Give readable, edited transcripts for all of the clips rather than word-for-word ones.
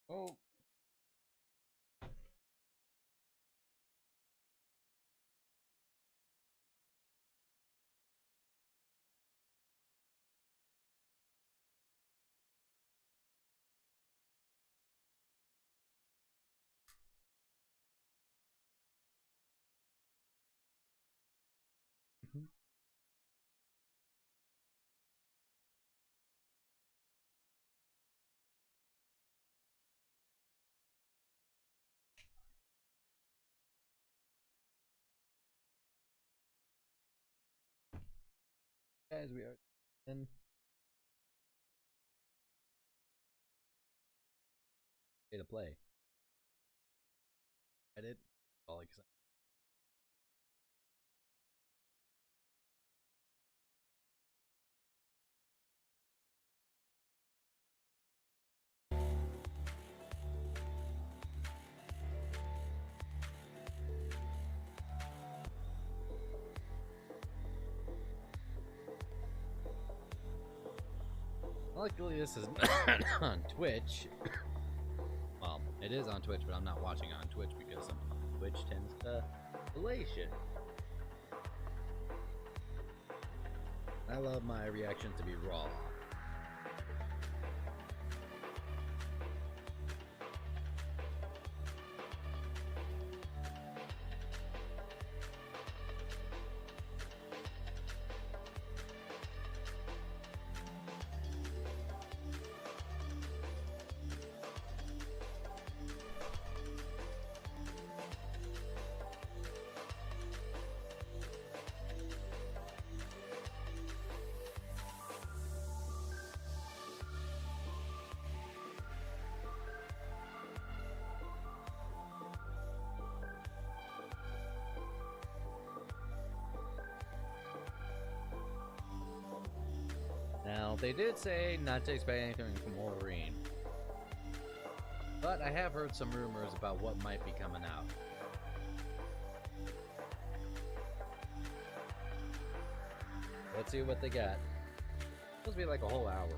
Oh, guys, we are in pay to play. Edit. All excited. Luckily, this is not on Twitch. Well, it is on Twitch, but I'm not watching it on Twitch because Twitch tends to delay shit. I love my reactions to be raw. Now, they did say not to expect anything from Wolverine, but I have heard some rumors about what might be coming out. Let's see what they got. It's supposed to be like a whole hour.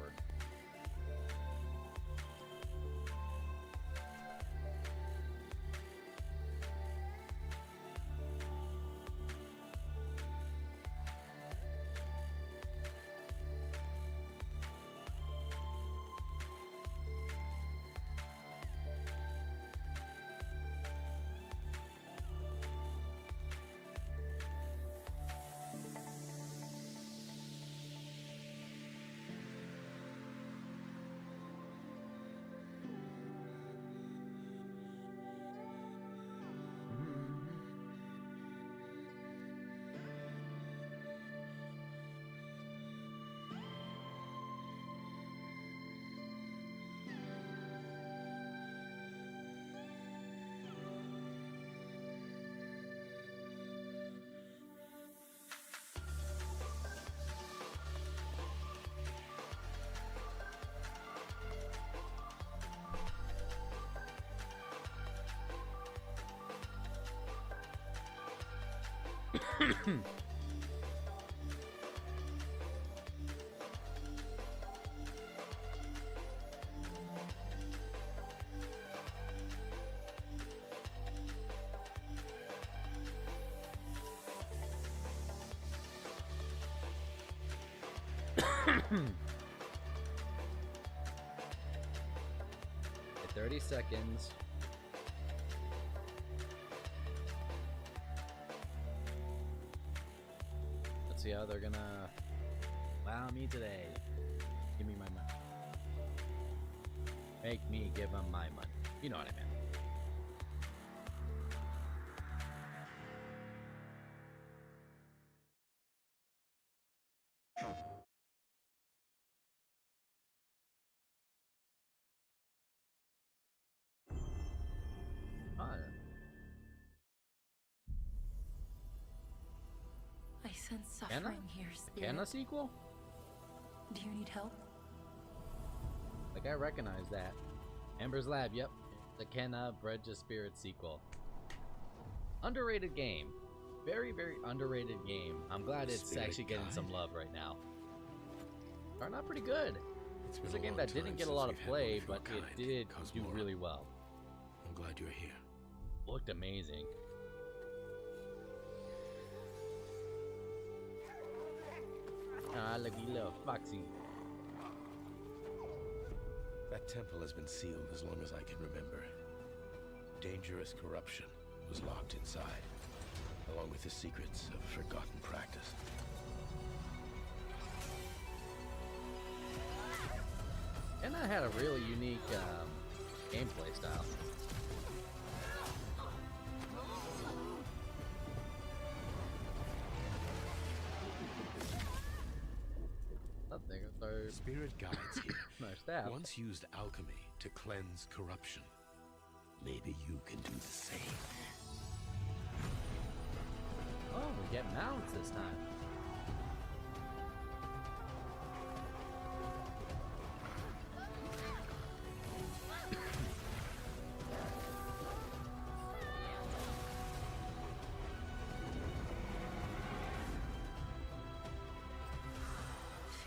At 30 seconds. Let's see how they're gonna wow me today. Give me my money. Make me give them my money. You know what I mean. I sense suffering here, Spirit. Can a sequel? Do you need help? Like, I recognize that. Amber's Lab, yep. The Kenna Bred to Spirit sequel. Underrated game. Very, very underrated game. I'm glad it's actually getting some love right now. Starting out pretty good. It's a game that didn't get a lot of play, but it did do really well. I'm glad you're here. Looked amazing. Ah, looky little foxy. That temple has been sealed as long as I can remember. Dangerous corruption was locked inside, along with the secrets of forgotten practice. And I had a really unique gameplay style. Spirit guides here Nice staff. once used alchemy to cleanse corruption. Maybe you can do the same. Oh, we get mounts this time.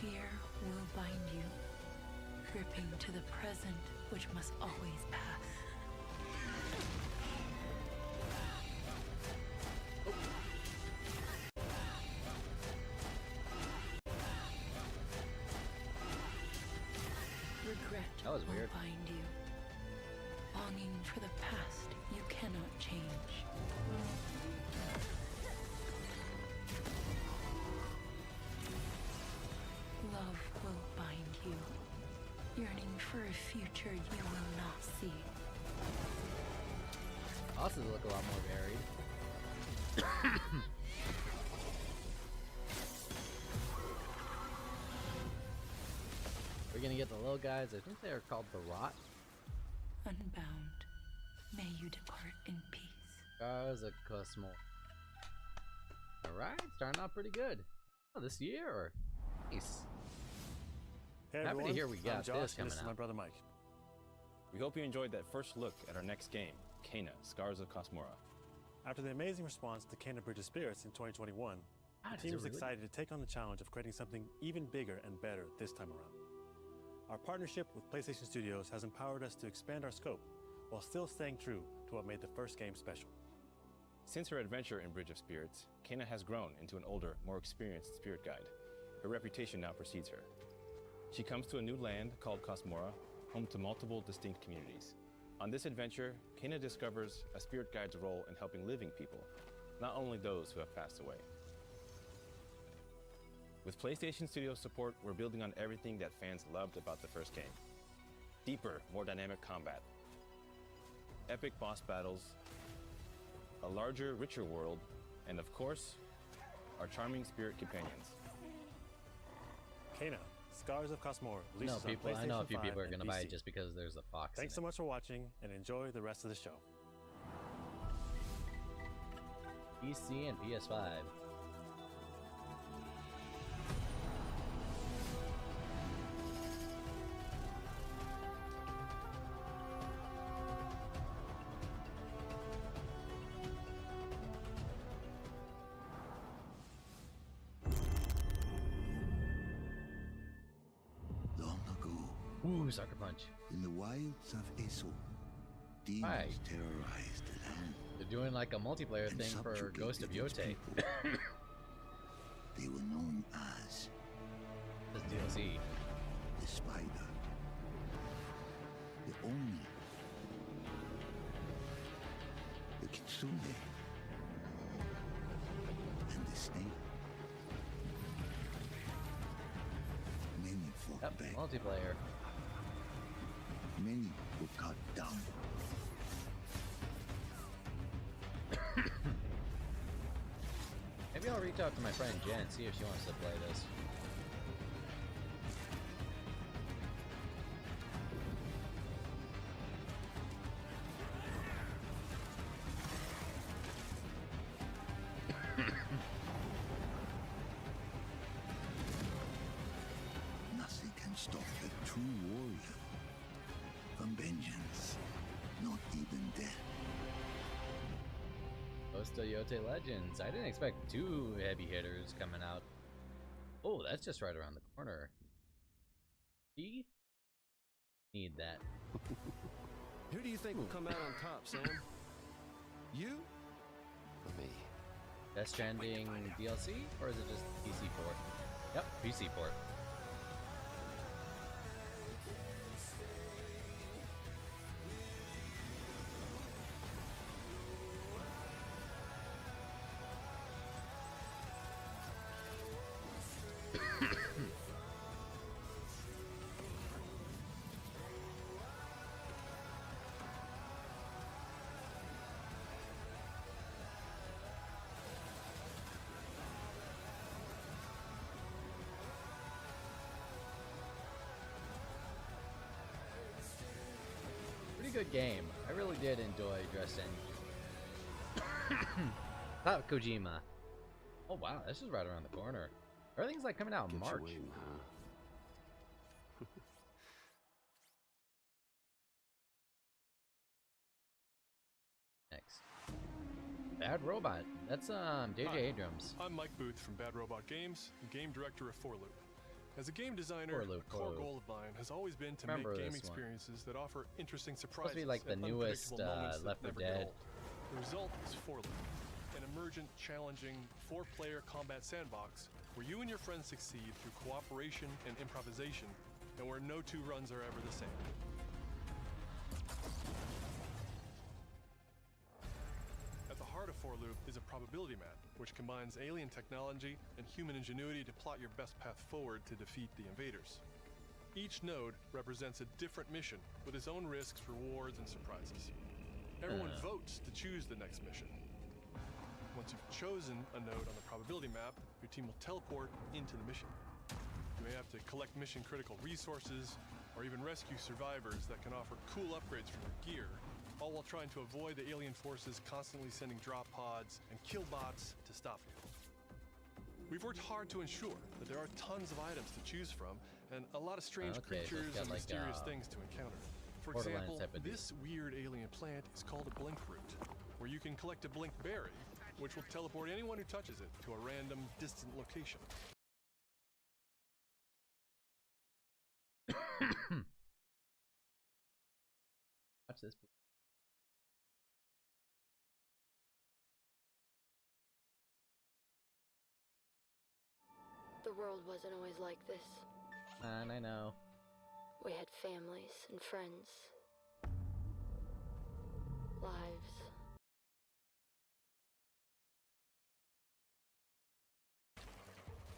Fear will bind you, gripping to the present, which must always pass. Regret That was will weird. bind you. Longing for the past you cannot change. Love will bind you, yearning for a future you will not see. Bosses look a lot more varied. We're gonna get the little guys. I think they are called the Rot. Unbound, may you depart in peace. Guys, a Cosmo. Alright, starting out pretty good. Oh, this year. Nice. Hey Happy to everyone, hear we got I'm Josh, this and coming this is out. my brother Mike. We hope you enjoyed that first look at our next game, Kena, Scars of Cosmora. After the amazing response to Kena Bridge of Spirits in 2021, the team is excited to take on the challenge of creating something even bigger and better this time around. Our partnership with PlayStation Studios has empowered us to expand our scope while still staying true to what made the first game special. Since her adventure in Bridge of Spirits, Kena has grown into an older, more experienced spirit guide. Her reputation now precedes her. She comes to a new land called Cosmora, home to multiple distinct communities. On this adventure, Kena discovers a spirit guide's role in helping living people, not only those who have passed away. With PlayStation Studios support, we're building on everything that fans loved about the first game. Deeper, more dynamic combat, epic boss battles, a larger, richer world, and of course, our charming spirit companions. Kena, Scars of Cosmora, No, releases on people. PlayStation I know a few 5 people are and gonna buy PC. it just because there's a fox. Thanks so much for watching, and enjoy the rest of the show. PC and PS5. Long ago, Ooh, sucker punch. in the wilds of Eso, demons Right. terrorized the land. They're doing like a multiplayer and thing for subjugated Ghost of its Yote. people. They were known as This DLC. the Spider, the Oni, the Kitsune, and the Snake. Many fought Yep, back. multiplayer. Many were cut down. Maybe I'll reach out to my friend Jen, see if she wants to play this. Nothing can stop a true warrior from vengeance, not even death. Ghost of Yote Legends. I didn't expect two heavy hitters coming out. Oh, that's just right around the corner. He Need that. Who do you think will come out on top, Sam? You? Or me? Death Stranding DLC, or is it just PC port? Yep, PC port. Good game. I really did enjoy Dresden. Thought Kojima. Oh wow, this is right around the corner. Everything's like coming out in March. Wing, huh? Next, Bad Robot. That's JJ Hi, Abrams. I'm Mike Booth from Bad Robot Games, and game director of 4 Loop. As a game designer, a core goal of mine has always been to make game experiences that offer interesting surprises. Supposed to be like the newest Left 4 Dead. The result is 4 Loop, an emergent, challenging, 4-player combat sandbox where you and your friends succeed through cooperation and improvisation, and where no two runs are ever the same. At the heart of 4 Loop is a probability map, which combines alien technology and human ingenuity to plot your best path forward to defeat the invaders. Each node represents a different mission with its own risks, rewards, and surprises. Everyone votes to choose the next mission. Once you've chosen a node on the probability map, your team will teleport into the mission. You may have to collect mission-critical resources, or even rescue survivors that can offer cool upgrades for your gear, all while trying to avoid the alien forces constantly sending drop pods and kill bots to stop you. We've worked hard to ensure that there are tons of items to choose from and a lot of strange creatures and mysterious things to encounter. For example, this weird alien plant is called a blink root, where you can collect a blink berry, which will teleport anyone who touches it to a random, distant location. Watch this, please. The world wasn't always like this. Man, I know. We had families and friends. Lives.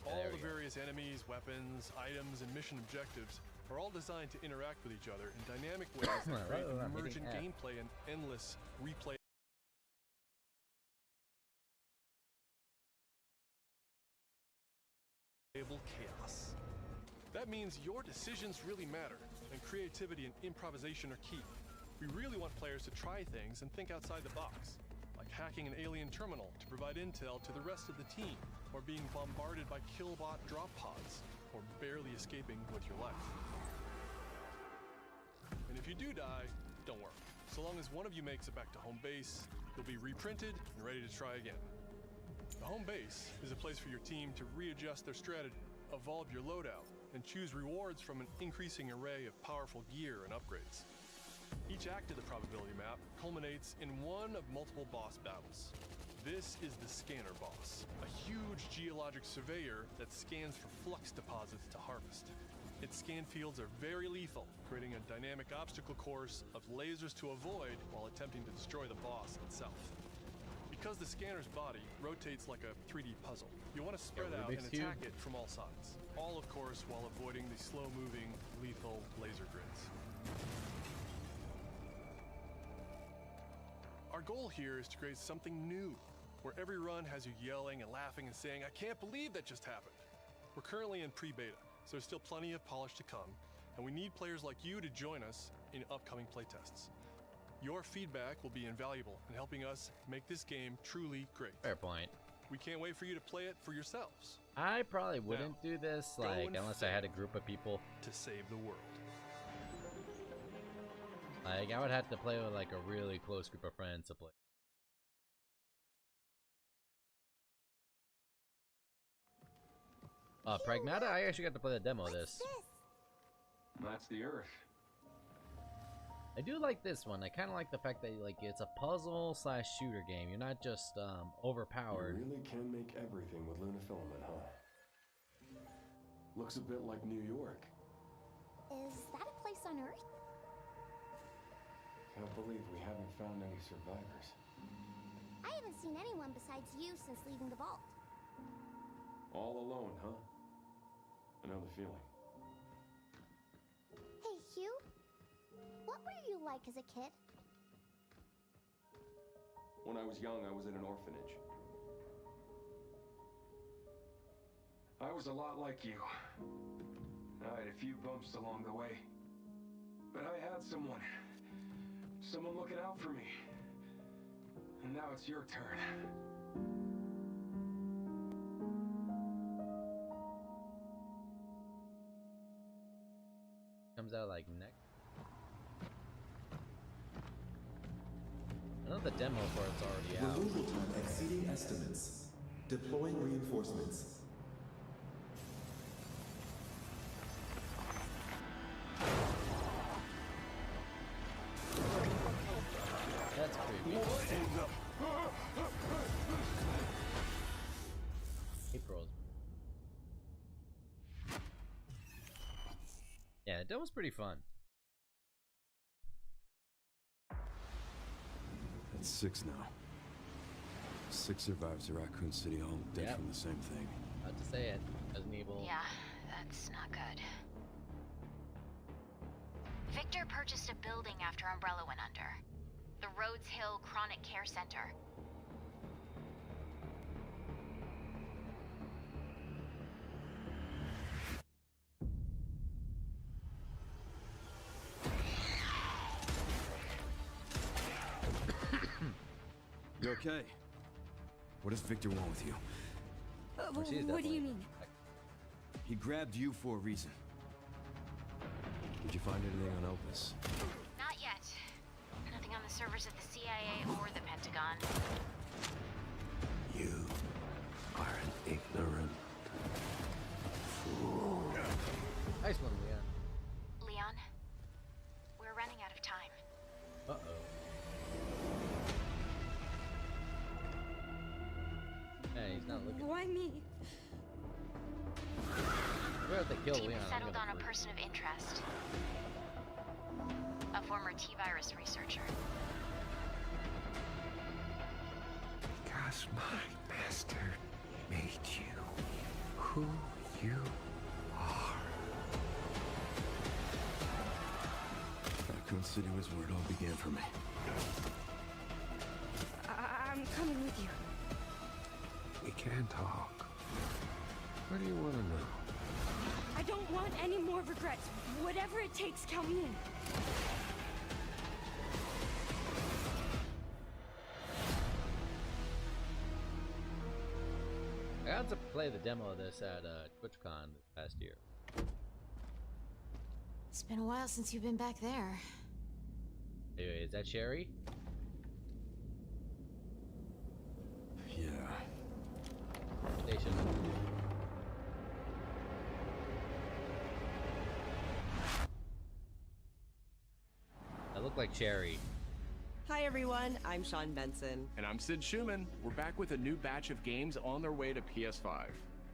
All the various enemies, weapons, items, and mission objectives are all designed to interact with each other in dynamic ways that create emergent gameplay and endless replay. Chaos. That means your decisions really matter, and creativity and improvisation are key. We really want players to try things and think outside the box, like hacking an alien terminal to provide intel to the rest of the team, or being bombarded by killbot drop pods, or barely escaping with your life. And if you do die, don't worry. So long as one of you makes it back to home base, you'll be reprinted and ready to try again. The home base is a place for your team to readjust their strategy, evolve your loadout, and choose rewards from an increasing array of powerful gear and upgrades. Each act of the probability map culminates in one of multiple boss battles. This is the Scanner Boss, a huge geologic surveyor that scans for flux deposits to harvest. Its scan fields are very lethal, creating a dynamic obstacle course of lasers to avoid while attempting to destroy the boss itself. Because the scanner's body rotates like a 3D puzzle, you want to spread out and attack it from all sides. All, of course, while avoiding the slow-moving, lethal laser grids. Our goal here is to create something new, where every run has you yelling and laughing and saying, "I can't believe that just happened." We're currently in pre-beta, so there's still plenty of polish to come, and we need players like you to join us in upcoming playtests. Your feedback will be invaluable in helping us make this game truly great. Fair point. We can't wait for you to play it for yourselves. I probably wouldn't do this, like, unless I had a group of people to save the world. Like, I would have to play with, like, a really close group of friends to play. Pragmata, I actually got to play the demo of this. That's the Earth. I do like this one. I kind of like the fact that like it's a puzzle slash shooter game. You're not just overpowered. You really can make everything with Lunafilament, huh? Looks a bit like New York. Is that a place on Earth? Can't believe we haven't found any survivors. I haven't seen anyone besides you since leaving the vault. All alone, huh? I know the feeling. Hey, Hugh? What were you like as a kid? When I was young, I was in an orphanage. I was a lot like you. I had a few bumps along the way. But I had someone looking out for me. And now it's your turn. Comes out like next. I know the demo for it's already out. Removal time exceeding estimates. Deploying reinforcements. That's creepy. April's. Yeah, that was pretty fun. That's 6 now. 6 survivors of Raccoon City, all dead from the same thing. About to say it. Resident Evil. Yeah, that's not good. Victor purchased a building after Umbrella went under. The Rhodes Hill Chronic Care Center. You okay? What does Victor want with you? What do you mean? He grabbed you for a reason. Did you find anything on Opus? Not yet. Nothing on the servers at the CIA or the Pentagon. You are an ignorant fool. Nice one, Leon. Leon, we're running out of time. Uh-oh. Hey, he's not looking. Why me? We're at the kill Team Leon. has settled on a person of interest. A former T-virus researcher. Because my master made you who you are. Raccoon City was where it all began for me. I'm coming with you. We can talk. What do you want to know? I don't want any more regrets. Whatever it takes, count me in. I got to play the demo of this at TwitchCon this past year. It's been a while since you've been back there. Anyway, is that Sherry? Yeah. Station. That looked like Sherry. Hi everyone, I'm Sean Benson. And I'm Sid Schumann. We're back with a new batch of games on their way to PS5.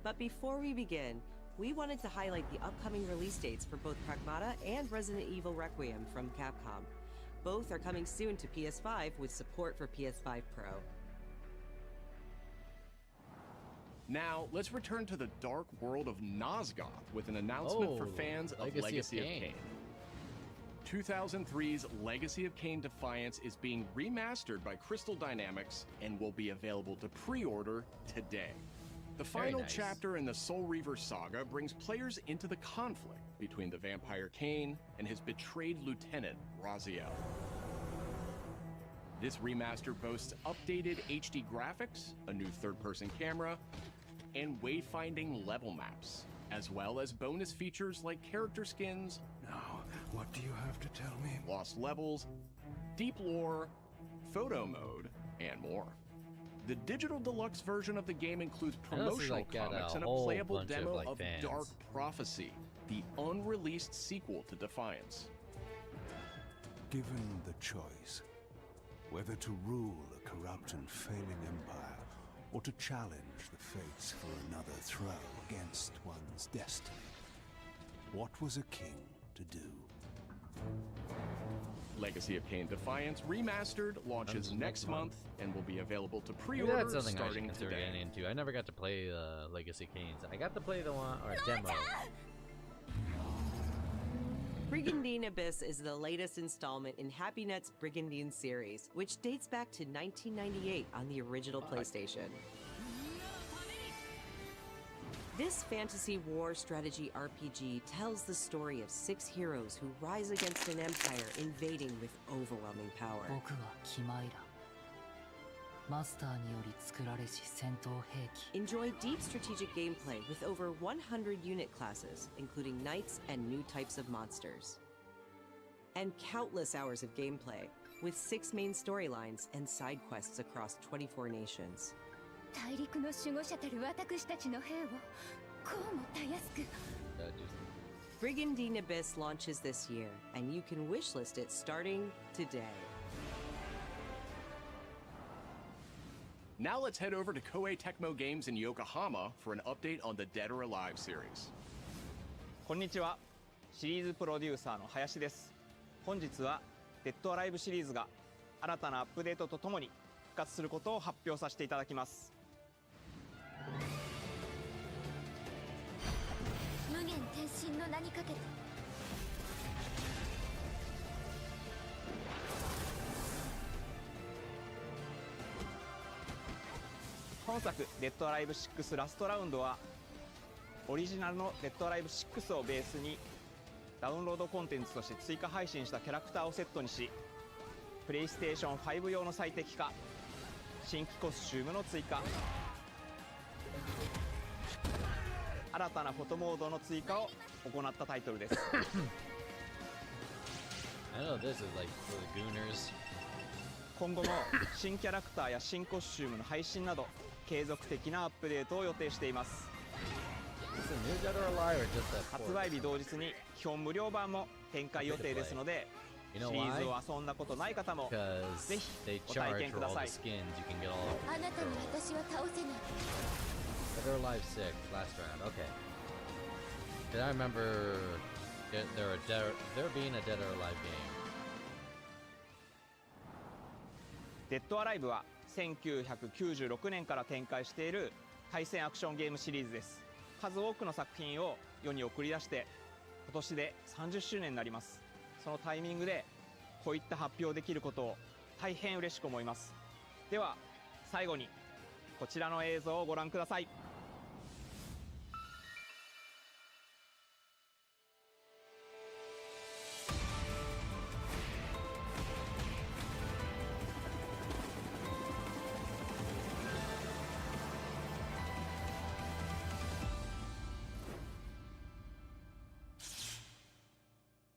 But before we begin, we wanted to highlight the upcoming release dates for both Pragmata and Resident Evil Requiem from Capcom. Both are coming soon to PS5 with support for PS5 Pro. Now, let's return to the dark world of Nosgoth with an announcement for fans of Legacy of Kain. 2003's Legacy of Kain Defiance is being remastered by Crystal Dynamics and will be available to pre-order today. The final chapter in the Soul Reaver saga brings players into the conflict between the vampire Kain and his betrayed lieutenant, Raziel. This remaster boasts updated HD graphics, a new third-person camera, and wayfinding level maps, as well as bonus features like character skins. Now, what do you have to tell me? Lost levels, deep lore, photo mode, and more. The digital deluxe version of the game includes promotional comics and a playable demo of Dark Prophecy, the unreleased sequel to Defiance. Given the choice, whether to rule a corrupt and failing empire, or to challenge the fates for another throw against one's destiny, what was a king to do? Legacy of Kain Defiance Remastered launches next month and will be available to Maybe pre-order that's something I should starting consider today. getting into. I never got to play Legacy Canes. I got to play the one or demo. Brigandine Abyss is the latest installment in HappyNet's Brigandine series, which dates back to 1998 on the original PlayStation. This fantasy war strategy RPG tells the story of 6 heroes who rise against an empire invading with overwhelming power. Enjoy deep strategic gameplay with over 100 unit classes, including knights and new types of monsters. And countless hours of gameplay, with 6 main storylines and side quests across 24 nations. Brigandine Abyss launches this year, and you can wishlist it starting today. Now let's head over to Koei Tecmo Games in Yokohama for an update on the Dead or Alive series. こんにちは。シリーズプロデューサーの林です。本日はデッドアライブシリーズが新たなアップデートとともに復活することを発表させていただきます。無限転身の名にかけて。本作「デッドアライブ6ラストラウンド」はオリジナルの「デッドアライブ6」をベースにダウンロードコンテンツとして追加配信したキャラクターをセットにし、プレイステーション5用の最適化、新規コスチュームの追加、新たなフォトモードの追加を行ったタイトルです。I know this is like for the gooners. 今後も新キャラクターや新コスチュームの配信など継続的なアップデートを予定しています。発売日同日に基本無料版も展開予定ですので、シリーズを遊んだことない方もぜひご体験ください。あなたに私は倒せない。Dead or Alive 6 last round. Okay. Did I remember there being a Dead or Alive game? デッドアライブは1996年から展開している対戦アクションゲームシリーズです。数多くの作品を世に送り出して今年で30周年になります。そのタイミングでこういった発表できることを大変嬉しく思います。では最後にこちらの映像をご覧ください。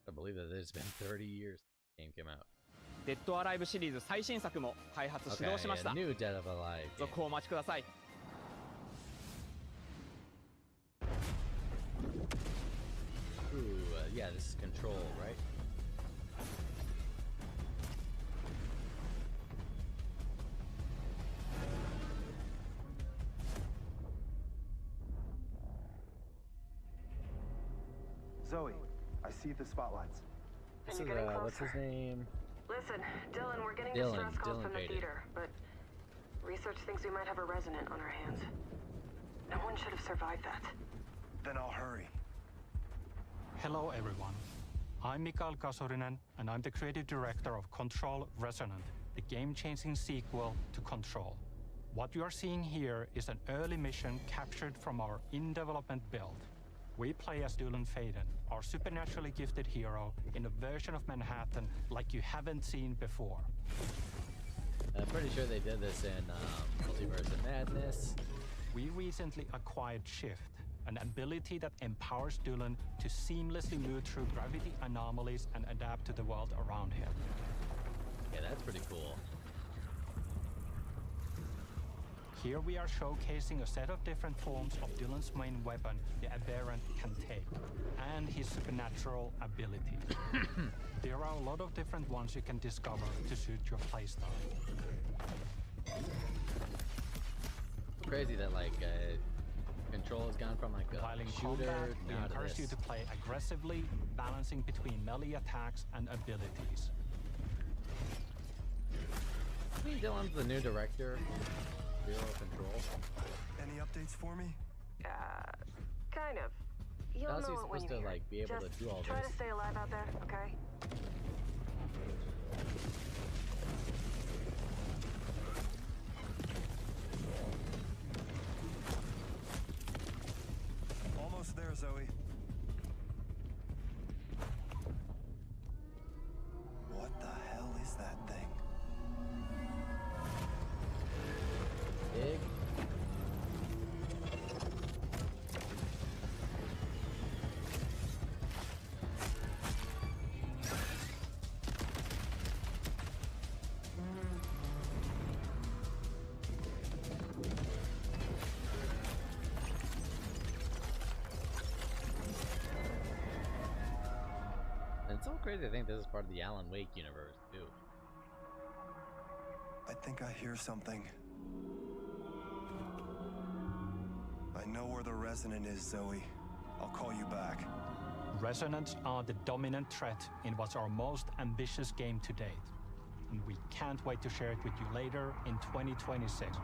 I believe that it's been 30 years since the game came out. デッドアライブシリーズ最新作も開発始動しました。Okay, a new Dead or Alive game. 続報お待ちください。Ooh, yeah, this is Control, right? Zoe, I see the spotlights. This is, what's his name? Listen, Dylan, we're getting Dylan, distress calls Dylan from the Vader. theater, but research thinks we might have a resident on our hands. No one should have survived that. Then I'll hurry. Hello, everyone. I'm Mikael Kasurinen, and I'm the creative director of Control Resonant, the game-changing sequel to Control. What you are seeing here is an early mission captured from our in-development build. We play as Dylan Faden, our supernaturally gifted hero, in a version of Manhattan like you haven't seen before. I'm pretty sure they did this in Multiverse of Madness. We recently acquired Shift, an ability that empowers Dylan to seamlessly move through gravity anomalies and adapt to the world around him. Yeah, that's pretty cool. Here we are showcasing a set of different forms of Dylan's main weapon, the Aberrant can take, and his supernatural abilities. There are are a lot of different ones you can discover to suit your playstyle. Crazy that like control has gone from like a While in shooter combat, we now to encourage this. you to play aggressively, balancing between melee attacks and abilities. I mean, Dylan's the new director. Zero Control. Any updates for me? Kind of. You'll How's know he it when supposed you to hear like it. be able Just to do all try this? to stay alive out there, okay? Almost there, Zoe. What the hell is that thing? Big. And it's so crazy to think this is part of the Alan Wake universe too. I think I hear something. I know where the resonant is, Zoe. I'll call you back. Resonants are the dominant threat in what's our most ambitious game to date. And we can't wait to share it with you later in 2026.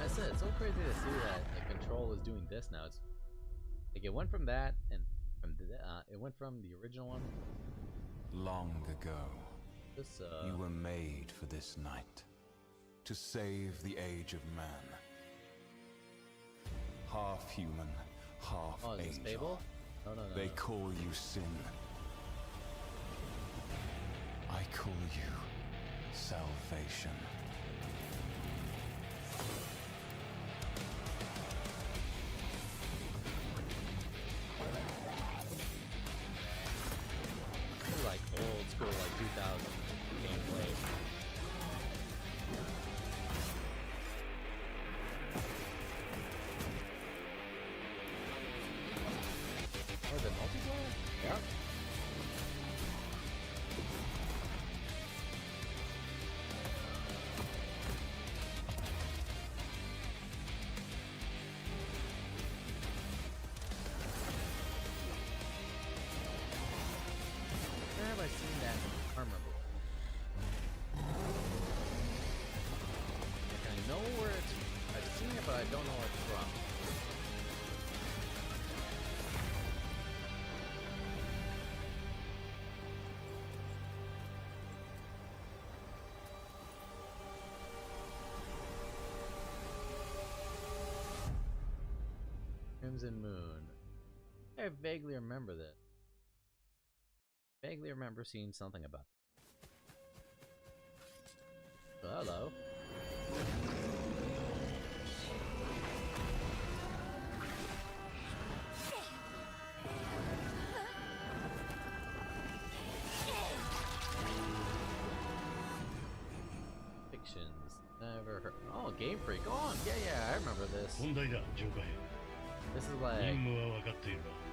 I said it's so crazy to see that the Control is doing this now. It's like it went from that and from it went from the original one. Long ago, This you were made for this night, to save the age of man. Half human, half Oh, is this angel. Fable? No, no, no. They call you sin. I call you salvation. This is like old school, like 2000 gameplay. Oh, the multiplayer? Yeah. Where have I seen that armor before? Like, I know where it's. I've seen it, but I don't know where it's from. Crimson Moon. I vaguely remember this. Vaguely remember seeing something about it. Oh, hello. Fictions. Never heard. Oh, Game Freak. Oh, yeah, I remember this. This is like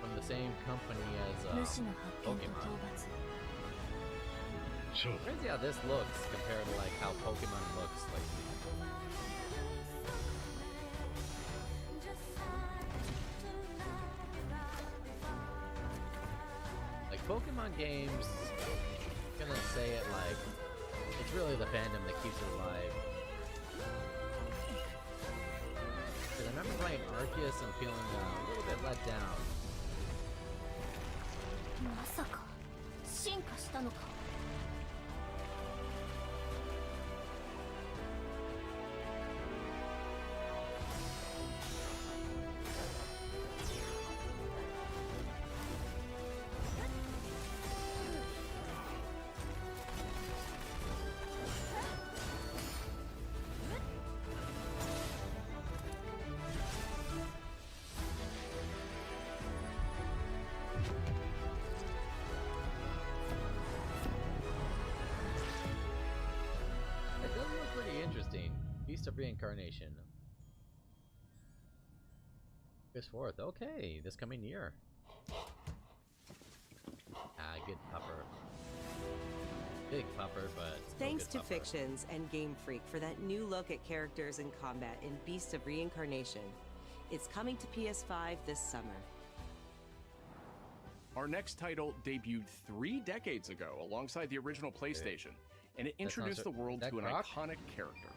from the same company as Pokemon. Crazy how this looks compared to like how Pokemon looks lately. Like Pokemon games, I'm gonna say it like it's really the fandom that keeps it alive. Because I remember playing Arceus and feeling a little bit let down. まさか進化したのか。Beast of Reincarnation. August 4th. Okay, this coming year. Good pupper. Big pupper, but thanks to pupper. Fictions and Game Freak for that new look at characters and combat in Beast of Reincarnation. It's coming to PS5 this summer. Our next title debuted 3 decades ago alongside the original PlayStation, and it introduced the world to an iconic character.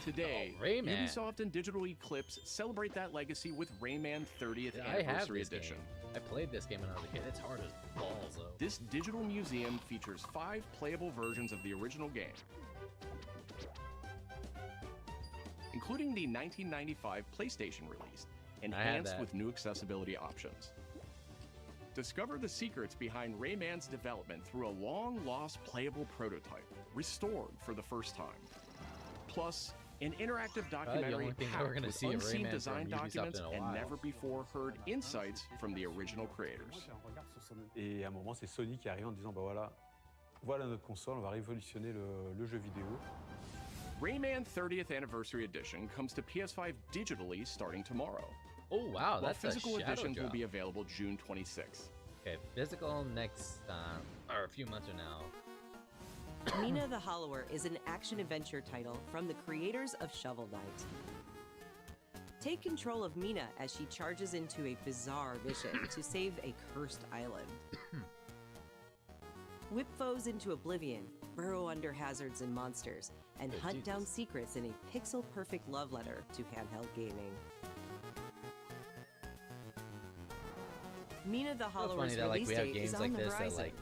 Today, Ubisoft and Digital Eclipse celebrate that legacy with Rayman 30th Anniversary Edition. I played this game when I was a kid. It's hard as balls, though. This digital museum features 5 playable versions of the original game, including the 1995 PlayStation release, enhanced with new accessibility options. Discover the secrets behind Rayman's development through a long-lost playable prototype, restored for the first time. Plus, an interactive documentary packed with unseen design documents and never-before-heard insights from the original creators. Et à un moment, c'est Sony qui arrive en disant, bah voilà notre console, on va révolutionner le jeu vidéo. Rayman 30th Anniversary Edition comes to PS5 digitally starting tomorrow. Oh wow, that's physical a shadow editions drop. will be available June 26th. Okay, physical next or a few months from now. Mina the Hollower is an action-adventure title from the creators of Shovel Knight. Take control of Mina as she charges into a bizarre mission to save a cursed island. Whip foes into oblivion, burrow under hazards and monsters, and hunt down secrets in a pixel-perfect love letter to handheld gaming. Mina the Hollower's release date is on the horizon.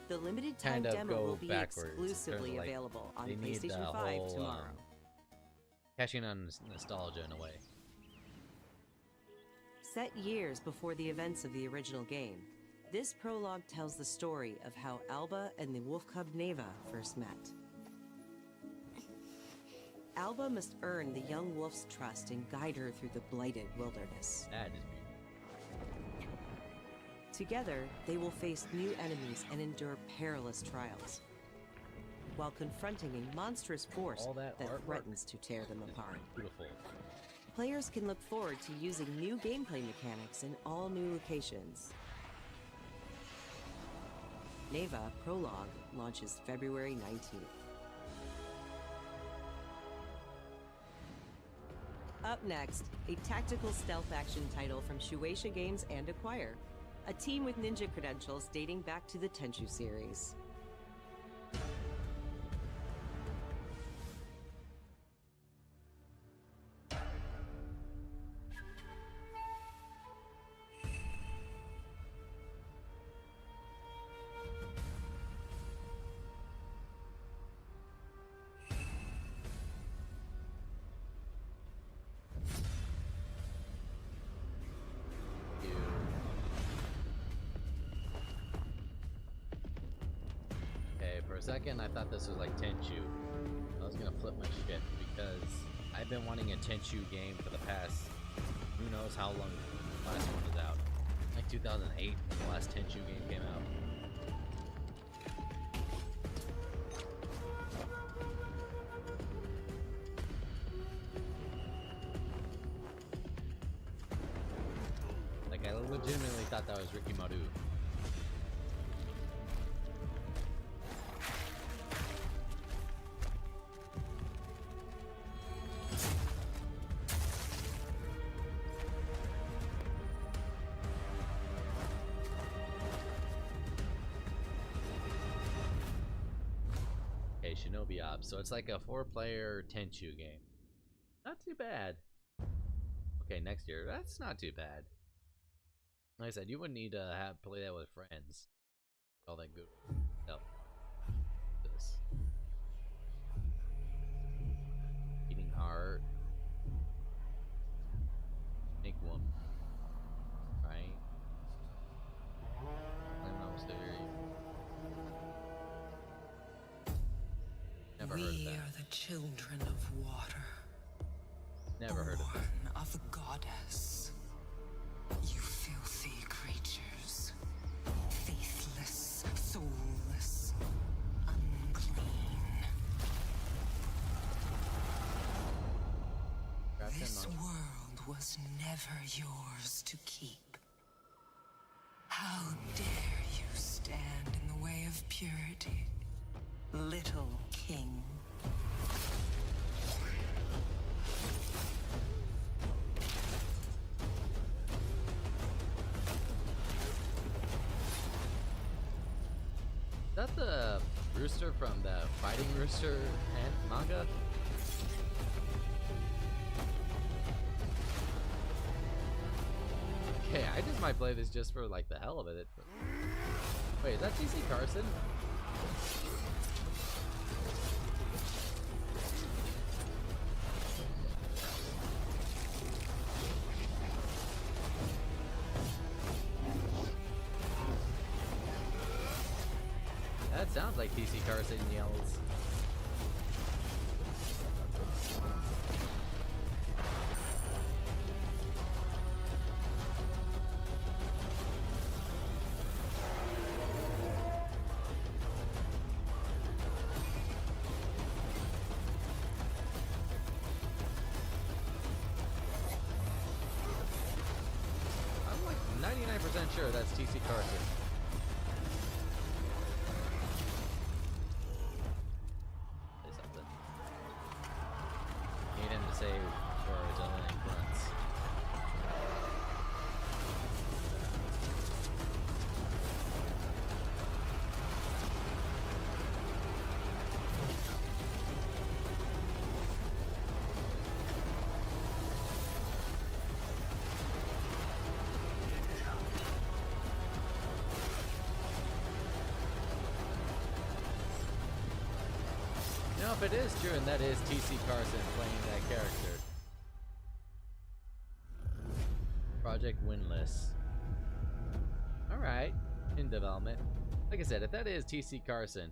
The limited time demo will be exclusively available on PlayStation 5 tomorrow. Cashing on nostalgia in a way. Set years before the events of the original game, this prologue tells the story of how Alba and the wolf cub Neva first met. Alba must earn the young wolf's trust and guide her through the blighted wilderness. That is beautiful. Together, they will face new enemies and endure perilous trials, while confronting a monstrous force that threatens to tear them apart. Beautiful. Players can look forward to using new gameplay mechanics in all new locations. Neva Prologue launches February 19th. Up next, a tactical stealth action title from Shueisha Games and Acquire, a team with ninja credentials dating back to the Tenchu series. For a second, I thought this was like Tenchu. I was gonna flip my shit because I've been wanting a Tenchu game for the past, who knows how long the last one was out. Like 2008, the last Tenchu game came out. Like, I legitimately thought that was Ricky Maru. Shinobi Ops, so it's like a 4-player Tenchu game. Not too bad. Okay, next year, that's not too bad. Like I said, you wouldn't need to play that with friends. All that good stuff. This. Eating heart. Make one. Right? I'm almost there. Never heard of that. We are the children of water. Never heard of that. Born of the goddess. You filthy creatures. Faithless, soulless, unclean. This world was never yours to keep. How dare you stand in the way of purity, little king? Is that the rooster from the Fighting Rooster manga? Okay, I just might play this just for like the hell of it. Wait, is that TC Carson? That sounds like TC Carson yells. I'm like 99% sure that's TC Carson. Save for adrenaline grunts. You know, if it is true and that is TC Carson playing that character. Project Winless. Alright, in development. Like I said, if that is TC Carson,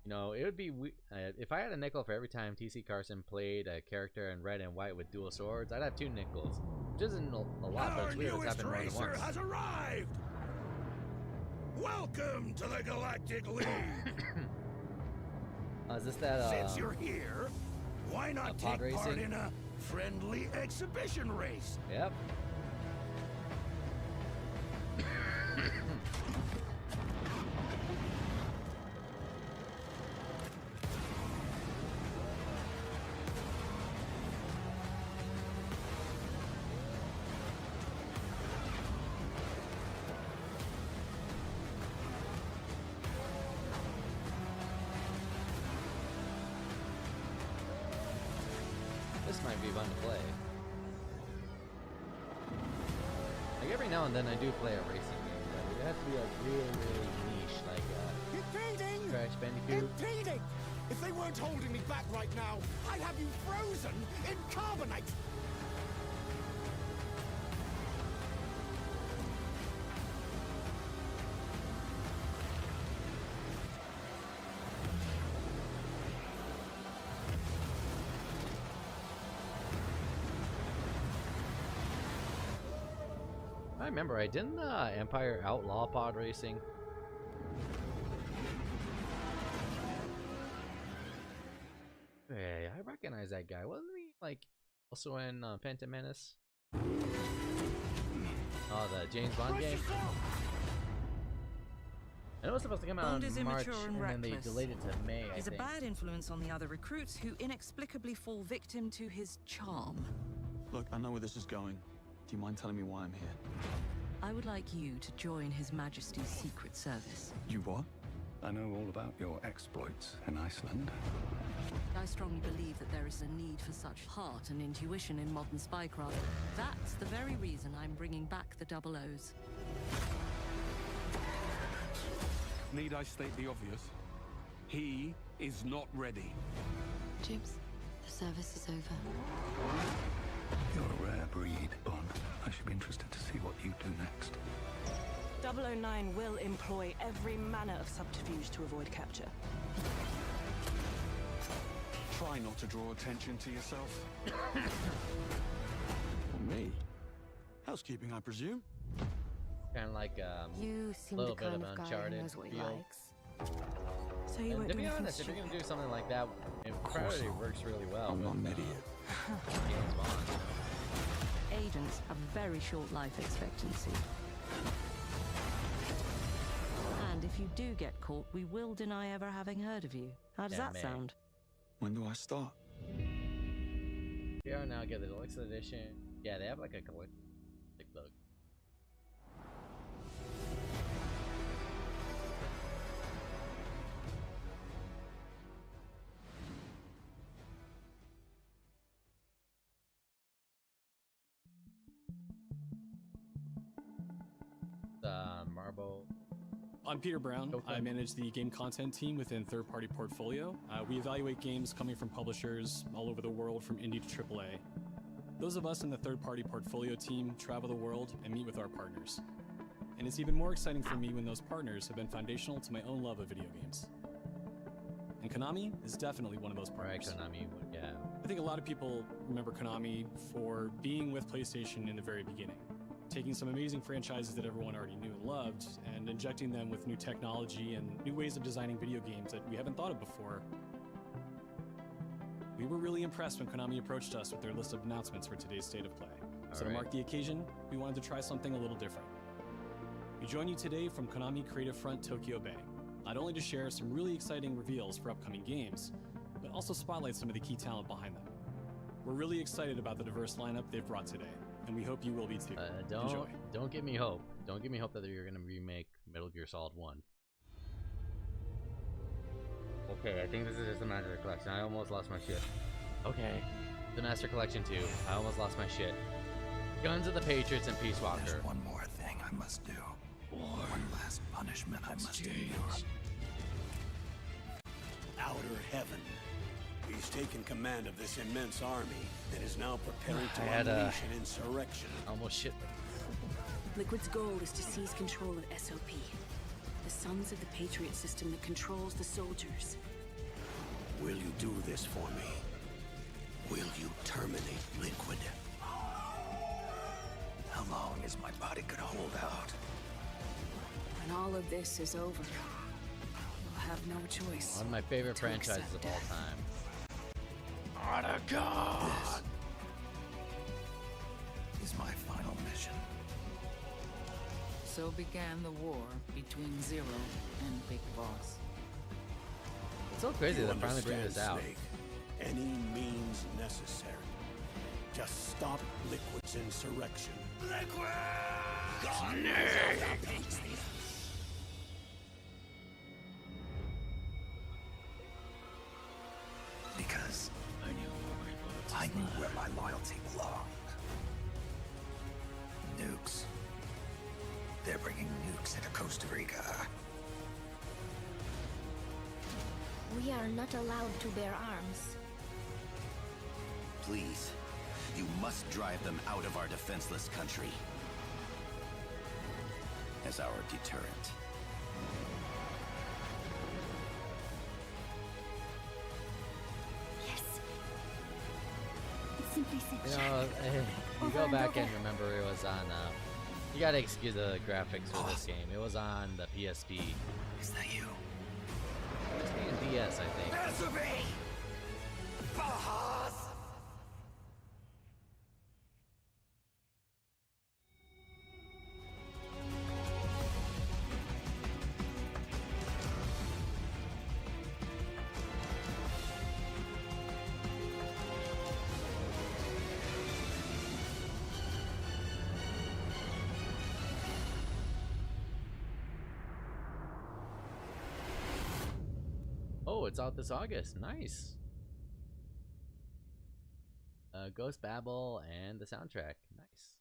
you know, it would be if I had a nickel for every time TC Carson played a character in red and white with dual swords, I'd have 2 nickels. Which isn't a lot, but it's weird it's happened more than once. Has arrived! Welcome to the Galactic League! Is this that, Since you're here, why not take part in a friendly exhibition race? Yep. This might be fun to play. Like every now and then I do play a racing game, but it has to be like really niche, like Crash Bandicoot. Impeding! If they weren't holding me back right now, I'd have you frozen in carbonite! I remember, I didn't Empire outlaw pod racing. Hey, I recognize that guy. Wasn't he like also in Phantom Menace? Oh, the James Bond game. I know it was supposed to come out in March, and then they delayed it to May. He's a bad influence on the other recruits who inexplicably fall victim to his charm. Look, I know where this is going. Do you mind telling me why I'm here? I would like you to join His Majesty's Secret Service. You what? I know all about your exploits in Iceland. I strongly believe that there is a need for such heart and intuition in modern spycraft. That's the very reason I'm bringing back the Double O's. Need I state the obvious? He is not ready. James, the service is over. You're a rare breed, Bond. I should be interested to see what you do next. 009 will employ every manner of subterfuge to avoid capture. Try not to draw attention to yourself. Me? Housekeeping, I presume? Kind of like you seem little the bit kind of of guy who Uncharted knows what he feel. likes. So you won't To do be anything honest, if you're stupid. gonna do something like that, Predator works really well. I'm not an idiot. James Bond. agents have a very short life expectancy. And if you do get caught, we will deny ever having heard of you. How does that sound? When do I start? We are now get the deluxe edition. Yeah, they have like a collection book. Marble. I'm Peter Brown. I manage the game content team within Third Party Portfolio. We evaluate games coming from publishers all over the world, from indie to AAA. Those of us in the Third Party Portfolio team travel the world and meet with our partners. And it's even more exciting for me when those partners have been foundational to my own love of video games. And Konami is definitely one of those partners. Right, Konami, yeah. I think a lot of people remember Konami for being with PlayStation in the very beginning, taking some amazing franchises that everyone already knew and loved, and injecting them with new technology and new ways of designing video games that we haven't thought of before. We were really impressed when Konami approached us with their list of announcements for today's State of Play. So to mark the occasion, we wanted to try something a little different. We join you today from Konami Creative Front Tokyo Bay, not only to share some really exciting reveals for upcoming games, but also spotlight some of the key talent behind them. We're really excited about the diverse lineup they've brought today, and we hope you will be too. Enjoy. Don't give me hope. Don't give me hope that you're going to remake Metal Gear Solid 1. Okay, I think this is just the Master Collection. I almost lost my shit. Okay, the Master Collection 2. I almost lost my shit. Guns of the Patriots and Peace Walker. There's one more thing I must do. One last punishment I must endure. Outer heaven. He's taken command of this immense army and is now preparing to unleash an insurrection. Almost shit. Liquid's goal is to seize control of SOP, the Sons of the Patriot system that controls the soldiers. Will you do this for me? Will you terminate Liquid? How long is my body gonna hold out? When all of this is over, you'll have no choice. One of my favorite franchises of all time. This is my final mission. So began the war between Zero and Big Boss. It's so crazy that finally bringing this out. Snake. Any means necessary. Just stop Liquid's insurrection. Liquid! Because I knew where my loyalty belonged. Nukes. They're bringing nukes into Costa Rica. We are not allowed to bear arms. Please, you must drive them out of our defenseless country as our deterrent. Simply said. You know, you go back and remember it was on. You gotta excuse the graphics for this game. It was on the PSP. Is that you? PSP and DS, I think. Oh, it's out this August. Nice. Ghost Babel and the soundtrack. Nice.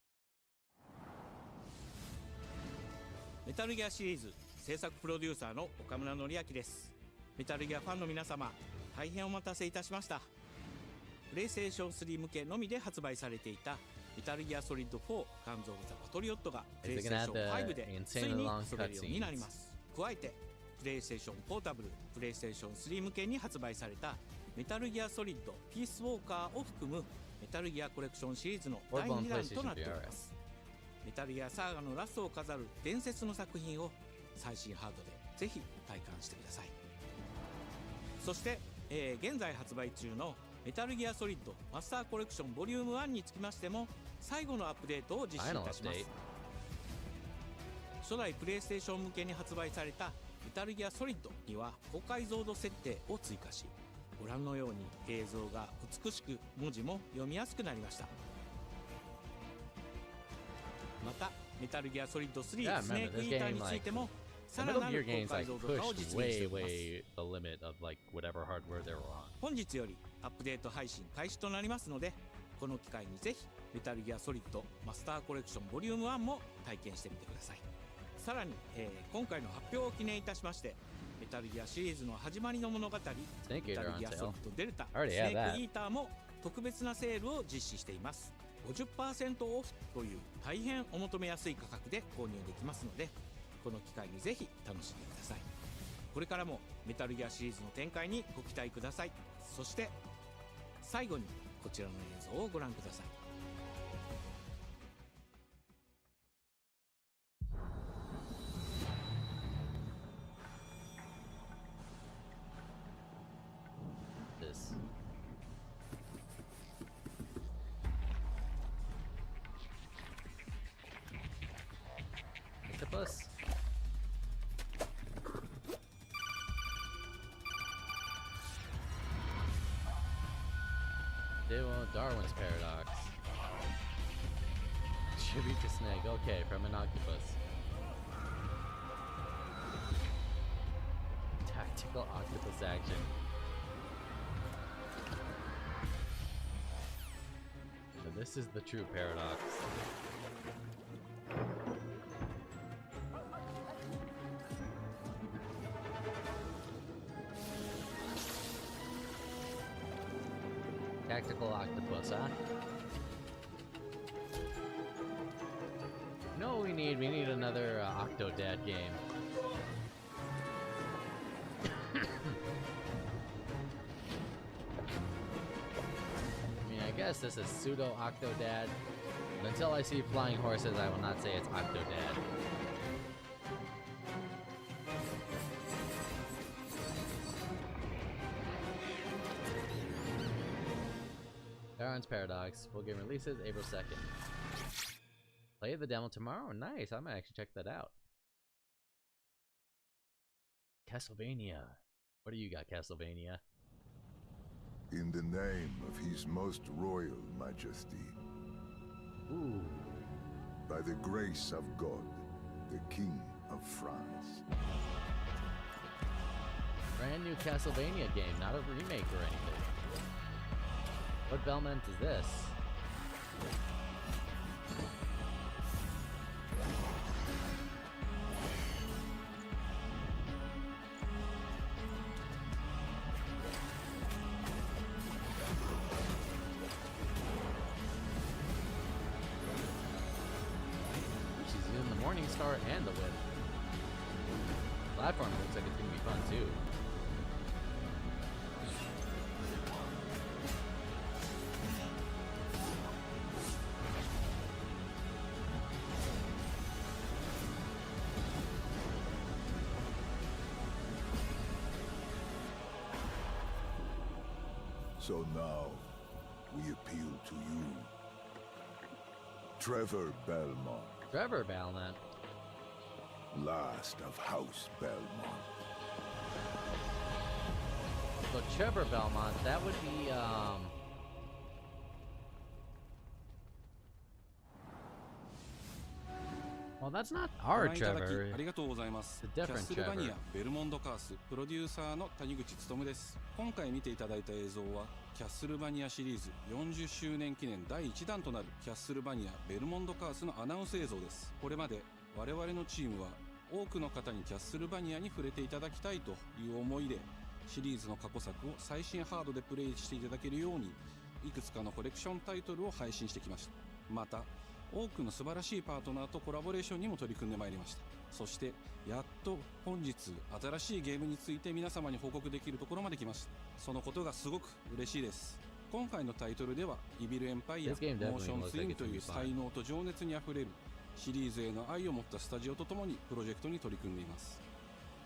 メタルギアシリーズ制作プロデューサーの岡村典明です。メタルギアファンの皆様、大変お待たせいたしました。プレイステーション3向けのみで発売されていたメタルギアソリッド4ガンズ・オブ・ザ・パトリオットがプレイステーション5でついに遊べるようになります。加えてプレイステーションポータブル、プレイステーション3向けに発売されたメタルギアソリッドピースウォーカーを含むメタルギアコレクションシリーズの第2弾となっております。メタルギアサーガのラストを飾る伝説の作品を最新ハードでぜひ体感してください。そして、現在発売中のメタルギアソリッドマスターコレクションボリューム1につきましても最後のアップデートを実施いたします。初代プレイステーション向けに発売されたメタルギアソリッドには高解像度設定を追加し、ご覧のように映像が美しく文字も読みやすくなりました。またメタルギアソリッド3、スネークイーターについてもさらなる高解像度化を実現しています。本日よりアップデート配信開始となりますので、この機会にぜひメタルギアソリッドマスターコレクションボリューム1も体験してみてください。さらに、今回の発表を記念いたしまして、メタルギアシリーズの始まりの物語、メタルギアソリッドデルタ、スネークイーターも特別なセールを実施しています。50% オフという大変お求めやすい価格で購入できますので、この機会にぜひ楽しんでください。これからもメタルギアシリーズの展開にご期待ください。そして最後にこちらの映像をご覧ください。Octopus. Darwin's paradox. Tribute to snake. Okay, from an octopus. Tactical octopus action. So this is the true paradox. Tactical octopus, huh? No, we need another Octodad game. I mean, I guess this is pseudo Octodad, but until I see flying horses, I will not say it's Octodad. Darwin's Paradox. Full game releases April 2nd. Play the demo tomorrow? Nice, I might actually check that out. Castlevania. What do you got, Castlevania? In the name of His Most Royal Majesty. Ooh. By the grace of God, the King of France. Brand new Castlevania game, not a remake or anything. What Belmont is this? She's using the Morning Star and the Whip. Platform looks like it's gonna be fun too. So now, we appeal to you. Trevor Belmont. Trevor Belmont. Last of House Belmont. So Trevor Belmont, that would be, well, that's not our Trevor. ありがとうございます。 It's a キャッ different スルバニ Trevor. アベルモンドカースプロデューサーの谷口勉です。今回見ていただいた映像はキャッスルバニアシリーズ40周年記念第1弾となるキャッスルバニアベルモンドカースのアナウンス映像です。これまで我々のチームは多くの方にキャッスルバニアに触れていただきたいという思いでシリーズの過去作を最新ハードでプレイしていただけるようにいくつかのコレクションタイトルを配信してきました。また多くの素晴らしいパートナーとコラボレーションにも取り組んでまいりました。そしてやっと本日新しいゲームについて皆様に報告できるところまで来ました。そのことがすごく嬉しいです。今回のタイトルではイビルエンパイアモーションツインという才能と情熱にあふれるシリーズへの愛を持ったスタジオとともにプロジェクトに取り組んでいます。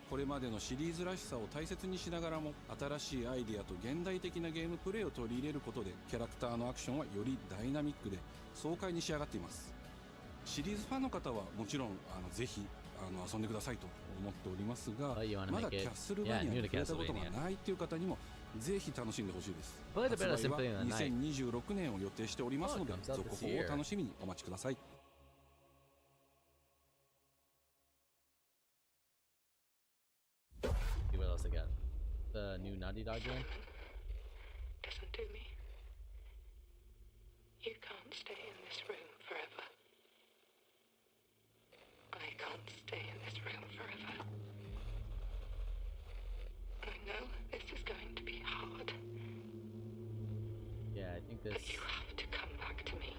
これまでのシリーズらしさを大切にしながらも、新しいアイディアと現代的なゲームプレイを取り入れることで、キャラクターのアクションはよりダイナミックで爽快に仕上がっています。シリーズファンの方はもちろんぜひ遊んでくださいと思っておりますが、まだキャッスルバニアに触れたことがないっていう方にもぜひ楽しんでほしいです。発売は2026年を予定しておりますので、続報を楽しみにお待ちください。What else I got? The new Naughty Dog game? Listen to me. You can't stay in this room forever. I can't stay in this room forever. I know this is going to be hard. Yeah, I think this... But you have to come back to me.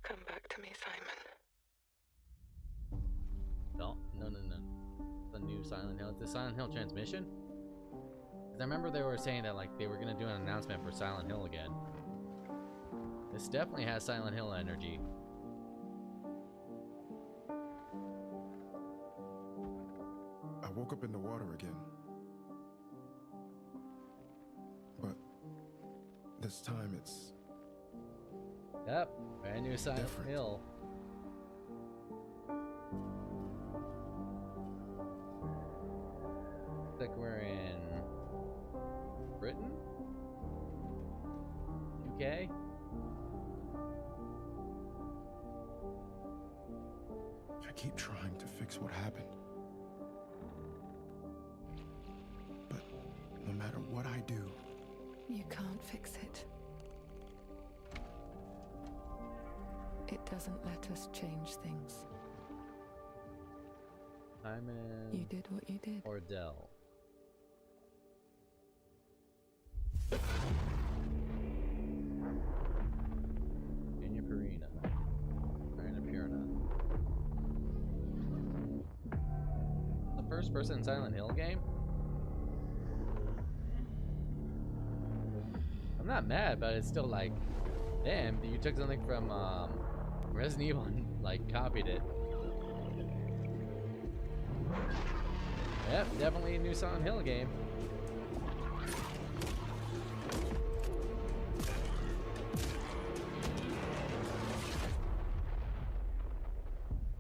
Come back to me, Simon. No. The new Silent Hill. It's the Silent Hill transmission? Because I remember they were saying that like they were going to do an announcement for Silent Hill again. This definitely has Silent Hill energy. I woke up in the water again. But this time it's... Yep, brand new Silent Hill. Looks like we're in Britain? UK? I keep trying to fix what happened. But no matter what I do... You can't fix it. It doesn't let us change things. Simon. You did what you did. Ordell. Virginia Purina. Marina Purina. The first person Silent Hill game? I'm not mad, but it's still like, damn, you took something from Resident Evil and like copied it. Yep, definitely a new Silent Hill game.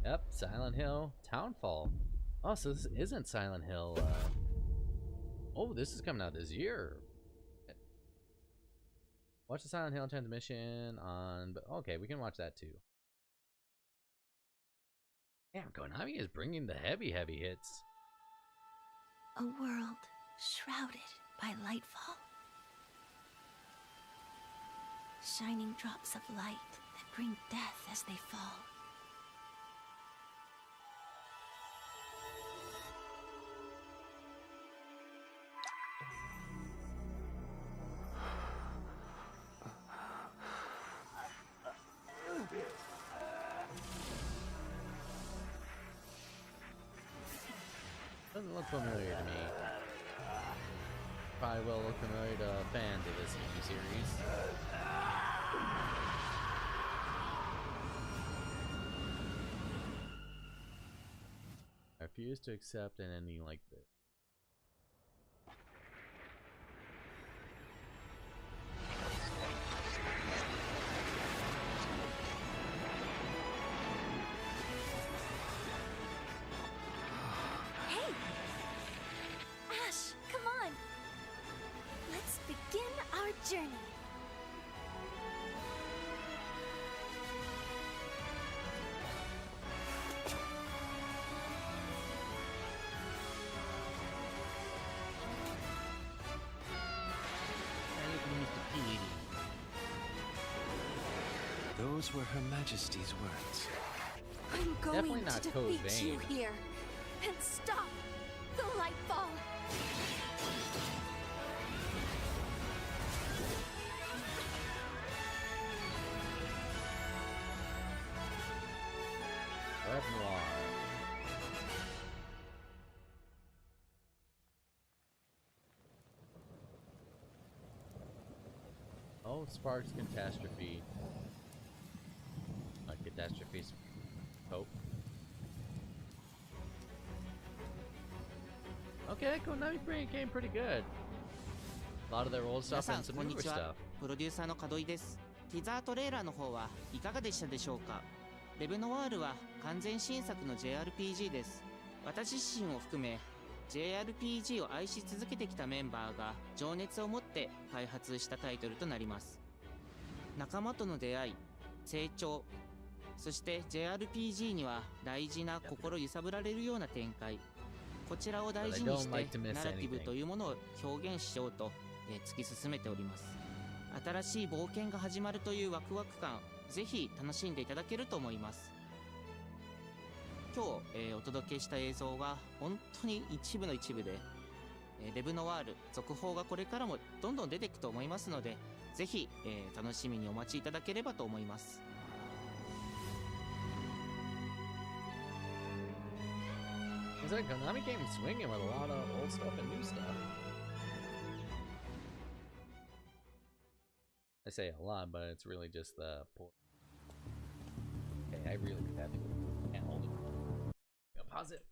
Yep, Silent Hill Townfall. Oh, so this isn't Silent Hill. Oh, this is coming out this year. Watch the Silent Hill transmission on... Okay, we can watch that too. Damn, Konami is bringing the heavy hits. A world shrouded by lightfall. Shining drops of light that bring death as they fall. Doesn't look familiar to me. Probably will look familiar to fans of this game series. I refuse to accept an ending like this. Journey. Those were Her Majesty's words. I'm going Definitely not to Code defeat Vein. you here and stop the Lightfall. Red Noir. Oh, Sparks Catastrophe. Catastrophe's hope. Okay, Konami came pretty good. A lot of their old 皆 stuff さ and ん some こんに newer ちは stuff. プロデューサーの門井です。ティザートレーラーの方はいかがでしたでしょうか。レブノワールは完全新作の JRPG です。私自身を含め JRPG を愛し続けてきたメンバーが情熱を持って開発したタイトルとなります。仲間との出会い、成長、そして JRPG には大事な心揺さぶられるような展開、こちらを大事にしてナラティブというものを表現しようと突き進めております。新しい冒険が始まるというワクワク感、ぜひ楽しんでいただけると思います。今日、お届けした映像は本当に一部の一部で、レブノワール続報がこれからもどんどん出ていくと思いますので、ぜひ、楽しみにお待ちいただければと思います。It's like Konami came swinging with a lot of old stuff and new stuff. I say a lot, but it's really just the port. Okay, I really can't hold it. I'll pause it.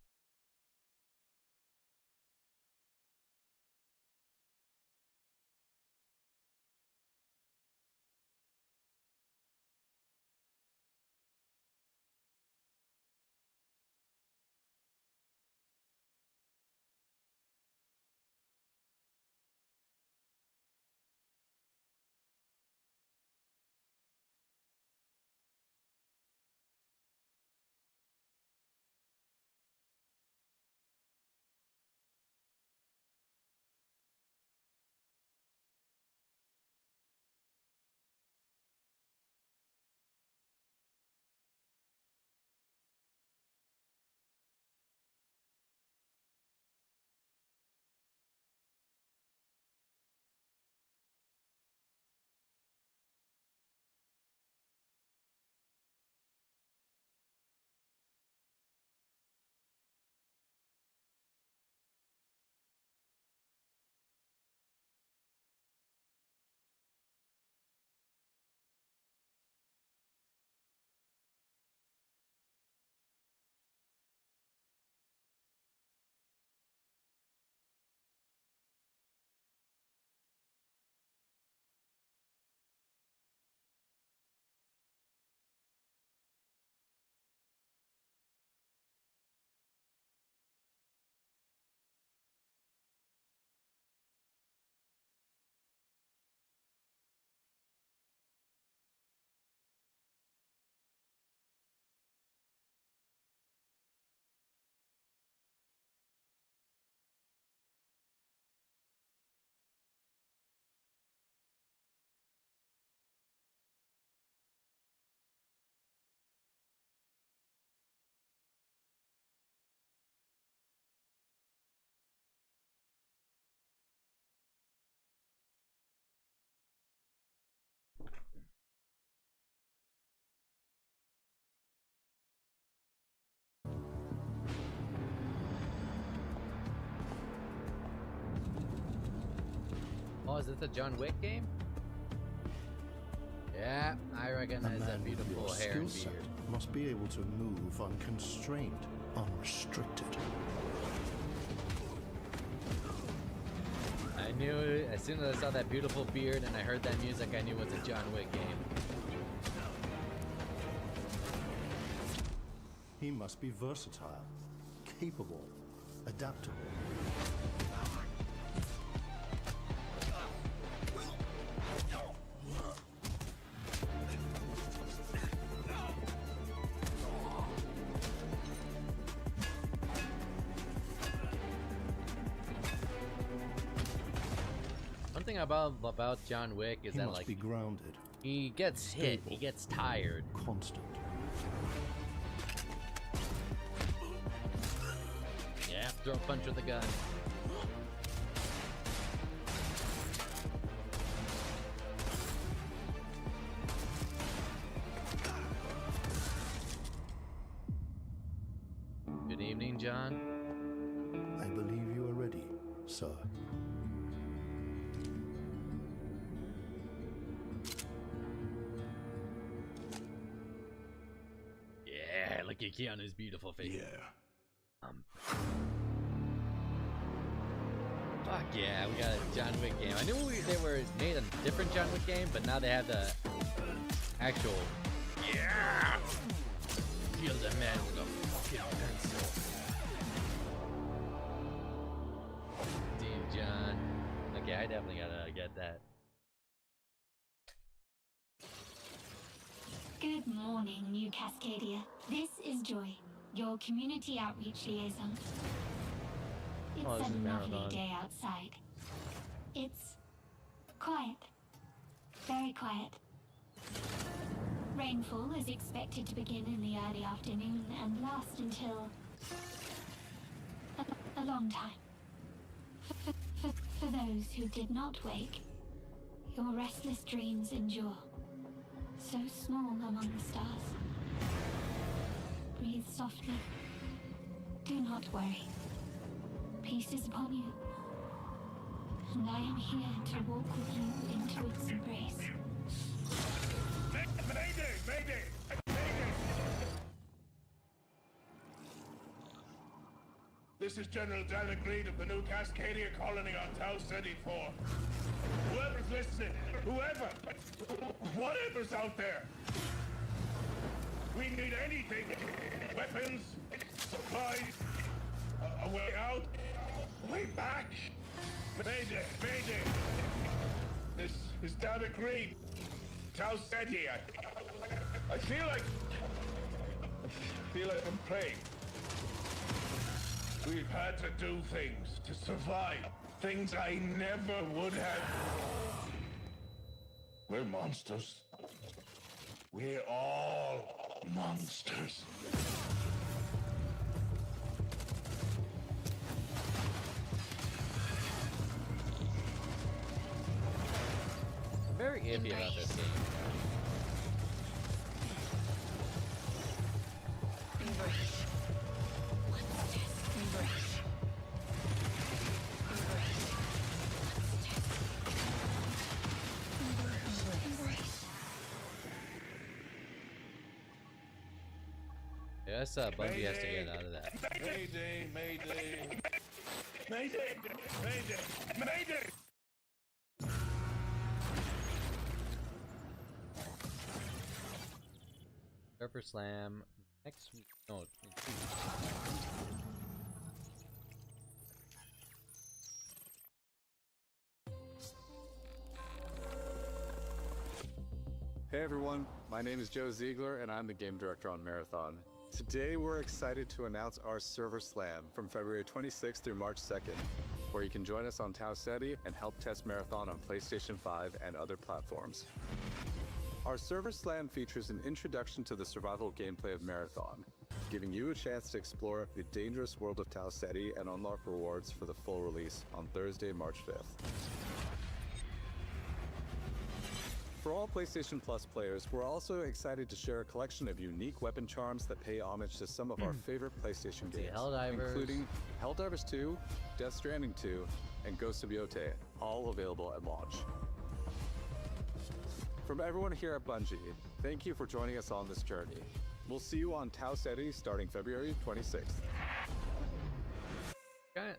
Oh, is this the John Wick game? Yeah, I recognize that beautiful hair and beard. Must be able to move unconstrained, unrestricted. I knew it, as soon as I saw that beautiful beard and I heard that music, I knew it was a John Wick game. He must be versatile, capable, adaptable. One thing about John Wick is that like be grounded, he gets hit, he gets tired, constant. Yeah, throw a punch with a gun. Good evening, John. I believe you are ready, sir. Yeah, look at Keanu's beautiful face. Yeah. Fuck yeah, we got a John Wick game. I knew they were made a different John Wick game, but now they have the actual. Yeah! Kill the man with a fucking pencil. Dean John. Okay, I definitely gotta get that. Good morning, New Cascadia. This is Joy, your community outreach liaison. It's Oh, this a is lovely Marathon. day outside. It's quiet. Very quiet. Rainfall is expected to begin in the early afternoon and last until a long time. For those who did not wake, your restless dreams endure. So small among the stars. Breathe softly. Do not worry. Peace is upon you. And I am here to walk with you into its embrace. Mayday! Mayday! Mayday! This is General Dan Agreed of the new Cascadia colony on Tau City 4. Whoever's listening, whatever's out there, we need anything. Weapons, supplies, a way out, a way back. Mayday, mayday. This is Dan Agreed. Tau City. I feel like I'm praying. We've had to do things to survive. Things I never would have. We're monsters. We're all monsters. I'm very iffy about this game. Embrace. What's this? Embrace. Yeah, that's Bungie has to get out of that. Mayday, mayday. Mayday, mayday, mayday. Surfer Slam next week. No, in 2 weeks. Hey everyone, my name is Joe Ziegler and I'm the game director on Marathon. Today we're excited to announce our Server Slam from February 26th through March 2nd, where you can join us on Tau Ceti and help test Marathon on PlayStation 5 and other platforms. Our Server Slam features an introduction to the survival gameplay of Marathon, giving you a chance to explore the dangerous world of Tau Ceti and unlock rewards for the full release on Thursday, March 5th. For all PlayStation Plus players, we're also excited to share a collection of unique weapon charms that pay homage to some of our favorite PlayStation games, including Helldivers 2, Death Stranding 2, and Ghost of Yotei, all available at launch. From everyone here at Bungie, thank you for joining us on this journey. We'll see you on Tau Ceti starting February 26th.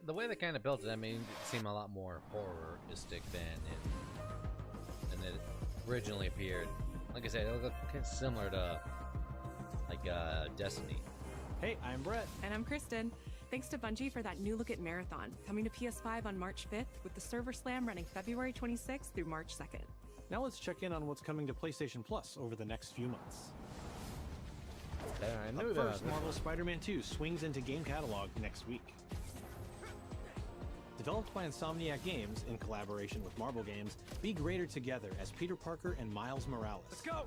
The way they kind of built it, I mean, it seemed a lot more horror-istic than it originally appeared. Like I said, it looked kind of similar to like Destiny. Hey, I'm Brett. And I'm Kristen. Thanks to Bungie for that new look at Marathon, coming to PS5 on March 5th with the Server Slam running February 26th through March 2nd. Now let's check in on what's coming to PlayStation Plus over the next few months. I knew Up that. first, Marvel Spider-Man 2 swings into game catalog next week. Developed by Insomniac Games in collaboration with Marvel Games, be greater together as Peter Parker and Miles Morales. Let's go!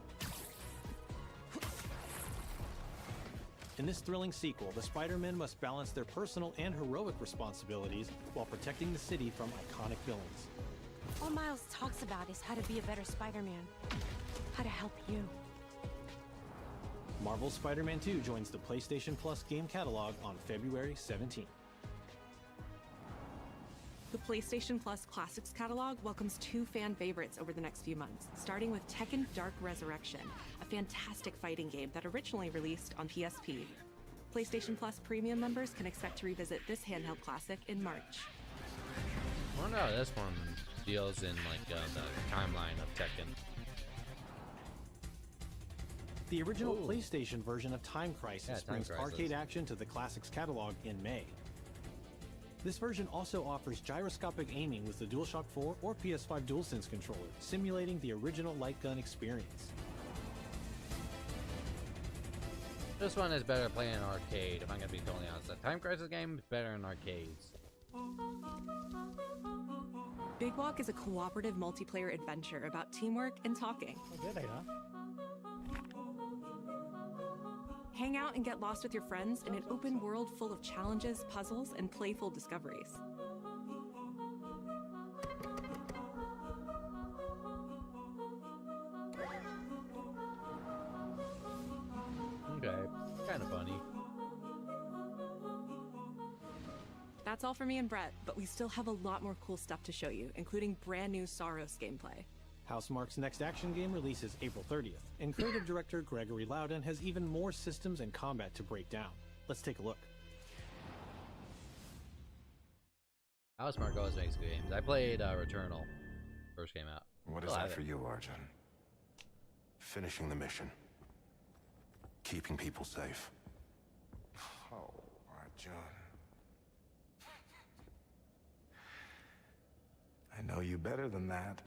In this thrilling sequel, the Spider-Men must balance their personal and heroic responsibilities while protecting the city from iconic villains. All Miles talks about is how to be a better Spider-Man. How to help you. Marvel's Spider-Man 2 joins the PlayStation Plus game catalog on February 17th. The PlayStation Plus Classics catalog welcomes 2 fan favorites over the next few months, starting with Tekken Dark Resurrection, a fantastic fighting game that originally released on PSP. PlayStation Plus Premium members can expect to revisit this handheld classic in March. wonder how this one deals in like the timeline of Tekken. The original Ooh. PlayStation version of Time Crisis Time brings Crisis. arcade action to the Classics catalog in May. This version also offers gyroscopic aiming with the DualShock 4 or PS5 DualSense controller, simulating the original light gun experience. This one is better playing in arcade, if I'm gonna be totally honest. The Time Crisis game is better in arcades. Big Walk is a cooperative multiplayer adventure about teamwork and talking. Hang out and get lost with your friends in an open world full of challenges, puzzles, and playful discoveries. Okay, kind of funny. That's all for me and Brett, but we still have a lot more cool stuff to show you, including brand new Saros gameplay. Housemarque's next action game releases April 30th, and creative director Gregory Loudon has even more systems and combat to break down. Let's take a look. Housemarque always makes good games. I played Returnal, first came out. What is that for you, Arjun? Finishing the mission. Keeping people safe. Oh, Arjun. I know you better than that.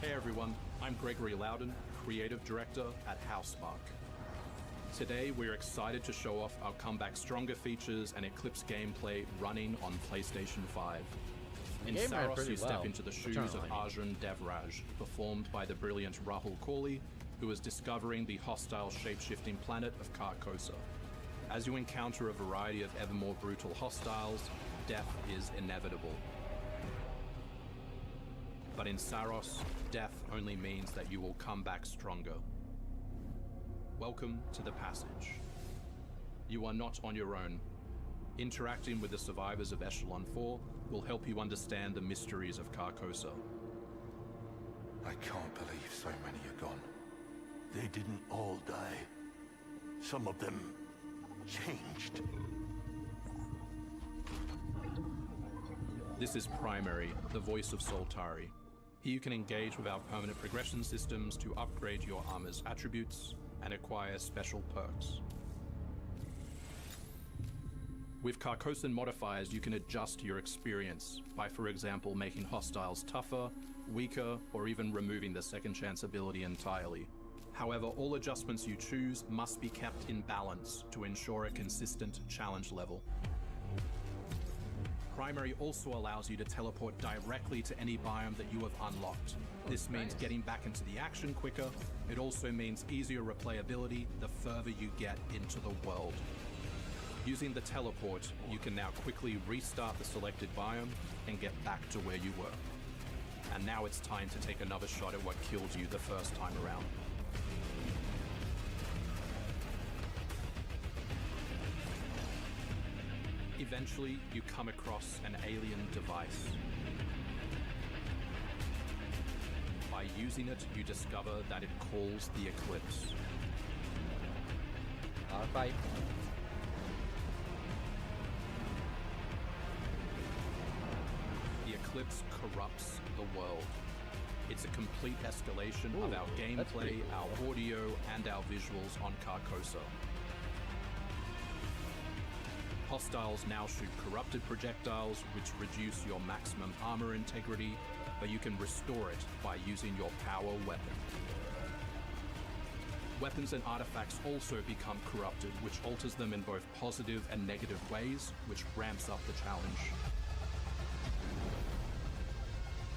Hey everyone, I'm Gregory Loudon, creative director at Housemarque. Today we're excited to show off our Comeback Stronger features and Eclipse gameplay running on PlayStation 5. In game ran Saros, pretty you step well. into the shoes Returnal, of I mean. Arjun Devraj, performed by the brilliant Rahul Kohli, who is discovering the hostile shape-shifting planet of Carcosa. As you encounter a variety of ever more brutal hostiles, death is inevitable. But in Saros, death only means that you will come back stronger. Welcome to the passage. You are not on your own. Interacting with the survivors of Echelon 4 will help you understand the mysteries of Carcosa. I can't believe so many are gone. They didn't all die. Some of them changed. This is Primary, the voice of Soltari. Here you can engage with our permanent progression systems to upgrade your armor's attributes and acquire special perks. With Carcosan modifiers, you can adjust your experience by, for example, making hostiles tougher, weaker, or even removing the second chance ability entirely. However, all adjustments you choose must be kept in balance to ensure a consistent challenge level. Primary also allows you to teleport directly to any biome that you have unlocked. This means getting back into the action quicker. It also means easier replayability the further you get into the world. Using the teleport, you can now quickly restart the selected biome and get back to where you were. And now it's time to take another shot at what killed you the first time around. Eventually, you come across an alien device. By using it, you discover that it calls the Eclipse. Fight. The Eclipse corrupts the world. It's a complete escalation of our gameplay, our audio, and our visuals on Carcosa. Hostiles now shoot corrupted projectiles, which reduce your maximum armor integrity, but you can restore it by using your power weapon. Weapons and artifacts also become corrupted, which alters them in both positive and negative ways, which ramps up the challenge.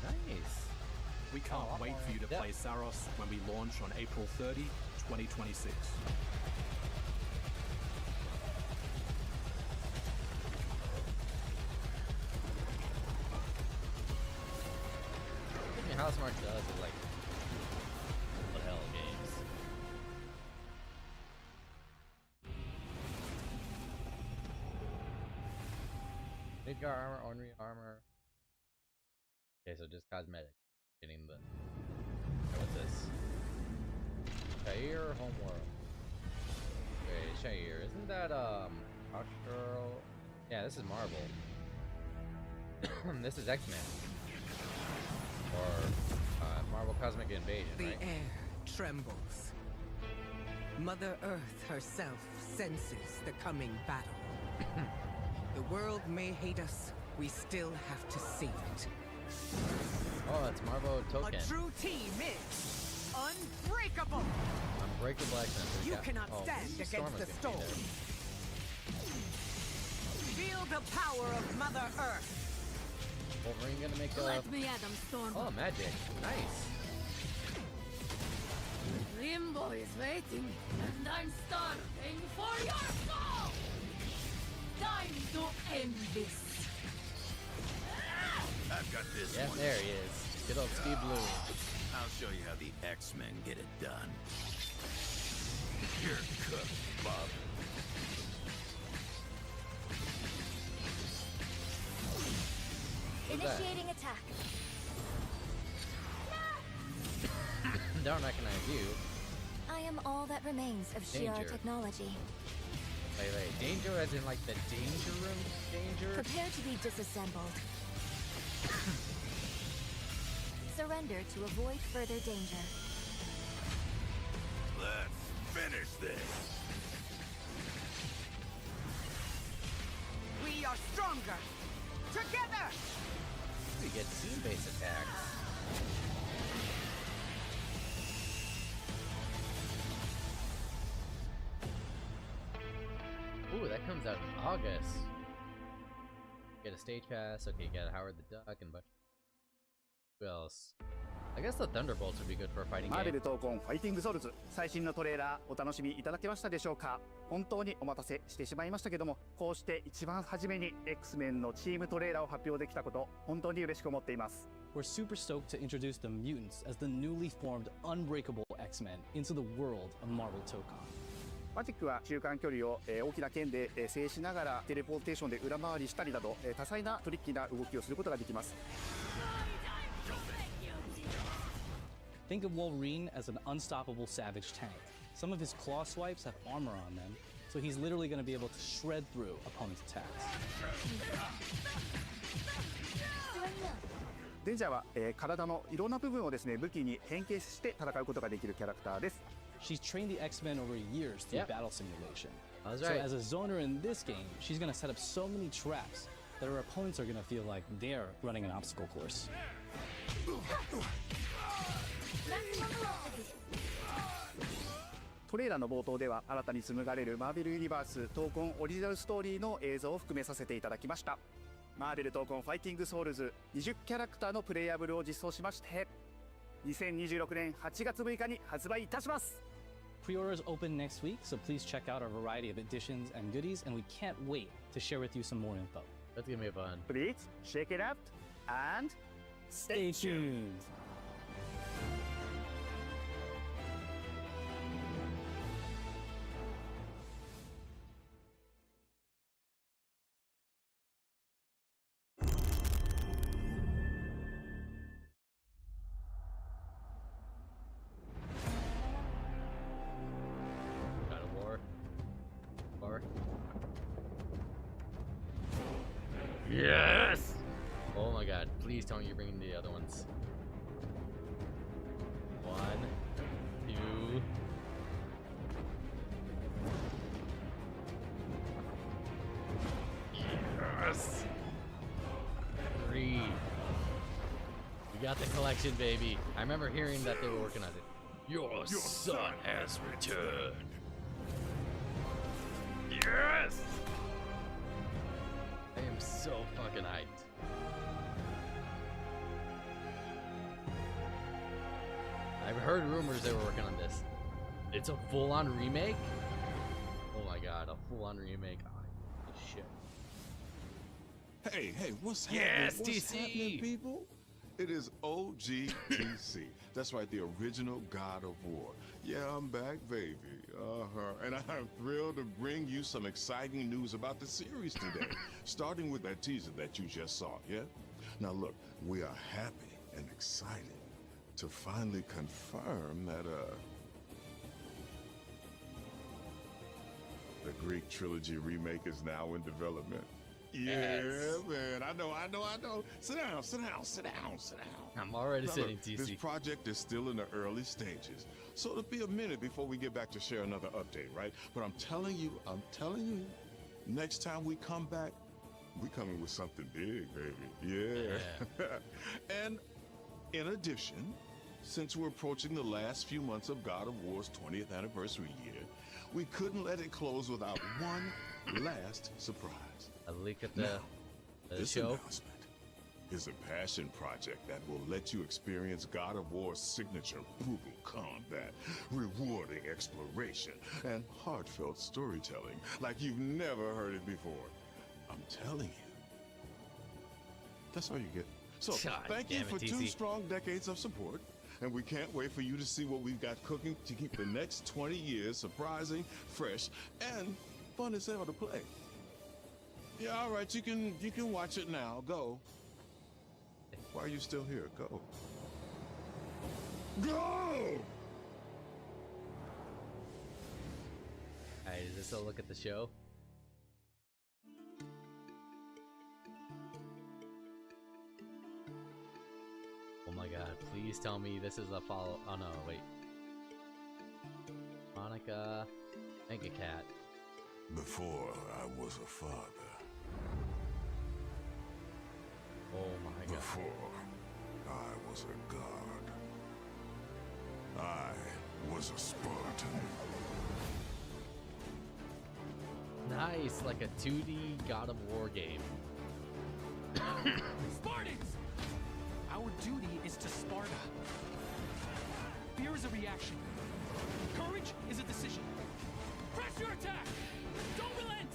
Nice. We can't wait for you to play Saros when we launch on April 30, 2026. Housemarque does is like what the hell games. Midgar armor, ornery armor. Okay, so just cosmetic. Getting the what's this? Shair Homeworld. Okay, Shair. Isn't that Girl? Yeah, this is Marvel. This is X-Men. Or Marvel Cosmic Invasion, The right? air trembles. Mother Earth herself senses the coming battle. The world may hate us, we still have to save it. Oh, it's Marvel Token. A true team is unbreakable! Unbreakable X-Men. So You cannot stand against the storm. Feel the power of Mother Earth. Wolverine gonna make a... Let me at them, Storm. Oh, magic. Nice. Limbo is waiting, and I'm starving for your soul! Time to end this. I've got this Yeah, one. there he is. Good old Steve Blue. I'll show you how the X-Men get it done. You're cooked, Bob. Initiating attack. Don't recognize you. I am all that remains of Shi'ar Danger. technology. Wait. Danger as in like the danger room danger? Prepare to be disassembled. Surrender to avoid further danger. Let's finish this. We are stronger! Together! We get team-based attacks. Ooh, that comes out in August. Get a stage pass. Okay, get Howard the Duck and a bunch. Who else? I guess the Thunderbolts would be good for a fighting マーベ game. ル闘魂ファイティングソウルズ最新のトレーラーお楽しみいただけましたでしょうか。本当にお待たせしてしまいましたけども、こうして一番初めに X-Men のチームトレーラーを発表できたこと本当に嬉しく思っています。 We're super stoked to introduce the mutants as the newly formed unbreakable X-Men into the world of Marvel Tokon. マジックは中間距離を大きな剣で制しながらテレポーテーションで裏回りしたりなど多彩なトリッキーな動きをすることができます。 Think of Wolverine as an unstoppable savage tank. Some of his claw swipes have armor on them, so he's literally going to be able to shred through opponents' attacks. デンジャーは、体のいろんな部分をですね武器に変形して戦うことができるキャラクターです。 She's trained the X-Men over years through Yep. battle simulation. That's So right. as a zoner in this game, she's going to set up so many traps that her opponents are going to feel like they're running an obstacle course. トレーラーの冒頭では新たに紡がれるマーベルユニバース闘魂オリジナルストーリーの映像を含めさせていただきました。マーベル闘魂ファイティングソウルズ20キャラクターのプレイヤブルを実装しまして2026年8月6日に発売いたします。 Pre-orders open next week, so please check out our variety of editions and goodies, and we can't wait to share with you some more info. That's gonna be fun. Please check it out and Stay tuned. God of War. Yes! Oh my god, please tell me you're bringing the other ones. 1, 2. Yes! 3. We got the collection, baby. I remember hearing that they were working on it. Your son has returned. Yes! I am so fucking hyped. I've heard rumors they were working on this. It's a full-on remake? Oh my god, a full-on remake. Oh, shit. Hey, what's Yes, happening? What's TC. happening, people? It is OGTC. That's right, the original God of War. Yeah, I'm back, baby. And I'm thrilled to bring you some exciting news about the series today, starting with that teaser that you just saw, yeah? Now look, we are happy and excited to finally confirm that, the Greek trilogy remake is now in development. Yeah, man, I know. Sit down. I'm already Now, sitting, look, This TC. project is still in the early stages, so it'll be a minute before we get back to share another update, right? But I'm telling you, next time we come back, we coming with something big, baby. Yeah. And in addition, since we're approaching the last few months of God of War's 20th anniversary year, we couldn't let it close without one last surprise. A leak at Now, the this show. announcement is a passion project that will let you experience God of War's signature brutal combat, rewarding exploration, and heartfelt storytelling like you've never heard it before. I'm telling you. That's all you get. So, God thank you damn it, for 2 TC. strong decades of support, and we can't wait for you to see what we've got cooking to keep the next 20 years surprising, fresh, and fun as hell to play. Yeah, all right, you can watch it now. Go. Why are you still here? Go. Go! Alright, is this a look at the show? Oh my god, please tell me this is a follow. Oh no, wait. Monica, Mega Cat. Before I was a father. Oh my god. Before I was a god. I was a Spartan. Nice, like a 2D God of War game. Spartans! Our duty is to Sparta. Fear is a reaction. Courage is a decision. Press your attack! Don't relent!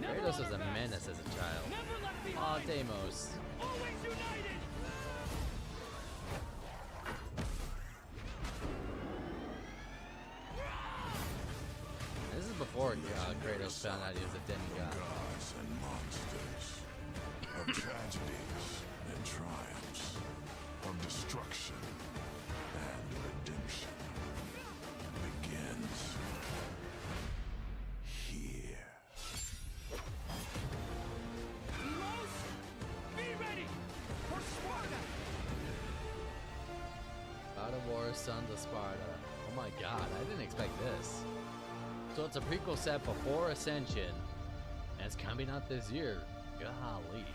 Never Kratos on was our a backs. menace as a child. Never left Aw, behind! Deimos. Always united! This is before Kratos found out he was a demigod. Gods and monsters. Of tragedies and triumphs. Of destruction and redemption. Begins here. Heroes, be ready for Sparta! God of War, Sons of Sparta. Oh my god, I didn't expect this. So it's a prequel set before Ascension, and it's coming out this year. Golly.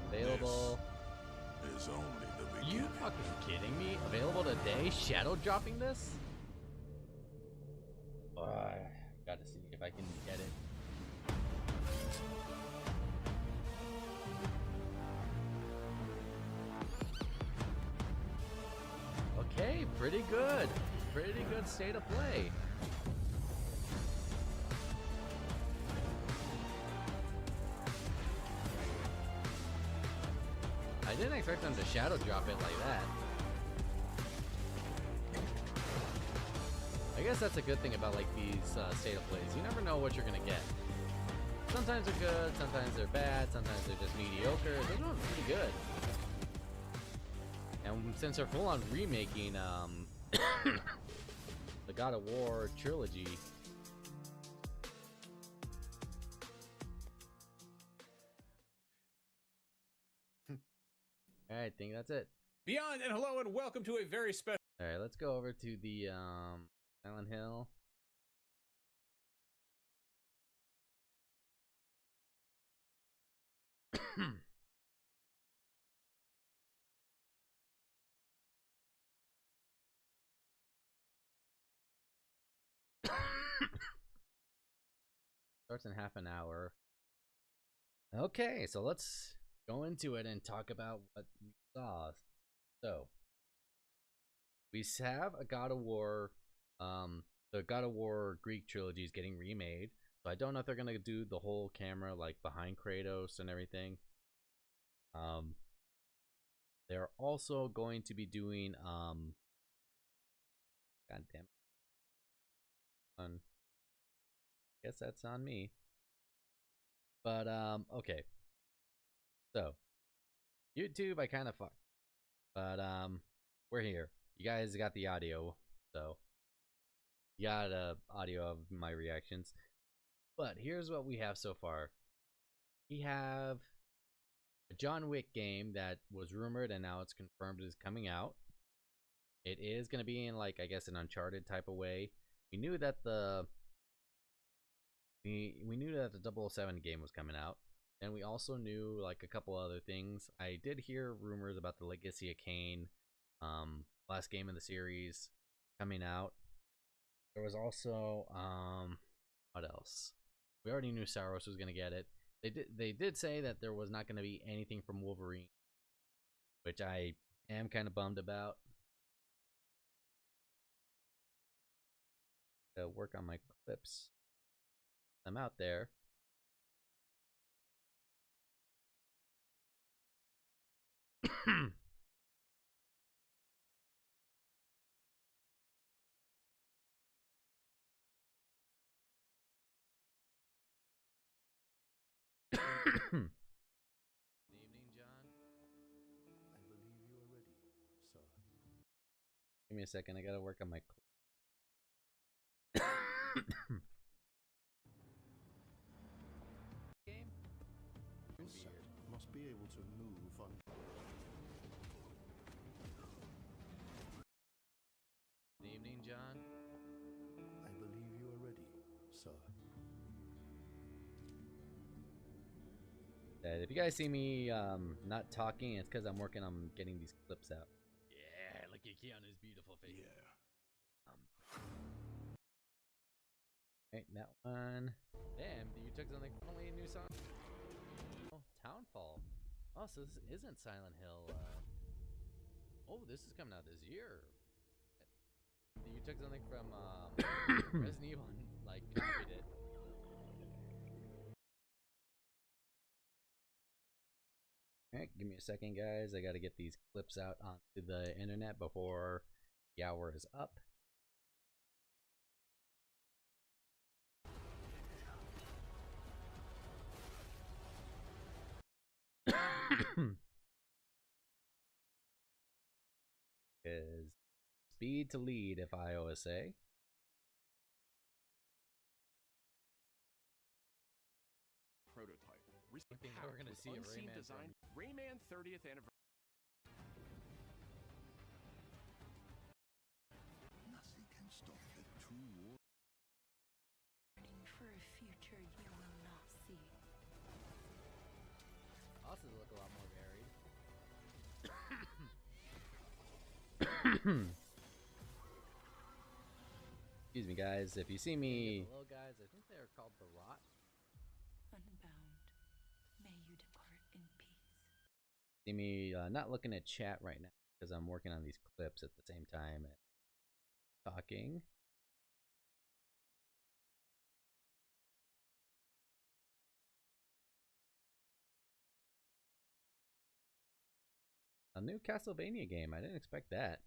Available. Is only the beginning. You fucking kidding me? Available today? Shadow dropping this? I gotta see if I can get it. Okay, pretty good. Pretty good state of play. I didn't expect them to shadow drop it like that. I guess that's a good thing about like these state of plays. You never know what you're gonna get. Sometimes they're good, sometimes they're bad, sometimes they're just mediocre. This one's pretty good. And since they're full on remaking the God of War trilogy, I think that's it. Beyond and hello and welcome to a very special. All right, let's go over to the Silent Hill. Starts in half an hour. Okay, so let's go into it and talk about what we saw. So we have a God of War, the God of War Greek trilogy is getting remade. So I don't know if they're gonna do the whole camera like behind Kratos and everything. They're also going to be doing God damn it. Guess that's on me. But okay. So YouTube I kind of fucked. But we're here. You guys got the audio, so you got audio of my reactions. But here's what we have so far. we have a John Wick game that was rumored and now it's confirmed is coming out. It is going to be in, like, I guess, an Uncharted type of way. We knew that the we knew that the 007 game was coming out, and we also knew like a couple other things. I did hear rumors about the Legacy of Kain, last game in the series, coming out. There was also what else? We already knew Saros was going to get it. They did say that there was not going to be anything from Wolverine, which I am kind of bummed about. Work on my clips. I'm out there. Evening, John. I believe you are ready, sir. Give me a second. I gotta work on my clip. Game? Insect must be able to move on. Good evening, John. I believe you are ready, sir. If you guys see me not talking, it's because I'm working on getting these clips out. Yeah, look at Keanu's beautiful face. Yeah. Right, that one. Damn, you took something finally a new song. Oh, Townfall. Oh, so this isn't Silent Hill. Oh, this is coming out this year. You took something from Resident Evil and like copied it. Alright, give me a second, guys. I gotta get these clips out onto the internet before the hour is up. Is speed to lead, if I always say. Prototype. I think we're gonna see a Rayman design. Rayman 30th anniversary. Nothing can stop the true war. For a future you will not see. Also look a lot more varied. Excuse me, guys. If you see me, little guys, I think they're called the Rot. Unbound, may you depart in peace. See me not looking at chat right now because I'm working on these clips at the same time and talking. A new Castlevania game. I didn't expect that.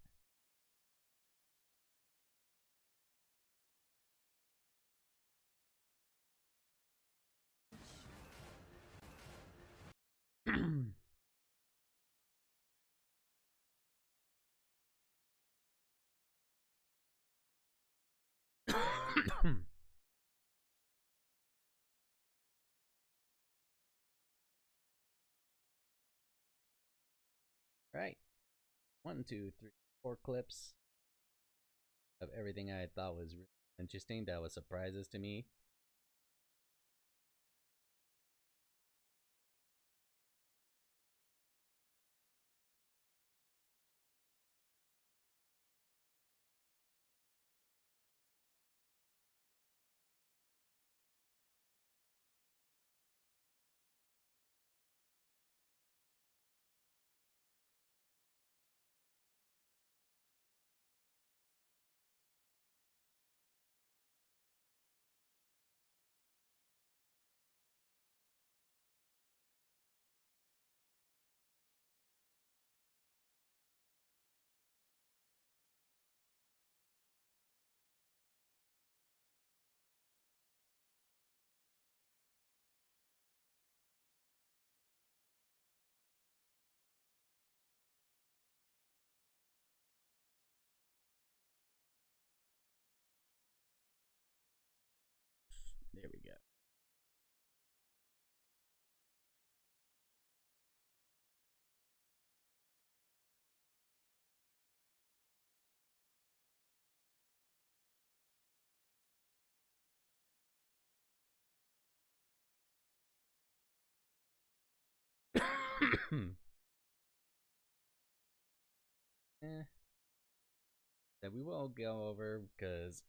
Right. 1, 2, 3, 4 clips of everything I thought was really interesting that was surprises to me. There we go. That we won't go over because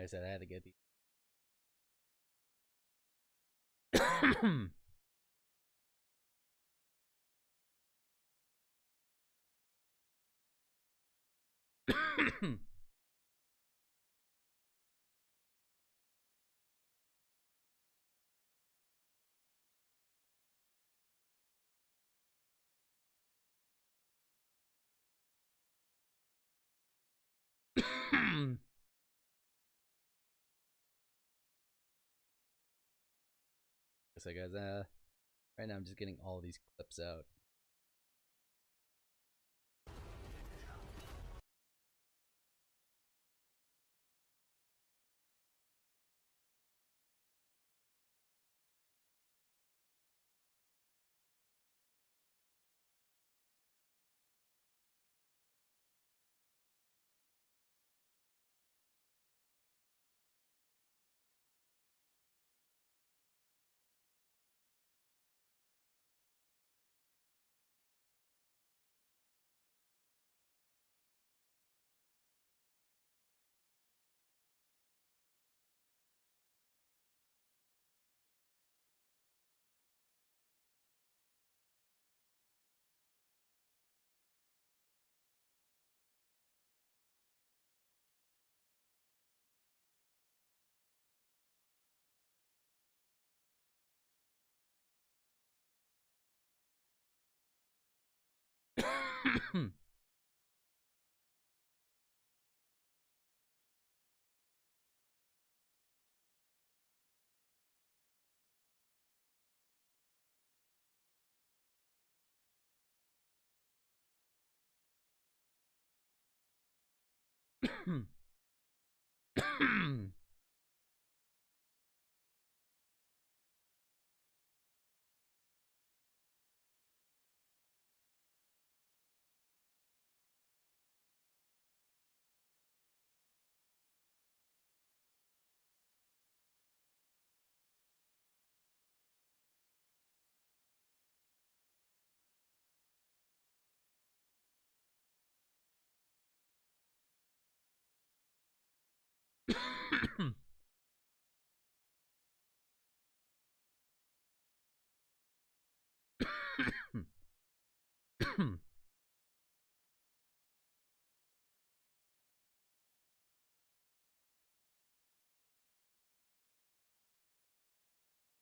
I said I had to get these. So guys, right now I'm just getting all these clips out.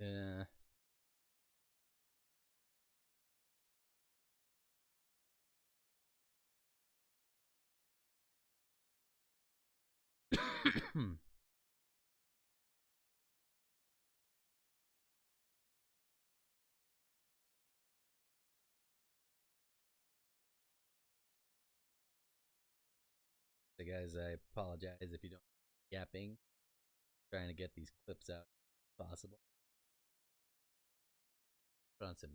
Yeah. So guys, I apologize if you don't yapping. Trying to get these clips out if possible. Put on some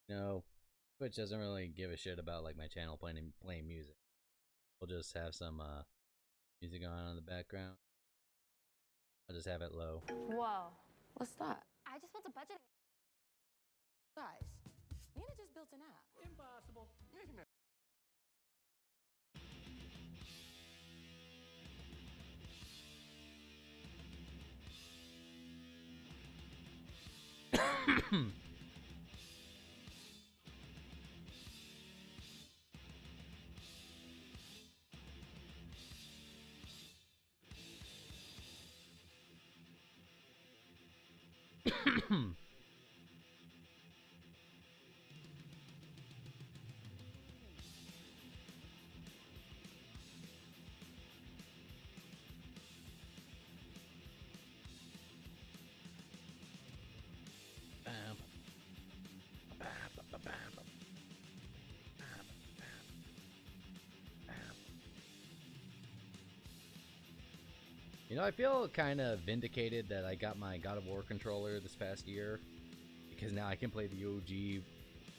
No, Twitch doesn't really give a shit about like my channel playing music. We'll just have some music going on in the background. I'll just have it low. Whoa. What's that? I just built a budgeting. Guys, Nina just built an app. Impossible. You know, I feel kind of vindicated that I got my God of War controller this past year, because now I can play the OG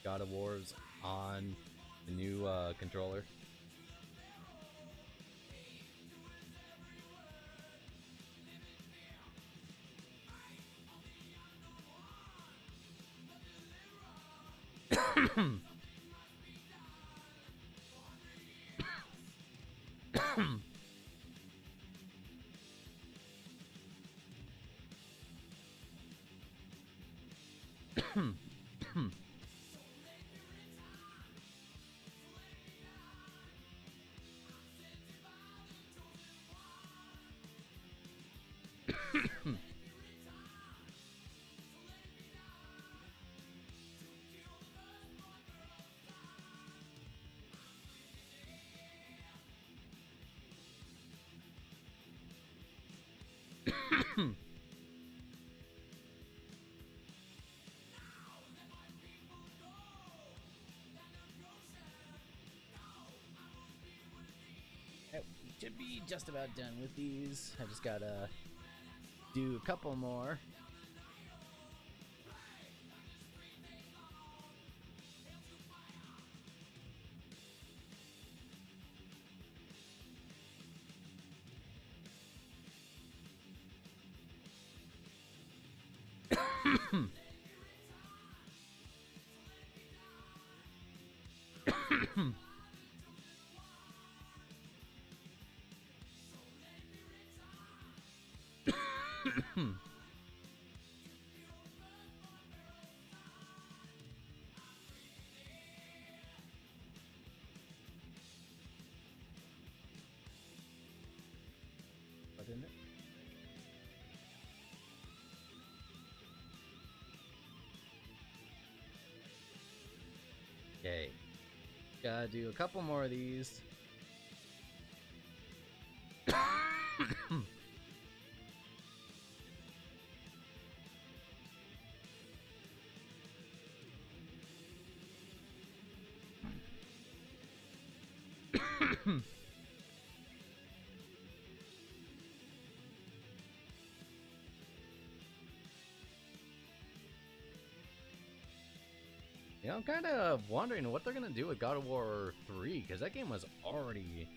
God of Wars on the new controller. Should be just about done with these. I just gotta do a couple more. What in it? Okay. Gotta do a couple more of these. Yeah, I'm kind of wondering what they're gonna do with God of War 3, because that game was already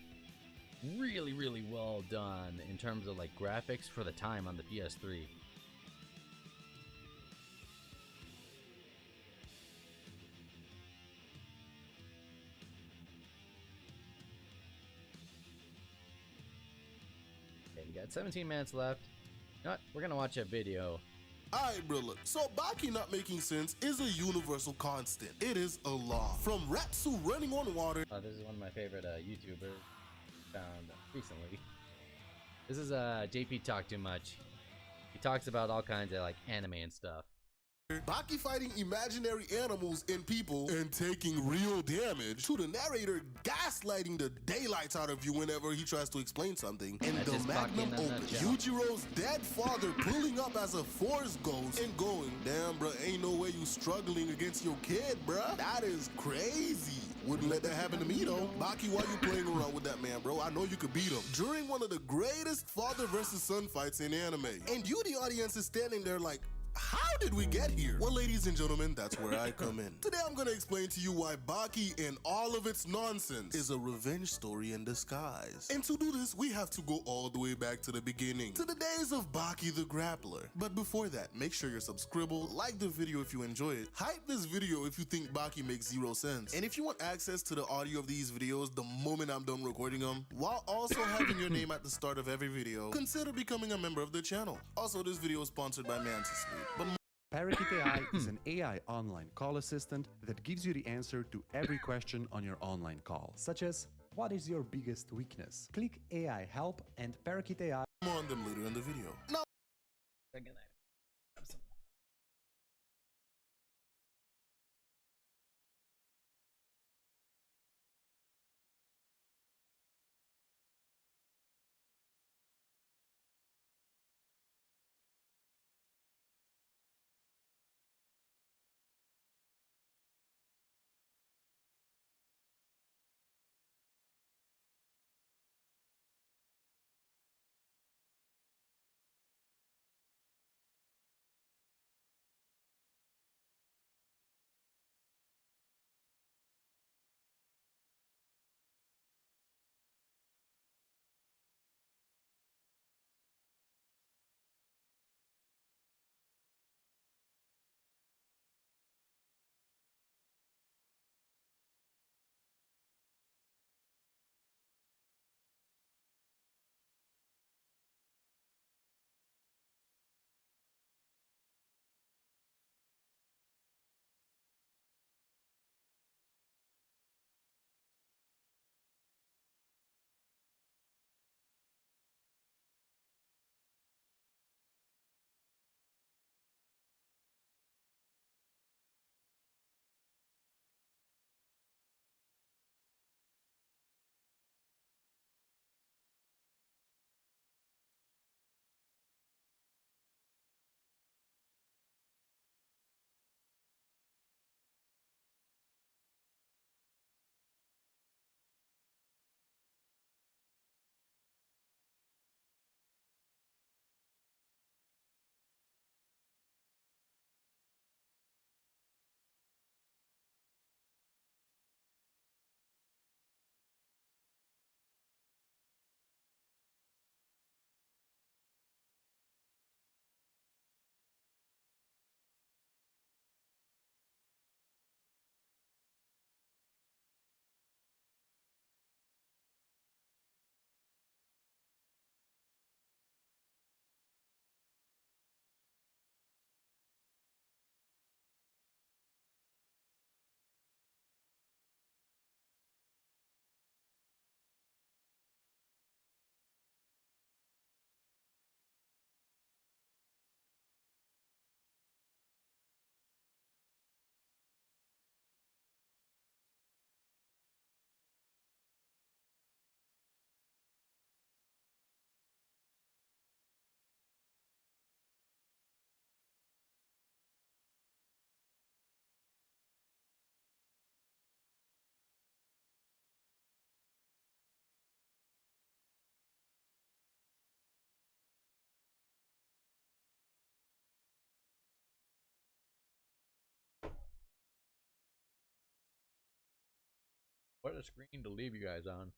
really, really well done in terms of like graphics for the time on the PS3. Okay, we got 17 minutes left. You know what? We're gonna watch a video. Alright, Brilla. So Baki not making sense is a universal constant. It is a law. From Ratsu running on water. This is one of my favorite YouTubers found recently. This is JP Talk Too Much. He talks about all kinds of like anime and stuff. Baki fighting imaginary animals and people and taking real damage, to the narrator gaslighting the daylights out of you whenever he tries to explain something. And the magnum opus, Yujiro's dead father pulling up as a force ghost and going, damn bruh, ain't no way you struggling against your kid, bruh. That is crazy. Wouldn't let that happen to me though. Baki, why you playing around with that man, bro? I know you could beat him. During one of the greatest father versus son fights in anime. And you, the audience, is standing there like, how did we get here? Well, ladies and gentlemen, that's where I come in. Today I'm gonna explain to you why Baki and all of its nonsense is a revenge story in disguise. And to do this, we have to go all the way back to the beginning, to the days of Baki the Grappler. But before that, make sure you're subscribed, like the video if you enjoy it, hype this video if you think Baki makes zero sense, and if you want access to the audio of these videos the moment I'm done recording them, while also having your name at the start of every video, consider becoming a member of the channel. Also, this video is sponsored by Mantis Sleep. But Parakeet AI is an AI online call assistant that gives you the answer to every question on your online call, such as, what is your biggest weakness? Click AI help and Parakeet AI. More on them later in the video. Now, What a screen to leave you guys on.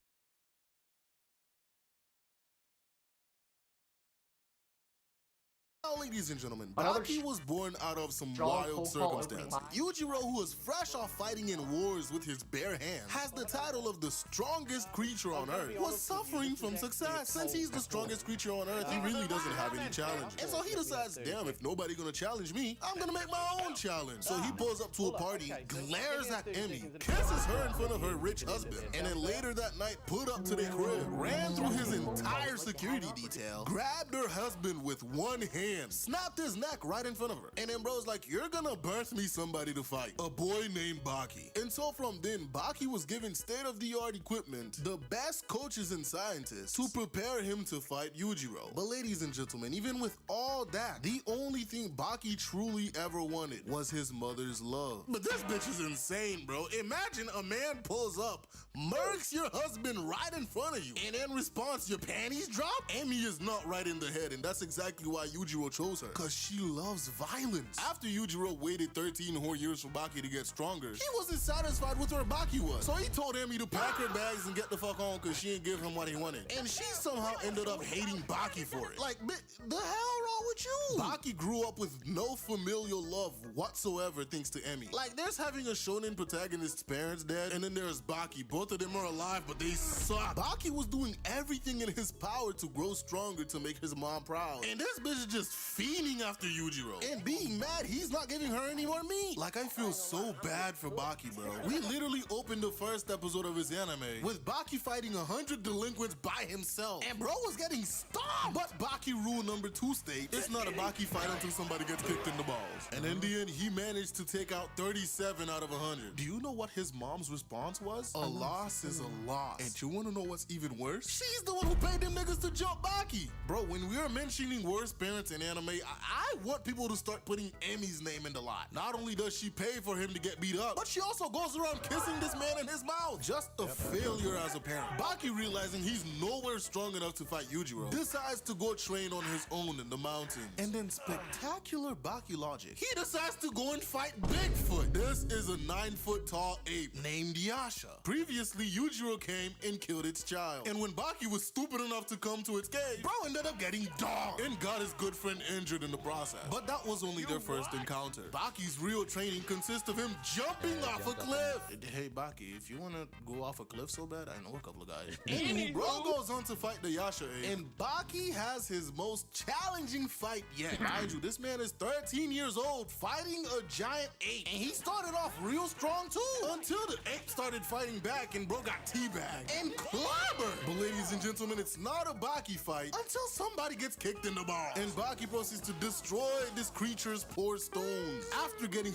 Now, ladies and gentlemen, Baki was born out of some wild circumstances. Yujiro, who is fresh off fighting in wars with his bare hands, has the title of the strongest creature on Earth, was suffering from success. Since he's the strongest creature on Earth, he really doesn't have any challenge. And so he decides, damn, if nobody gonna challenge me, I'm gonna make my own challenge. So he pulls up to a party, glares at Emmy, kisses her in front of her rich husband, and then later that night put up to their crib, ran through his entire security detail, grabbed her husband with one hand, snapped his neck right in front of her. And then bro's like, you're gonna birth me somebody to fight. A boy named Baki. And so from then, Baki was given state-of-the-art equipment, the best coaches and scientists to prepare him to fight Yujiro. But ladies and gentlemen, even with all that, the only thing Baki truly ever wanted was his mother's love. But this bitch is insane, bro. Imagine a man pulls up, murks your husband right in front of you, and in response, your panties drop? Amy is not right in the head, and that's exactly why Yujiro Yujiro chose her, cause she loves violence. After Yujiro waited 13 whole years for Baki to get stronger, he wasn't satisfied with where Baki was. So he told Emi to pack her bags and get the fuck on, cause she didn't give him what he wanted. And she somehow ended up hating Baki for it. Like, the hell wrong with you? Baki grew up with no familial love whatsoever thanks to Emi. Like, there's having a shonen protagonist's parents dead, and then there's Baki. Both of them are alive, but they suck. Baki was doing everything in his power to grow stronger to make his mom proud. And this bitch is just fiending after Yujiro. And being mad he's not giving her any more meat. Like, I feel so bad for Baki, bro. We literally opened the first episode of his anime with Baki fighting 100 delinquents by himself. And bro was getting stomped. But Baki rule number 2 states, it's not a Baki fight until somebody gets kicked in the balls. And in the end, he managed to take out 37 out of 100. Do you know what his mom's response was? A loss is a loss. And you wanna know what's even worse? She's the one who paid them niggas to jump Baki. Bro, when we are mentioning worst parents in anime, I want people to start putting Emi's name in the lot. Not only does she pay for him to get beat up, but she also goes around kissing this man in his mouth. Just a failure as a parent. Baki, realizing he's nowhere strong enough to fight Yujiro, decides to go train on his own in the mountains. And then spectacular Baki logic, he decides to go and fight Bigfoot. This is a 9-foot tall ape named Yasha. Previously, Yujiro came and killed its child. And when Baki was stupid enough to come to its cave, bro ended up getting dogged and got his good friend injured in the process. But that was only their first encounter. Baki's real training consists of him jumping off a cliff. Hey Baki, if you wanna go off a cliff so bad, I know a couple of guys. Anywho, bro goes on to fight the Yasha ape, and Baki has his most challenging fight yet. Mind you, this man is 13 years old fighting a giant ape, and he started off real strong too, until the ape started fighting back and bro got teabagged and clobbered. But ladies and gentlemen, it's not a Baki fight until somebody gets kicked in the balls, and Baki proceeds to destroy this creature's poor stones. After getting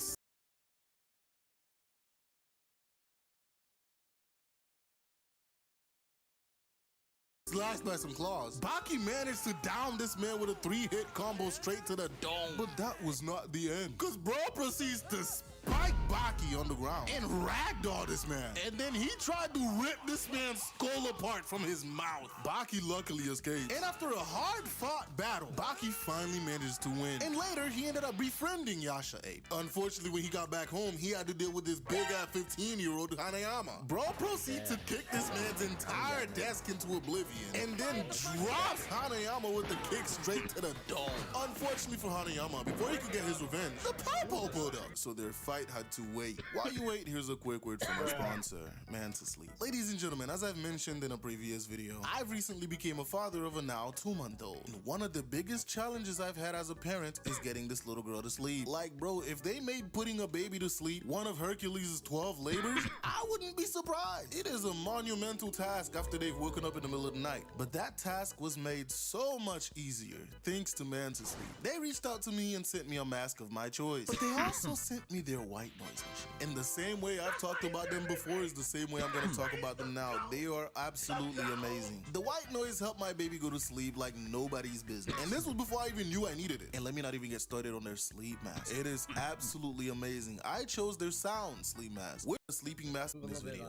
slashed by some claws, Baki managed to down this man with a 3-hit combo straight to the dome. But that was not the end, cause bro proceeds to spike Baki on the ground and ragdoll this man. And then he tried to rip this man's skull apart from his mouth. Baki luckily escaped. And after a hard-fought battle, Baki finally manages to win. And later, he ended up befriending Yasha Ape. Unfortunately, when he got back home, he had to deal with this big-ass 15-year-old Hanayama. Bro proceeds to kick this man's entire desk into oblivion, and then drops Hanayama with the kick straight to the dome. Unfortunately for Hanayama, before he could get his revenge, the Popo pulled up. So their fight had to wait. While you wait, here's a quick word from our sponsor, Man to Sleep. Ladies and gentlemen, as I've mentioned in a previous video, I've recently became a father of a now 2-month-old. And one of the biggest challenges I've had as a parent is getting this little girl to sleep. Like, bro, if they made putting a baby to sleep one of Hercules' 12 labors, I wouldn't be surprised. It is a monumental task after they've woken up in the middle of the night. But that task was made so much easier thanks to Man to Sleep. They reached out to me and sent me a mask of my choice. But they also sent me their white noise machine. And the same way I've talked about them before is the same way I'm gonna talk about them now. They are absolutely amazing. The white noise helped my baby go to sleep like nobody's business. And this was before I even knew I needed it. And let me not even get started on their sleep mask. It is absolutely amazing. I chose their sound sleep mask with a sleeping mask in this video.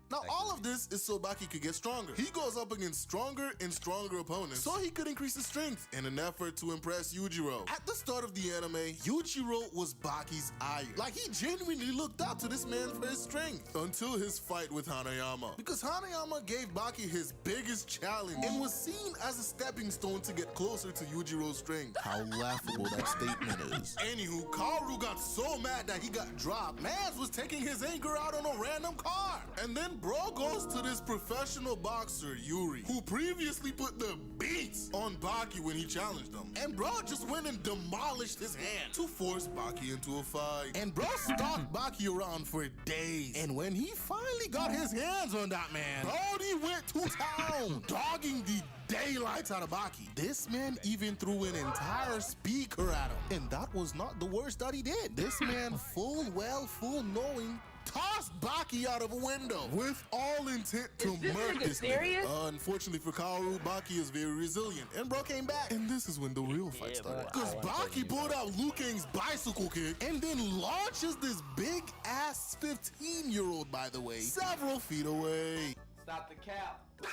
Now, all of this is so Baki could get stronger. He goes up against stronger and stronger opponents so he could increase his strength in an effort to impress Yujiro. At the start of the anime, Yujiro was Baki's iron. Like, he genuinely looked up to this man for his strength until his fight with Hanayama. Because Hanayama gave Baki his biggest challenge and was seen as a stepping stone to get closer to Yujiro's strength. How laughable that statement is. Anywho, Kaoru got so mad that he got dropped. Mans was taking his anger out on a random car. And then bro goes to this professional boxer, Yuri, who previously put the beats on Baki when he challenged him. And bro just went and demolished his hand to force Baki into a fight. And bro stalked Baki around for days. And when he finally got his hands on that man, Brody went to town, dogging the daylights out of Baki. This man even threw an entire speaker at him. And that was not the worst that he did. This man full knowing tossed Baki out of a window with all intent to murder this nigga. Unfortunately for Kaoru, Baki is very resilient, and bro came back. And this is when the real fight started. Because Baki pulled out Liu Kang's bicycle kick and then launches this big-ass 15-year-old, by the way, several feet away. Stop the cap. Stop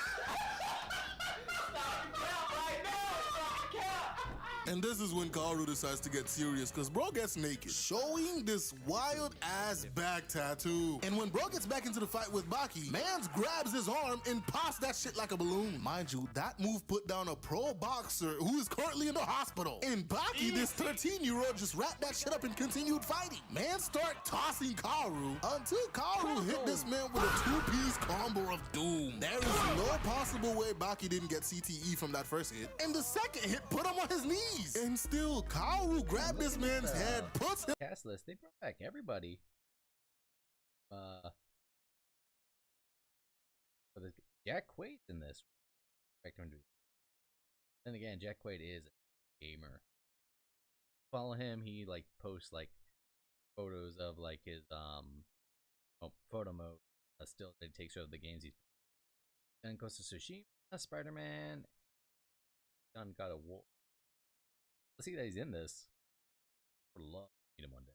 the cap right now. Stop the cap. And this is when Kaoru decides to get serious, cause bro gets naked, showing this wild ass back tattoo. And when bro gets back into the fight with Baki, mans grabs his arm and pops that shit like a balloon. Mind you, that move put down a pro boxer who is currently in the hospital. And Baki, this 13-year-old, just wrapped that shit up and continued fighting. Man start tossing Kaoru until Kaoru hit this man with a two-piece combo of doom. There is no possible way Baki didn't get CTE from that first hit. And the second hit put him on his knees. And still, Kaoru grabbed this man's head, puts him. Cast list, they brought back everybody. Jack Quaid's in this. Expect him to be. Then again, Jack Quaid is a gamer. Follow him. He like posts like photos of like his photo mode still that he takes out of the games he's. Then goes to Tsushima, Spider-Man, done God of War. Let's see that he's in this. I would love to meet him one day.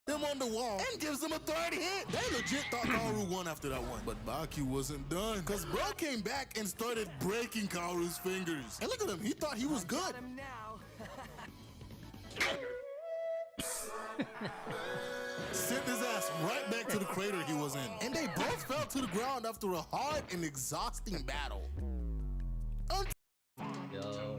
Him on the wall and gives him a third hit. They legit thought Kaoru won after that one, but Baki wasn't done, cause bro came back and started breaking Kaoru's fingers. And look at him, he thought he was good. Sent his ass right back to the crater he was in, and they both fell to the ground after a hard and exhausting battle. Yo,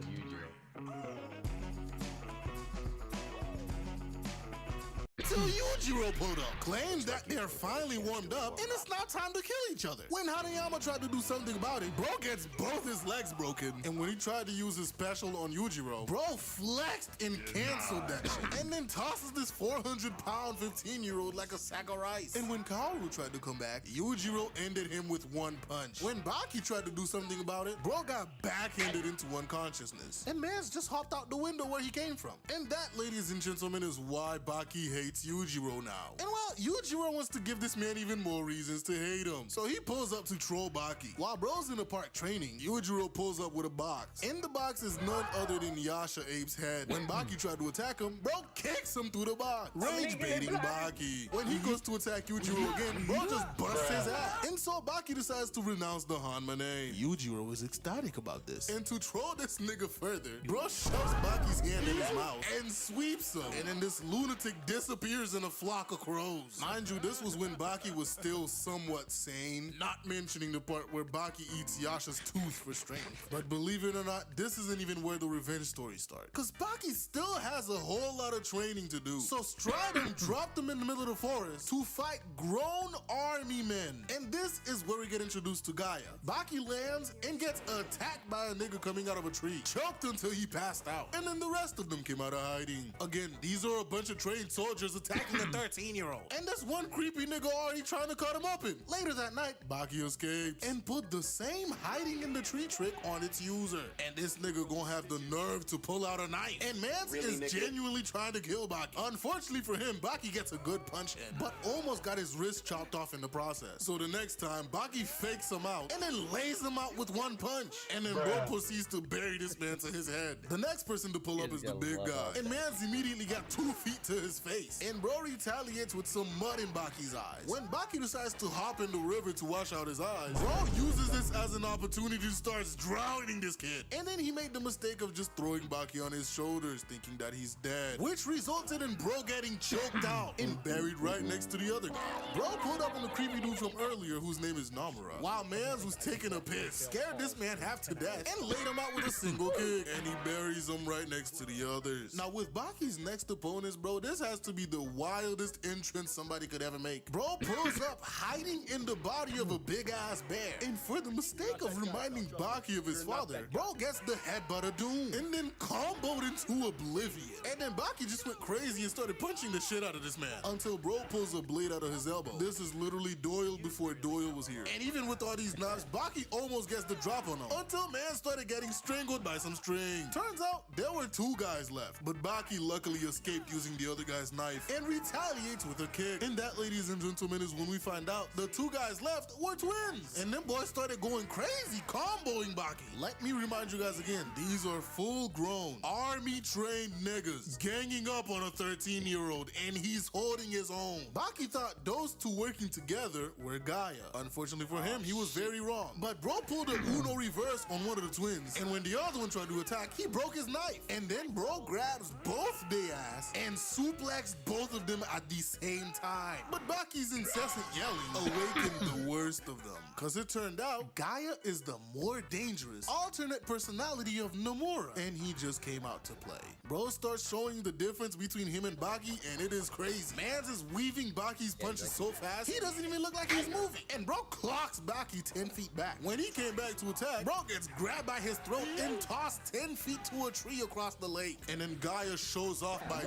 Until Yujiro pulled up, claims that they're finally warmed up and it's now time to kill each other. When Hanayama tried to do something about it, bro gets both his legs broken, and when he tried to use his special on Yujiro, bro flexed and canceled that shit, and then tosses this 400-pound 15-year-old like a sack of rice. And when Kaoru tried to come back, Yujiro ended him with one punch. When Baki tried to do something about it, bro got backhanded into unconsciousness, and man's just hopped out the window where he came from. And that, ladies and gentlemen, is why Baki hates Yujiro now. And well, Yujiro wants to give this man even more reasons to hate him. So he pulls up to troll Baki. While bro's in the park training, Yujiro pulls up with a box. In the box is none other than Yasha Ape's head. When Baki tried to attack him, bro kicks him through the box. Rage baiting Baki. When he goes to attack Yujiro again, bro just busts his ass. And so Baki decides to renounce the Hanma name. Yujiro is ecstatic about this. And to troll this nigga further, bro shoves Baki's hand in his mouth and sweeps him. And then this lunatic disappears in a flock of crows. Mind you, this was when Baki was still somewhat sane, not mentioning the part where Baki eats Yasha's tooth for strength. But believe it or not, this isn't even where the revenge story starts. Cause Baki still has a whole lot of training to do. So Stridon dropped him in the middle of the forest to fight grown army men. And this is where we get introduced to Gaia. Baki lands and gets attacked by a nigga coming out of a tree, choked until he passed out. And then the rest of them came out of hiding. Again, these are a bunch of trained soldiers attacking a 13-year-old. And this one creepy nigga already trying to cut him open. Later that night, Baki escapes and put the same hiding in the tree trick on its user. And this nigga gonna have the nerve to pull out a knife. And Mans is genuinely trying to kill Baki. Unfortunately for him, Baki gets a good punch in, but almost got his wrist chopped off in the process. So the next time, Baki fakes him out and then lays him out with one punch. And then bro proceeds to bury this man to his head. The next person to pull up is the big guy. And Mans immediately got 2 feet to his face. And bro retaliates with some mud in Baki's eyes. When Baki decides to hop in the river to wash out his eyes, bro uses this as an opportunity to start drowning this kid. And then he made the mistake of just throwing Baki on his shoulders, thinking that he's dead, which resulted in bro getting choked out and buried right next to the other guy. Bro pulled up on the creepy dude from earlier whose name is Namura, while Mans was taking a piss, scared this man half to death, and laid him out with a single kick, and he buries him right next to the others. Now with Baki's next opponents, bro, this has to be the wildest entrance somebody could ever make. Bro pulls up hiding in the body of a big ass bear, and for the mistake of reminding Baki of his father, bro gets the headbutt of doom and then comboed into oblivion. And then Baki just went crazy and started punching the shit out of this man until bro pulls a blade out of his elbow. This is literally Doyle before Doyle was here. And even with all these knives, Baki almost gets the drop on him until man started getting strangled by some string. Turns out there were 2 guys left, but Baki luckily escaped using the other guy's knife and retaliates with a kick. dick. And that, ladies and gentlemen, is when we find out the two guys left were twins. And them boys started going crazy, comboing Baki. Let me remind you guys again, these are full-grown, army-trained niggas ganging up on a 13-year-old, and he's holding his own. Baki thought those two working together were Gaia. Unfortunately for him, he was very wrong. But bro pulled a Uno reverse on one of the twins, and when the other one tried to attack, he broke his knife. And then bro grabs both their ass and suplexed both of them at the same time. But Baki's incessant yelling awakened the worst of them, because it turned out Gaia is the more dangerous alternate personality of Nomura, and he just came out to play. Bro starts showing the difference between him and Baki, and it is crazy. Mans is weaving Baki's punches so fast, he doesn't even look like he's moving. And bro clocks Baki 10 feet back. When he came back to attack, bro gets grabbed by his throat and tossed 10 feet to a tree across the lake. And then Gaia shows off by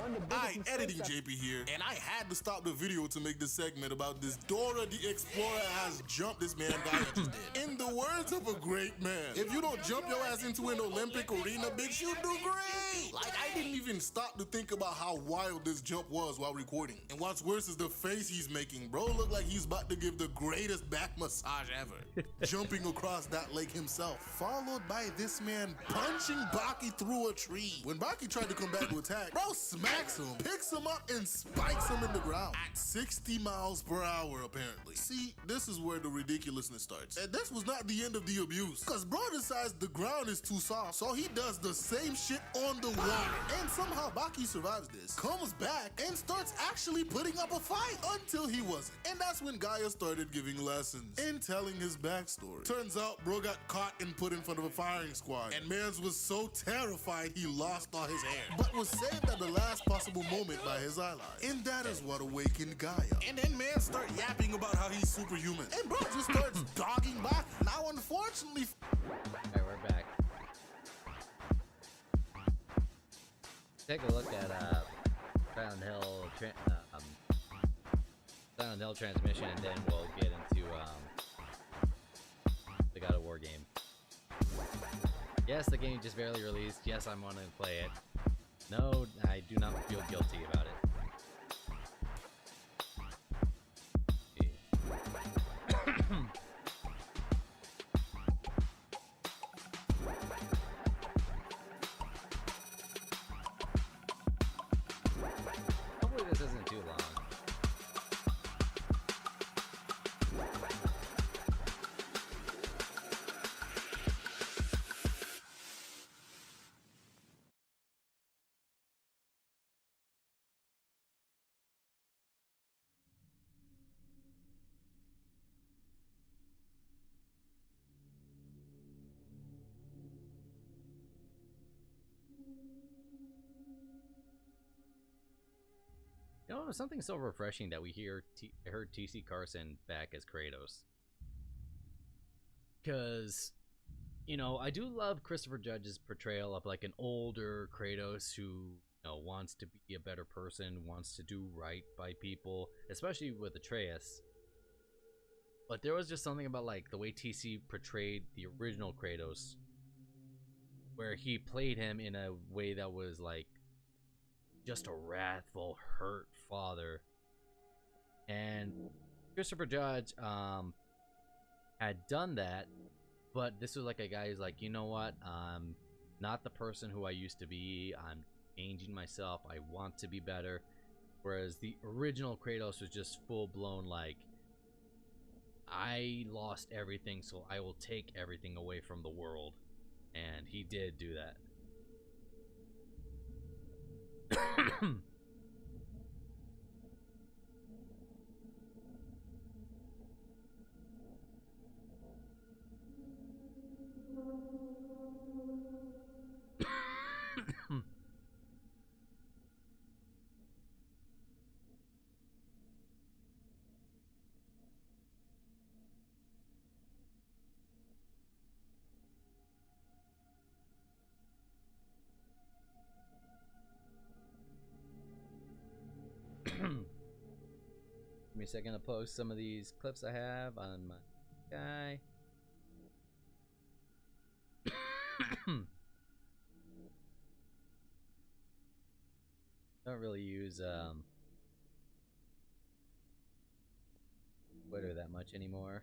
editing JP here, and I had to stop the video to make this segment about this Dora the Explorer has jumped this man Gaia just did. In the words of a great man, if you don't jump your ass into an Olympic arena, bitch, you do great. Like, I didn't even stop to think about how wild this jump was while recording. And what's worse is the face he's making. Bro look like he's about to give the greatest back massage ever. Jumping across that lake himself, followed by this man punching Baki through a tree. When Baki tried to come back to attack, bro smacks him, picks him up, and spikes him in the ground at 60 miles per hour, apparently. See, this is where the ridiculousness starts. And this was not the end of the abuse, because bro decides the ground is too soft, so he does the same shit on the water. And somehow Baki survives this, comes back, and starts actually putting up a fight until he wasn't. And that's when Gaia started giving lessons and telling his backstory. Turns out bro got caught and put in front of a firing squad, and mans was so terrified he lost all his hair, but was saved at the last possible moment by his allies. And that is what awakened Gaia. And then man start yapping about how he's superhuman, and bro just starts dogging Baki. Now unfortunately, alright, we're back. Take a look at Silent Hill transmission, and then we'll get into the God of War game. Yes, the game just barely released. Yes, I'm gonna play it. No, I do not feel guilty about it. Hopefully this isn't too long. You know, something so refreshing that we heard T.C. Carson back as Kratos. Because, you know, I do love Christopher Judge's portrayal of like an older Kratos who, you know, wants to be a better person, wants to do right by people, especially with Atreus. But there was just something about like the way TC portrayed the original Kratos, where he played him in a way that was like just a wrathful, hurt father. And Christopher Judge had done that, but this was like a guy who's like, you know what, I'm not the person who I used to be, I'm changing myself, I want to be better. Whereas the original Kratos was just full-blown like, I lost everything, so I will take everything away from the world. And he did do that. Give me a second to post some of these clips I have on my guy. Don't really use that much anymore.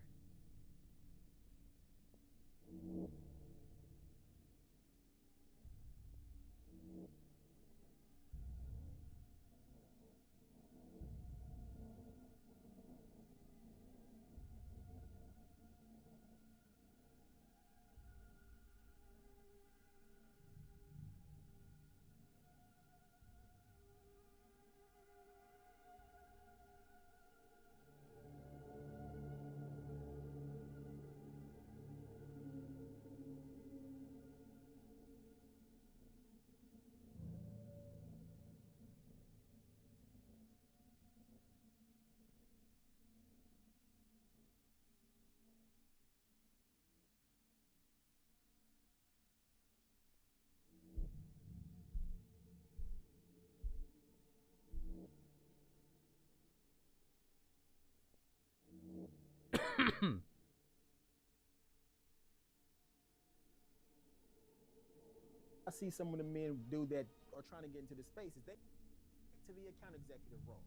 I see some of the men do that are trying to get into the spaces. They to the account executive role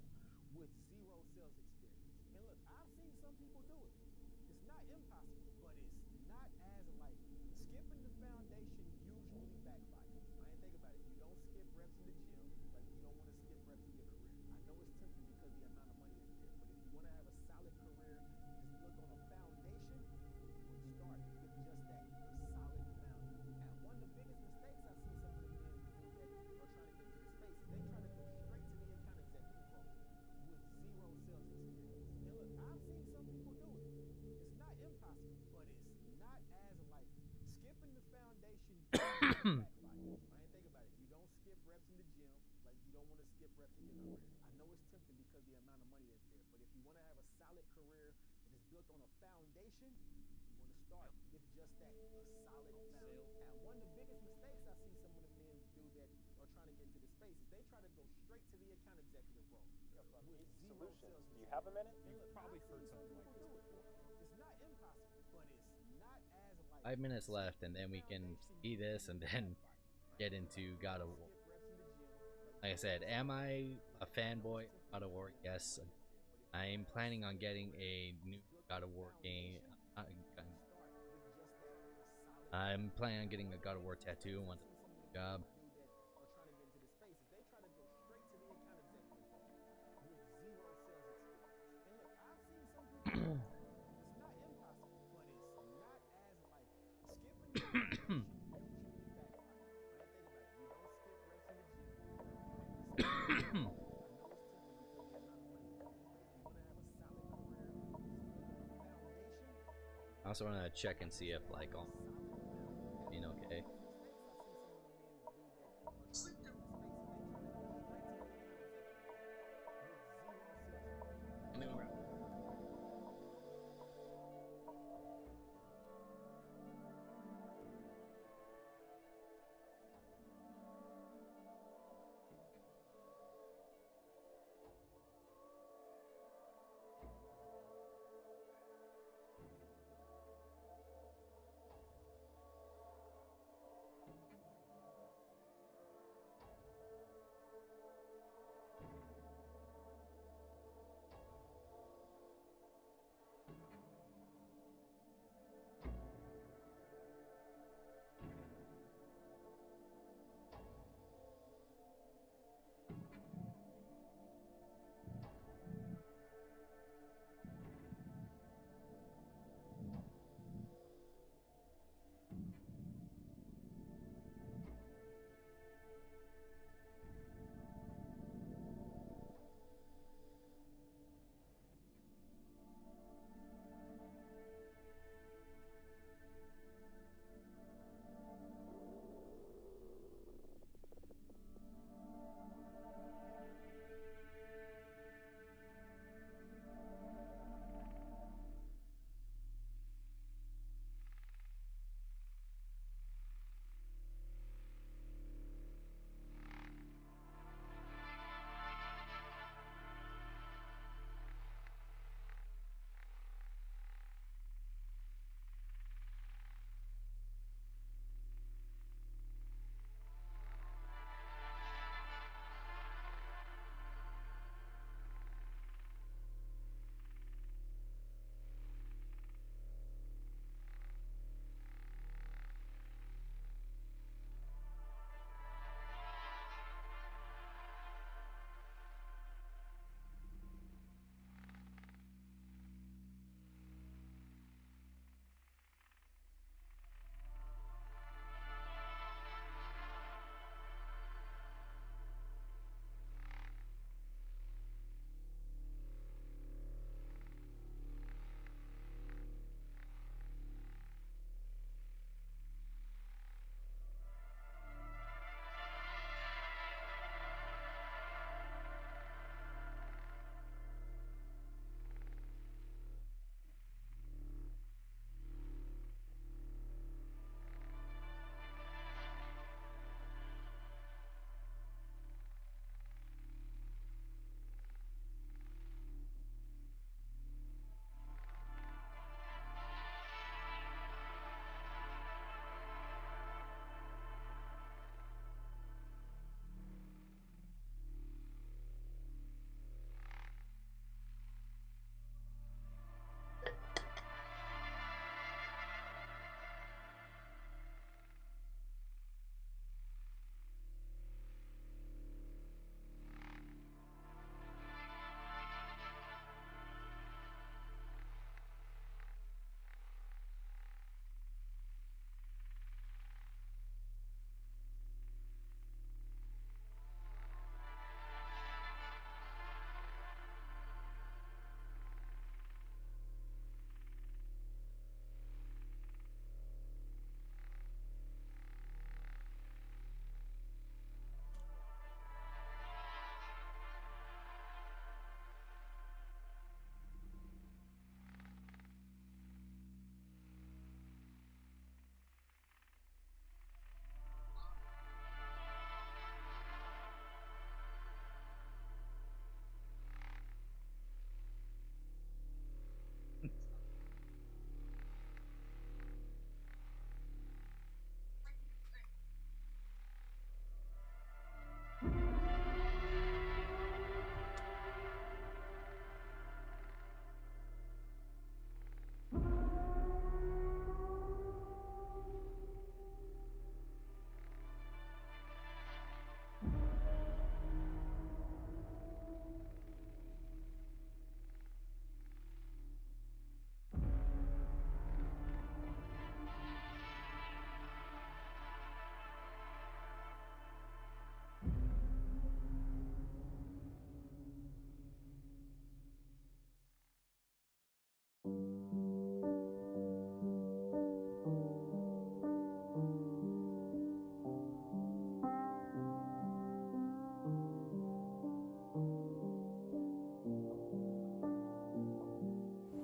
with zero sales experience. And look, I've seen some people do it. It's not impossible, but it's not as like skipping the foundation usually backfires. I ain't think about it. You don't skip reps in the gym, like you don't want to skip reps in your career. I know it's tempting because the amount of money is there, but if you want to have a solid career that's built on a foundation, you want to start with just that, a solid foundation. And one of the biggest mistakes I see some of the men do that are trying to get into the space is they try to go straight to the account executive role with zero sales experience. And look, I've seen some people do it. It's not impossible, but it's not as like skipping the foundation backfires. I ain't think about it. You don't skip reps in the gym, like you don't want to skip reps in your career. I know it's tempting because the amount of money that's there, but if you want to have a solid career that is built on a foundation, you want to start with just that, a solid foundation. And one of the biggest mistakes I see some of the men do that are trying to get into the space is they try to go straight to the account executive role with zero sales. Do you have a minute? You've probably heard something like this before. It's not impossible, but it's not as like 5 minutes left, and then we can see this and then get into God of War. Like I said, am I a fanboy of God of War? Yes. I'm planning on getting a new God of War game. I'm planning on getting a God of War tattoo once I get the job. I also want to check and see if like all being okay.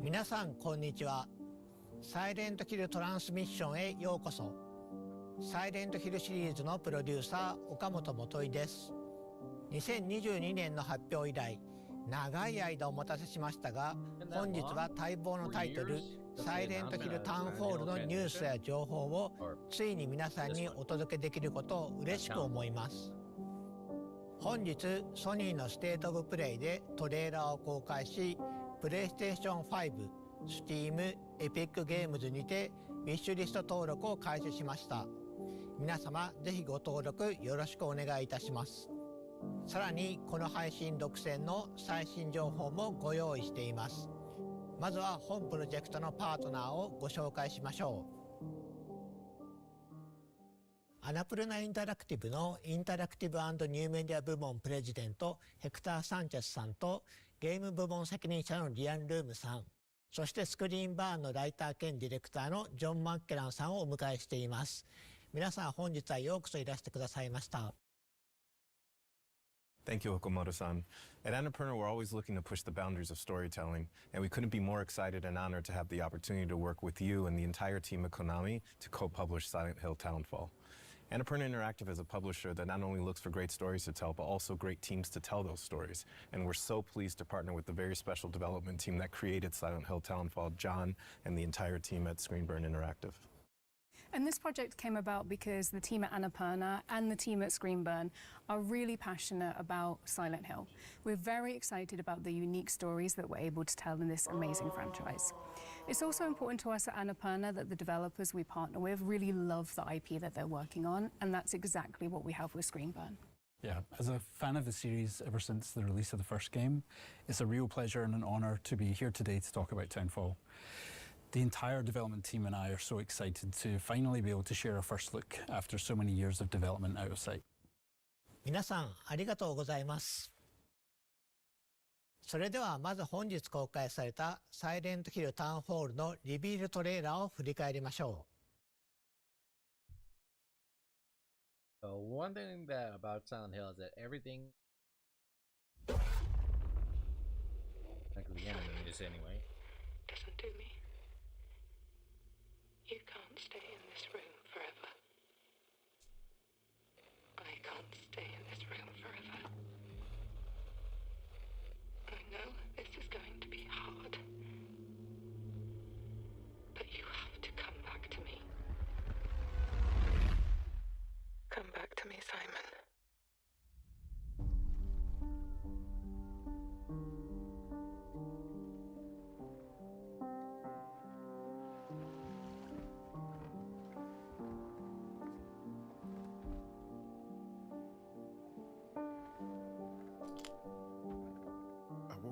皆さんこんにちは。サイレントヒルトランスミッションへようこそ。サイレントヒルシリーズのプロデューサー岡本元井です。2022年の発表以来長い間お待たせしましたが、本日は待望のタイトルサイレントヒルタウンホールのニュースや情報をついに皆さんにお届けできることを嬉しく思います。本日ソニーのステートオブプレイでトレーラーを公開し、プレイステーション5、Steam、エピックゲームズにてウィッシュリスト登録を開始しました。皆様ぜひご登録よろしくお願いいたします。さらにこの配信独占の最新情報もご用意しています。まずは本プロジェクトのパートナーをご紹介しましょう。アナプルナインタラクティブのインタラクティブ&ニューメディア部門プレジデントヘクター・サンチェスさんと、ゲーム部門責任者のリアン・ルームさん、そしてスクリーンバーンのライター兼ディレクターのジョン・マッケランさんをお迎えしています。皆さん本日はようこそいらしてくださいました。Thank you, Okamoto-san. At Annapurna, we're always looking to push the boundaries of storytelling, and we couldn't be more excited and honored to have the opportunity to work with you and the entire team at Konami to co-publish Silent Hill Townfall. Annapurna Interactive is a publisher that not only looks for great stories to tell, but also great teams to tell those stories. And we're so pleased to partner with the very special development team that created Silent Hill Townfall, John, and the entire team at Screenburn Interactive. And this project came about because the team at Annapurna and the team at Screenburn are really passionate about Silent Hill. We're very excited about the unique stories that we're able to tell in this amazing franchise. It's also important to us at Annapurna that the developers we partner with really love the IP that they're working on, and that's exactly what we have with Screenburn. Yeah, as a fan of the series ever since the release of the first game, it's a real pleasure and an honor to be here today to talk about Townfall. The entire development team and I are so excited to finally be able to share our first look after so many years of development out of sight. 皆さんありがとうございます。それではまず本日公開されたサイレントヒルタウンホールのリビールトレーラーを振り返りましょう。So one thing that about Silent Hill is that everything, like the enemy is anyway, doesn't do me. You can't stay in this room forever. I can't stay in this room forever. I know this is going to be hard. But you have to come back to me. Come back to me, Simon.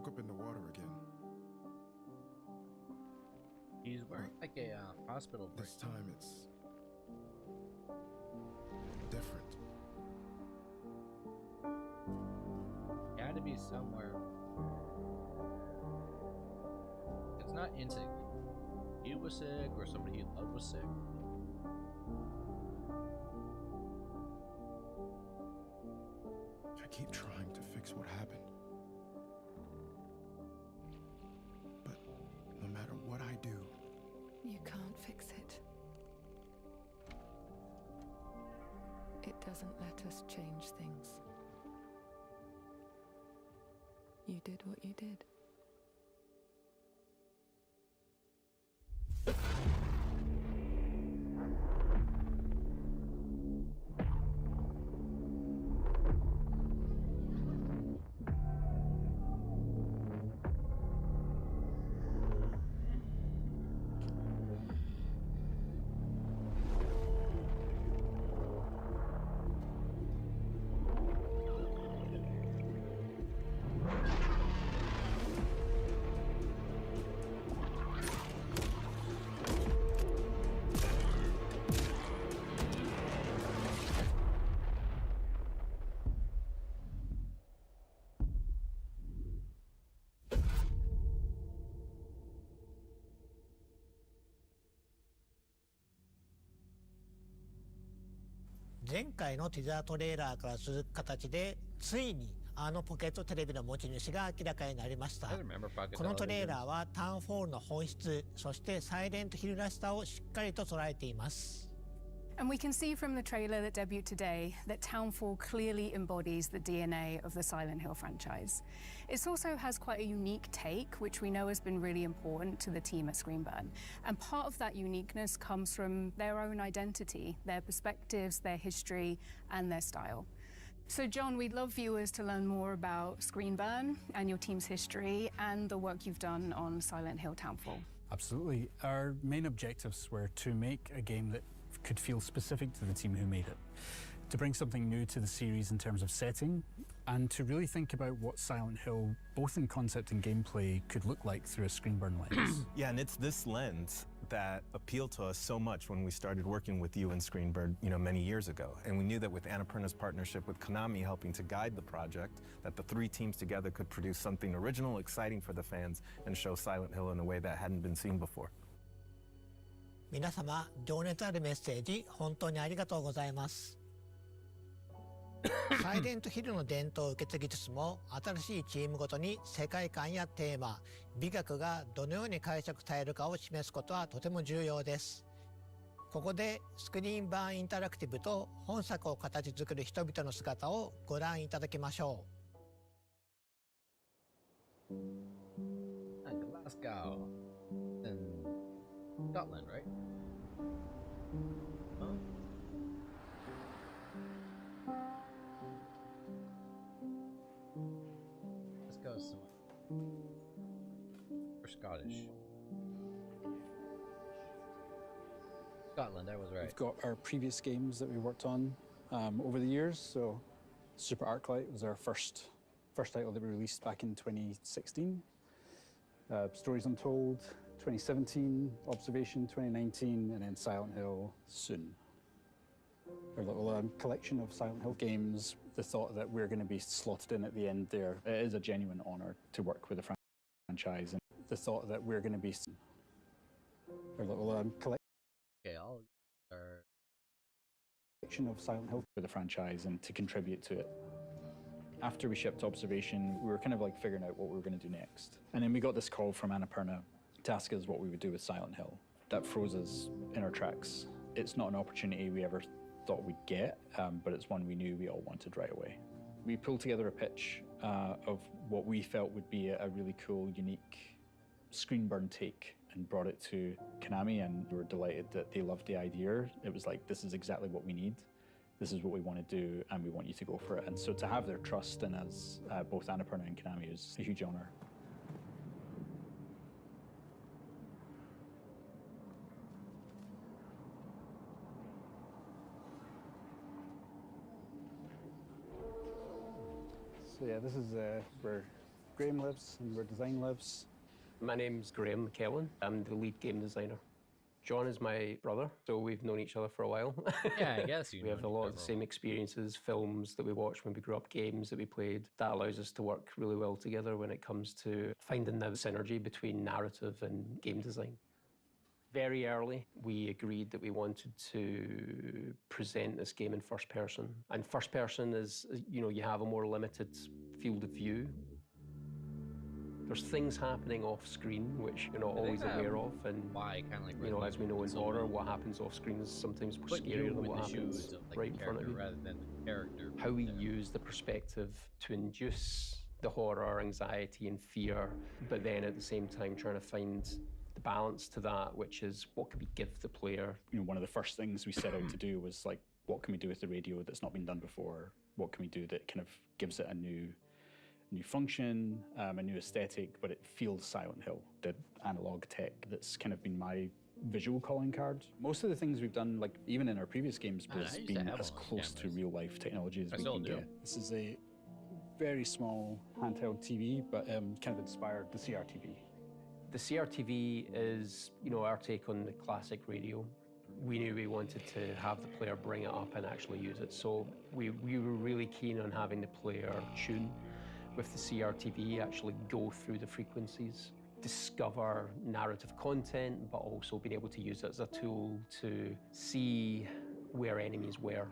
Up in the water again. He's wearing like a hospital break. This time it's different. He had to be somewhere. It's not insick. He was sick or somebody he loved was sick. I keep trying to fix what happened. No matter what I do, you can't fix it. It doesn't let us change things. You did what you did.前回のティザートレーラーから続く形でついにあのポケットテレビの持ち主が明らかになりました。 I remember pocket このトレーラー televisions. はタウンフォールの本質、そしてサイレントヒルらしさをしっかりと捉えています。 And we can see from the trailer that debuted today that Townfall clearly embodies the DNA of the Silent Hill franchise. It also has quite a unique take, which we know has been really important to the team at Screenburn. And part of that uniqueness comes from their own identity, their perspectives, their history, and their style. So, John, we'd love viewers to learn more about Screenburn and your team's history and the work you've done on Silent Hill Townfall. Absolutely. Our main objectives were to make a game that could feel specific to the team who made it, to bring something new to the series in terms of setting, and to really think about what Silent Hill, both in concept and gameplay, could look like through a Screenburn lens. Yeah, and it's this lens that appealed to us so much when we started working with you and Screenbird, many years ago. And we knew that with Annapurna's partnership with Konami helping to guide the project, that the three teams together could produce something original, exciting for the fans, and show Silent Hill in a way that hadn't been seen before. 皆様、情熱あるメッセージ本当にありがとうございます。サイレントヒルの伝統を受け継ぎつつも、新しいチームごとに世界観やテーマ、美学がどのように解釈されるかを示すことはとても重要です。ここでスクリーンバーンインタラクティブと本作を形作る人々の姿をご覧いただきましょう。Glasgow. In Scotland, right? Huh? Let's go somewhere. We're Scottish. Scotland, I was right. We've got our previous games that we worked on over the years. So Super Arclight was our first title that we released back in 2016. Stories Untold 2017, Observation 2019, and then Silent Hill soon. Our little collection of Silent Hill games, the thought that we're going to be slotted in at the end there, it is a genuine honor to work with the franchise. And the thought that we're going to be our little Okay, all our collection of Silent Hill for the franchise and to contribute to it. After we shipped Observation, we were kind of like figuring out what we were going to do next. And then we got this call from Annapurna to ask us what we would do with Silent Hill. That froze us in our tracks. It's not an opportunity we ever thought we'd get, but it's one we knew we all wanted right away. We pulled together a pitch of what we felt would be a really cool, unique Screenburn take and brought it to Konami, and we were delighted that they loved the idea. It was like, this is exactly what we need. This is what we want to do, and we want you to go for it. And so to have their trust in us, both Annapurna and Konami, is a huge honor. So yeah, this is where Graham lives and where design lives. My name's Graham McKellen. I'm the lead game designer. John is my brother, so we've known each other for a while. Yeah, I guess we have a lot of the same experiences, films that we watched when we grew up, games that we played. That allows us to work really well together when it comes to finding the synergy between narrative and game design. Very early, we agreed that we wanted to present this game in first person. And first person is, you have a more limited field of view. There's things happening off screen which you're not always aware of, and as we know in horror, what happens off screen is sometimes more scarier than what happens right in front of you. Rather than the character. How we use the perspective to induce the horror, anxiety, and fear, but then at the same time trying to find the balance to that, which is what can we give the player. One of the first things we set out to do was like, what can we do with the radio that's not been done before? What can we do that kind of gives it a new function, a new aesthetic, but it feels Silent Hill, the analog tech that's kind of been my visual calling card. Most of the things we've done, like even in our previous games, has been as close to real life technology as we can get. This is a very small handheld TV, but kind of inspired the CRTV. The CRTV is, our take on the classic radio. We knew we wanted to have the player bring it up and actually use it, so we were really keen on having the player tune with the CRTV, actually go through the frequencies, discover narrative content, but also being able to use it as a tool to see where enemies were.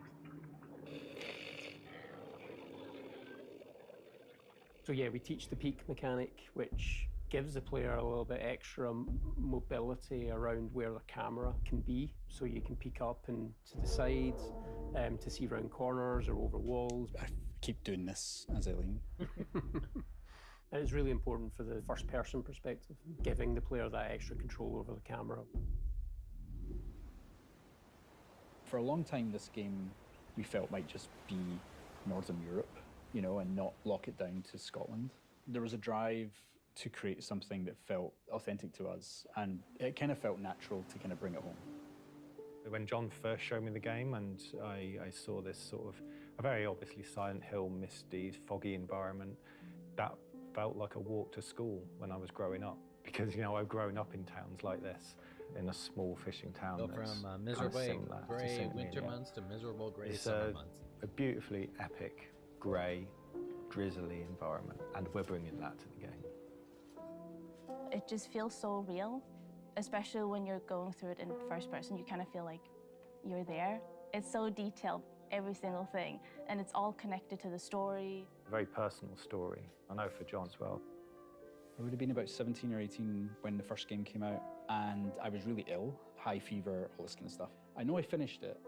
So yeah, we teach the peek mechanic, which gives the player a little bit extra mobility around where the camera can be. So you can peek up and to the sides to see around corners or over walls. I keep doing this as I lean. And it's really important for the first-person perspective, giving the player that extra control over the camera. For a long time, this game we felt might just be Northern Europe, you know, and not lock it down to Scotland. There was a drive to create something that felt authentic to us, and it kind of felt natural to kind of bring it home. When John first showed me the game and I saw this sort of a very obviously Silent Hill, misty, foggy environment, that felt like a walk to school when I was growing up. Because, you know, I've grown up in towns like this, in a small fishing town. Go from miserable grey winter months to miserable grey summer months. A beautifully epic, grey, drizzly environment, and we're bringing that to the game. It just feels so real, especially when you're going through it in first person. You kind of feel like you're there. It's so detailed, every single thing, and it's all connected to the story. A very personal story, I know for John as well. I would have been about 17 or 18 when the first game came out, and I was really ill, high fever, all this kind of stuff. I know I finished it,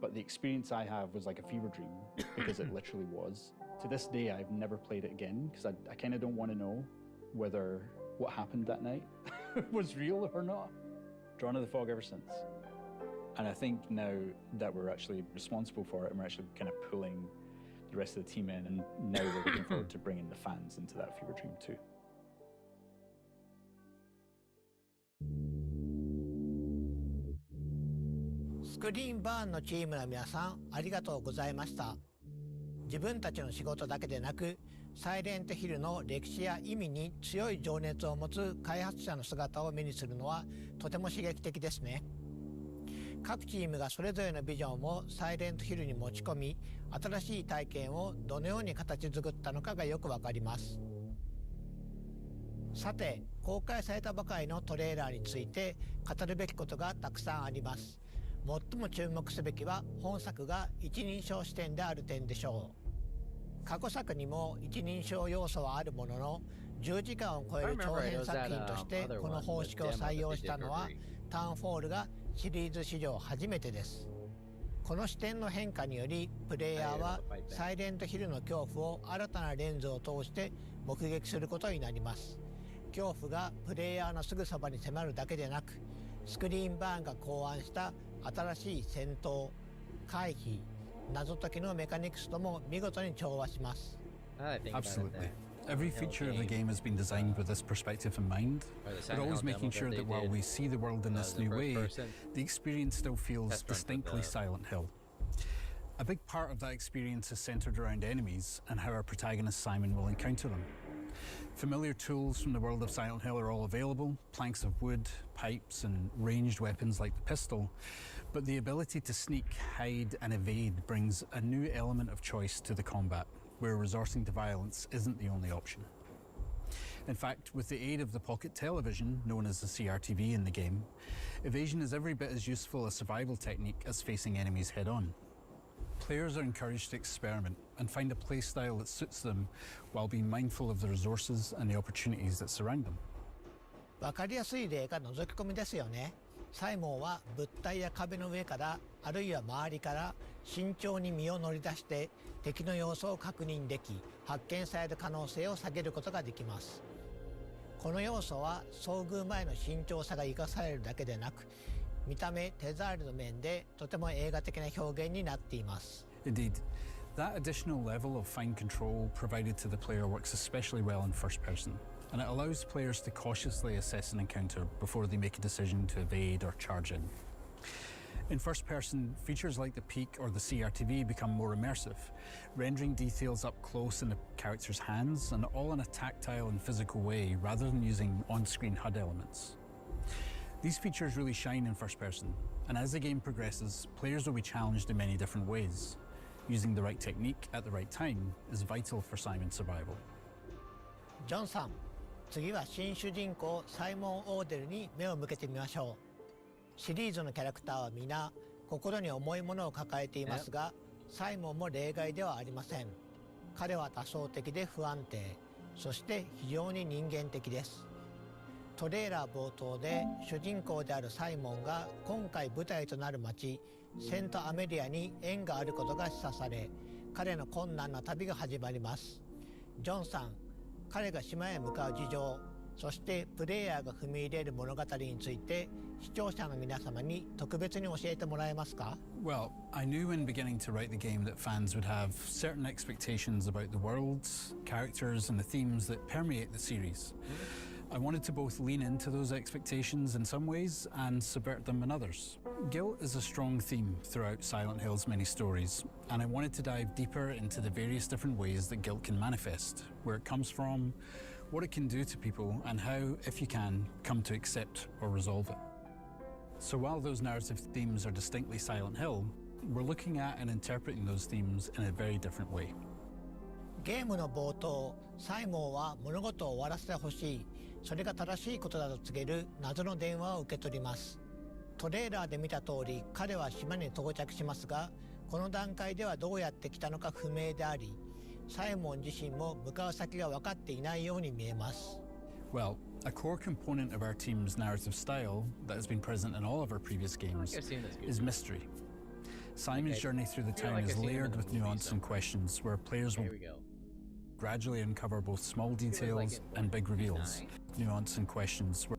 but the experience I have was like a fever dream, because it literally was. To this day, I've never played it again, because I kind of don't want to know whether what happened that night was real or not. Drawn to the fog ever since. And I think now that we're actually responsible for it, and we're actually kind of pulling the rest of the team in, and now we're looking forward to bringing the fans into that fever dream too.スクリーンバーンのチームの皆さん、ありがとうございました。自分たちの仕事だけでなく、サイレントヒルの歴史や意味に強い情熱を持つ開発者の姿を目にするのはとても刺激的ですね。各チームがそれぞれのビジョンをサイレントヒルに持ち込み、新しい体験をどのように形作ったのかがよくわかります。さて、公開されたばかりのトレーラーについて語るべきことがたくさんあります。最も注目すべきは本作が一人称視点である点でしょう。過去作にも一人称要素はあるものの、10時間を超える長編作品としてこの方式を採用したのはタウンフォールがシリーズ史上初めてです。この視点の変化によりプレイヤーはサイレントヒルの恐怖を新たなレンズを通して目撃することになります。恐怖がプレイヤーのすぐそばに迫るだけでなく、スクリーンバーンが考案した新しい戦闘、回避、謎解きのメカニクスとも見事に調和します。Absolutely. Every feature of the game has been designed with this perspective in mind, but always making sure that while we see the world in this new way, the experience still feels distinctly Silent Hill. A big part of that experience is centered around enemies and how our protagonist Simon will encounter them. Familiar tools from the world of Silent Hill are all available, planks of wood, pipes, and ranged weapons like the pistol, but the ability to sneak, hide, and evade brings a new element of choice to the combat, where resorting to violence isn't the only option. In fact, with the aid of the pocket television, known as the CRTV in the game, evasion is every bit as useful a survival technique as facing enemies head-on. Players are encouraged to experiment and find a playstyle that suits them while being mindful of the resources and the opportunities that surround them. わかりやすい例が覗き込みですよね。サイモンは物体や壁の上からあるいは周りから慎重に身を乗り出して敵の様子を確認でき、発見される可能性を下げることができます。この要素は遭遇前の慎重さが生かされるだけでなく、見た目、手触りの面でとても映画的な表現になっています。Indeed, that additional level of fine control provided to the player works especially well in first person, and it allows players to cautiously assess an encounter before they make a decision to evade or charge in. In first person, features like the peek or the CRTV become more immersive, rendering details up close in the character's hands and all in a tactile and physical way rather than using on-screen HUD elements. These features really shine in first person, and as the game progresses, players will be challenged in many different ways. Using the right technique at the right time is vital for Simon's survival. ジョンさん、次は新主人公サイモン・オーデルに目を向けてみましょう。シリーズのキャラクターは皆心に重いものを抱えていますが、サイモンも例外ではありません。彼は多層的で不安定、そして非常に人間的です。トレーラー冒頭で主人公であるサイモンが今回舞台となる町セントアメリアに縁があることが示唆され、彼の困難な旅が始まります。ジョンさん、彼が島へ向かう事情、そしてプレイヤーが踏み入れる物語について視聴者の皆様に特別に教えてもらえますか？ Well, I knew when beginning to write the game that fans would have certain expectations about the worlds, characters, and the themes that permeate the series. I wanted to both lean into those expectations in some ways and subvert them in others. Guilt is a strong theme throughout Silent Hill's many stories, and I wanted to dive deeper into the various different ways that guilt can manifest, where it comes from, what it can do to people, and how, if you can, come to accept or resolve it. So while those narrative themes are distinctly Silent Hill, we're looking at and interpreting those themes in a very different way. ゲームの冒頭、サイモンは物事を終わらせてほしい、それが正しいことだと告げる謎の電話を受け取ります。トレーラーで見た通り、彼は島に到着しますが、この段階ではどうやって来たのか不明であり、サイモン自身も向かう先が分かっていないように見えます。Well, a core component of our team's narrative style that has been present in all of our previous games is mystery. Simon's journey through the town is layered with nuance and questions where players will gradually uncover both small details and big reveals. Nuance and questions where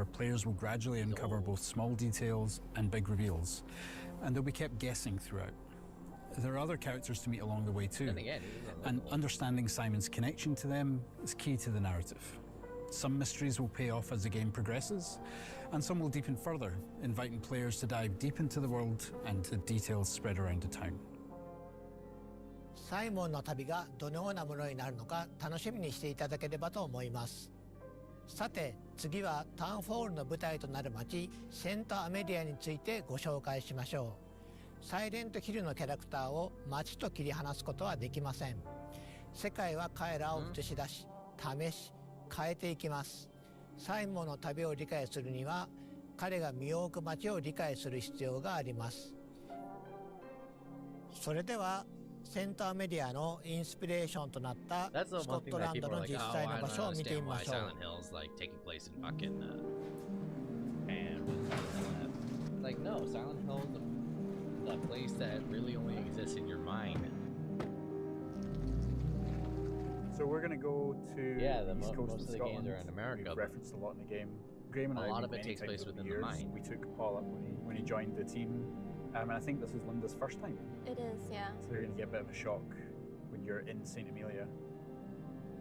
players will gradually uncover both small details and big reveals, and they'll be kept guessing throughout. There are other characters to meet along the way too, and understanding Simon's connection to them is key to the narrative. Some mysteries will pay off as the game progresses, and some will deepen further, inviting players to dive deep into the world and the details spread around the town. サイモンの旅がどのようなものになるのか楽しみにしていただければと思います。さて、次はタウンフォールの舞台となる町セントアメリアについてご紹介しましょう。サイレントヒルのキャラクターを町と切り離すことはできません。世界は彼らを映し出し、試し、変えていきます。サイモンの旅を理解するには、彼が身を置く町を理解する必要があります。それでは、セントアメリアのインスピレーションとなったスコットランドの実際の場所を見てみましょう。Like, no, Silent Hill is a place that really only exists in your mind. So we're going to go to the East Coast most of the Scotland. games are in America. We've referenced a lot in the game. Graham and a I lot of it takes place within the mind. We took Paul up when he joined the team, and I think this is Linda's first time. It is, yeah. So you're going to get a bit of a shock when you're in St. Amelia.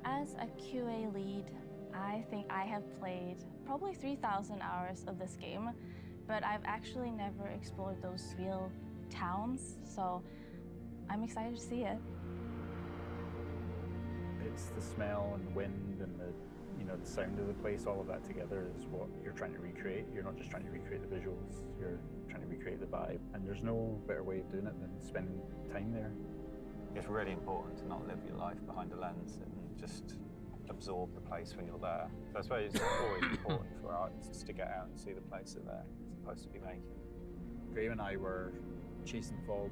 As a QA lead, I think I have played probably 3,000 hours of this game, but I've actually never explored those real towns, so I'm excited to see it. It's the smell and wind and the sound of the place, all of that together is what you're trying to recreate. You're not just trying to recreate the visuals, you're trying to recreate the vibe. And there's no better way of doing it than spending time there. It's really important to not live your life behind a lens and just absorb the place when you're there. So I suppose it's always important for artists to get out and see the place that they're supposed to be making. Graham and I were chasing fog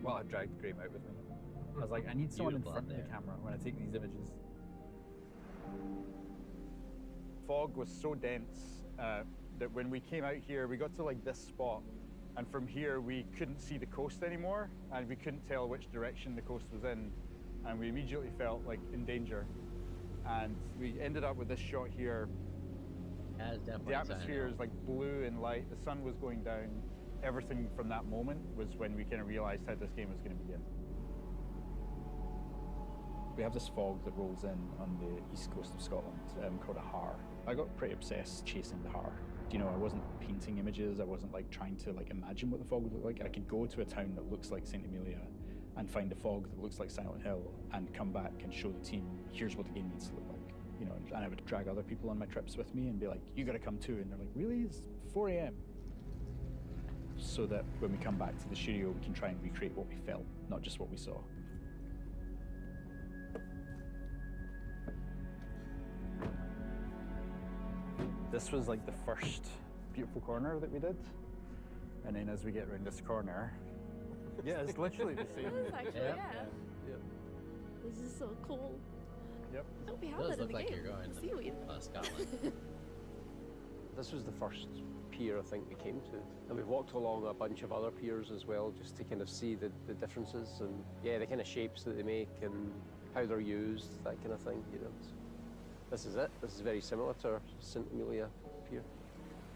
while I dragged Graham out with me. I was like, I need someone in front of the camera when I take these images. Fog was so dense that when we came out here, we got to like this spot, and from here we couldn't see the coast anymore, and we couldn't tell which direction the coast was in, and we immediately felt like in danger. And we ended up with this shot here. The atmosphere is like blue and light, the sun was going down. Everything from that moment was when we kind of realized how this game was going to begin. We have this fog that rolls in on the east coast of Scotland called a har. I got pretty obsessed chasing the har. You know, I wasn't painting images, I wasn't like trying to like imagine what the fog would look like. I could go to a town that looks like St. Amelia and find a fog that looks like Silent Hill and come back and show the team, here's what the game needs to look like. You know, and I would drag other people on my trips with me and be like, you gotta come too. And they're like, really? It's 4 a.m. So that when we come back to the studio, we can try and recreate what we felt, not just what we saw. This was like the first beautiful corner that we did. And then as we get around this corner, yeah, it's literally the same. It is actually, yeah. Yep. This is so cool. Yep. I hope we have It does that in look the like game. you're going The to seaweed. Scotland. This was the first pier I think we came to. And we've walked along a bunch of other piers as well, just to kind of see the differences and, yeah, the kind of shapes that they make and how they're used, that kind of thing, you know. So this is it. This is very similar to our St. Amelia pier.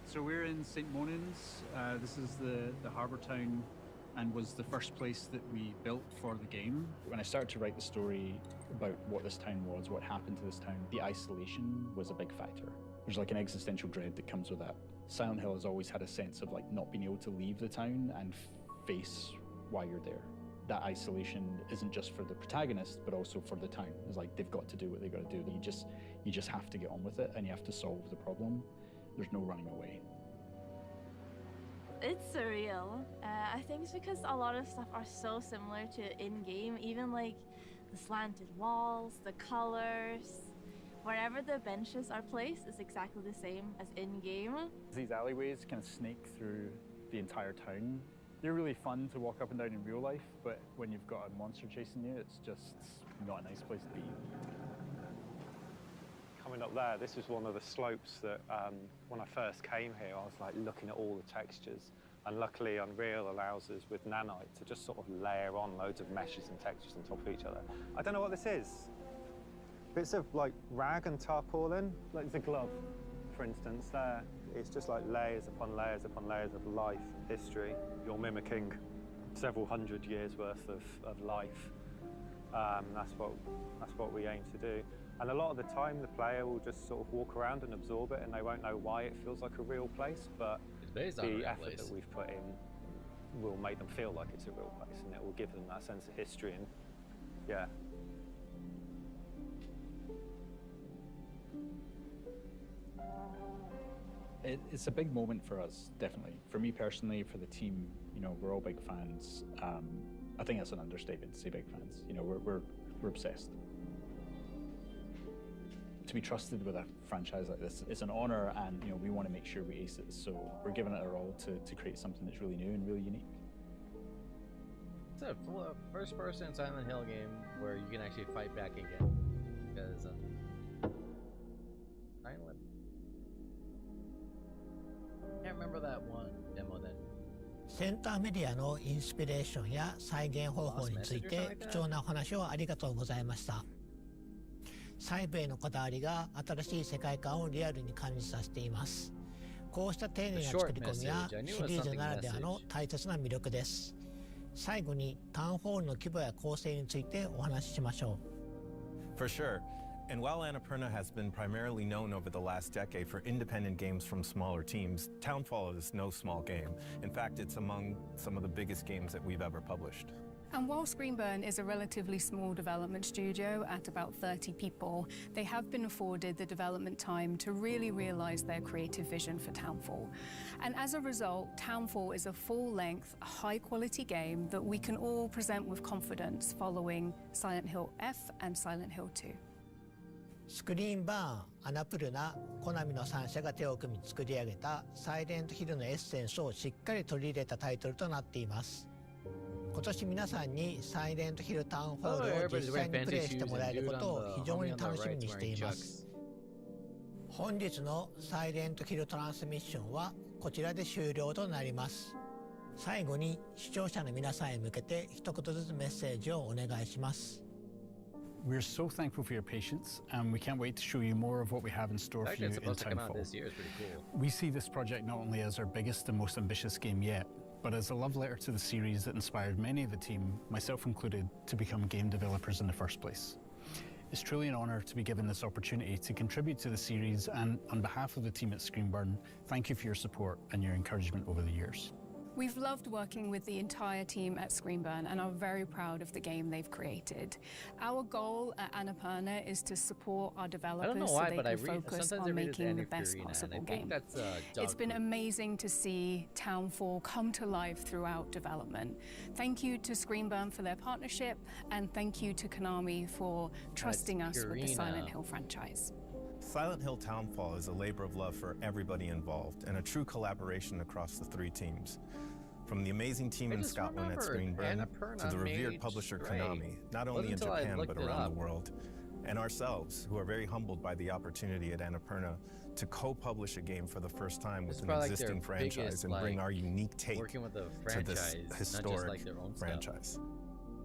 So we're in St. Monans. This is the harbour town and was the first place that we built for the game. When I started to write the story about what this town was, what happened to this town, the isolation was a big factor. There's like an existential dread that comes with that. Silent Hill has always had a sense of like not being able to leave the town and face why you're there. That isolation isn't just for the protagonist, but also for the town. It's like they've got to do what they've got to do. You just have to get on with it and you have to solve the problem. There's no running away. It's surreal. I think it's because a lot of stuff are so similar to in-game, even like the slanted walls, the colors. Wherever the benches are placed is exactly the same as in-game. These alleyways kind of snake through the entire town. They're really fun to walk up and down in real life, but when you've got a monster chasing you, it's just not a nice place to be. Coming up there, this was one of the slopes that when I first came here, I was like looking at all the textures. And luckily Unreal allows us with Nanite to just sort of layer on loads of meshes and textures on top of each other. I don't know what this is. Bits of like rag and tarpaulin, like the glove, for instance, there. It's just like layers upon layers upon layers of life and history. You're mimicking several hundred years worth of life. That's what we aim to do. And a lot of the time, the player will just sort of walk around and absorb it, and they won't know why it feels like a real place, but the effort that we've put in will make them feel like it's a real place, and it will give them that sense of history. And yeah. It's a big moment for us, definitely. For me personally, for the team, you know, we're all big fans. I think that's an understatement to say big fans. You know, we're obsessed. To be trusted with a franchise like this, it's an honor, and you know, we want to make sure we ace it. So we're giving it our all to create something that's really new and really unique. It's a first-person Silent Hill game where you can actually fight back again. Because Silent. Can't remember that one demo then. センターメディアのインスピレーションや再現方法について貴重なお話をありがとうございました。細部へのこだわりが新しい世界観をリアルに感じさせています。こうした丁寧な作り込みはシリーズならではの大切な魅力です。最後にタウンホールの規模や構成についてお話ししましょう。For sure. And while Annapurna has been primarily known over the last decade for independent games from smaller teams, Townfall is no small game. In fact, it's among some of the biggest games that we've ever published. And while Screenburn is a relatively small development studio at about 30 people, they have been afforded the development time to really realize their creative vision for Townfall. And as a result, Townfall is a full-length, high-quality game that we can all present with confidence following Silent Hill F and Silent Hill 2. スクリーンバーン、アナプルナ、コナミの3社が手を組み作り上げたサイレントヒルのエッセンスをしっかり取り入れたタイトルとなっています。今年皆さんにサイレントヒルタウンホールを実際にプレイしてもらえることを非常に楽しみにしています。本日のサイレントヒルトランスミッションはこちらで終了となります。最後に視聴者の皆さんへ向けて一言ずつメッセージをお願いします。We're so thankful for your patience, and we can't wait to show you more of what we have in store for you in Townfall. We see this project not only as our biggest and most ambitious game yet, but as a love letter to the series that inspired many of the team, myself included, to become game developers in the first place. It's truly an honor to be given this opportunity to contribute to the series, and on behalf of the team at Screenburn, thank you for your support and your encouragement over the years. We've loved working with the entire team at Screenburn and are very proud of the game they've created. Our goal at Annapurna is to support our developers so they can focus on making the best possible game. It's been amazing to see Townfall come to life throughout development. Thank you to Screenburn for their partnership, and thank you to Konami for trusting us with the Silent Hill franchise. Silent Hill Townfall is a labor of love for everybody involved and a true collaboration across the three teams. From the amazing team in Scotland at Greenburn to the revered publisher Konami, not only in Japan but around the world, and ourselves, who are very humbled by the opportunity at Annapurna to co-publish a game for the first time with an existing franchise and bring our unique take to this historic franchise.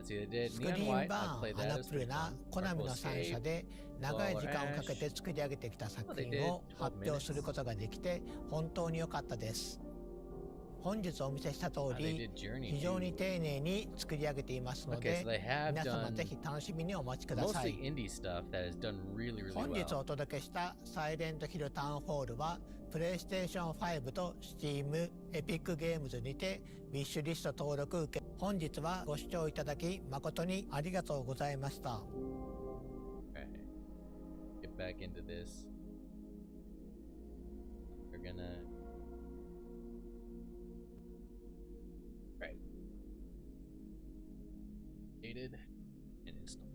スクリーンバーン、アナプルナ、コナミの3社で長い時間をかけて作り上げてきた作品を発表することができて本当に良かったです。本日お見せした通り、非常に丁寧に作り上げていますので、皆様ぜひ楽しみにお待ちください。本日お届けしたサイレントヒルタウンホールは、プレイステーション5と Steam、エピックゲームズにてウィッシュリスト登録受け、本日はご視聴いただき誠にありがとうございました。Get back into this. We're gonna. Right. Dated and installed.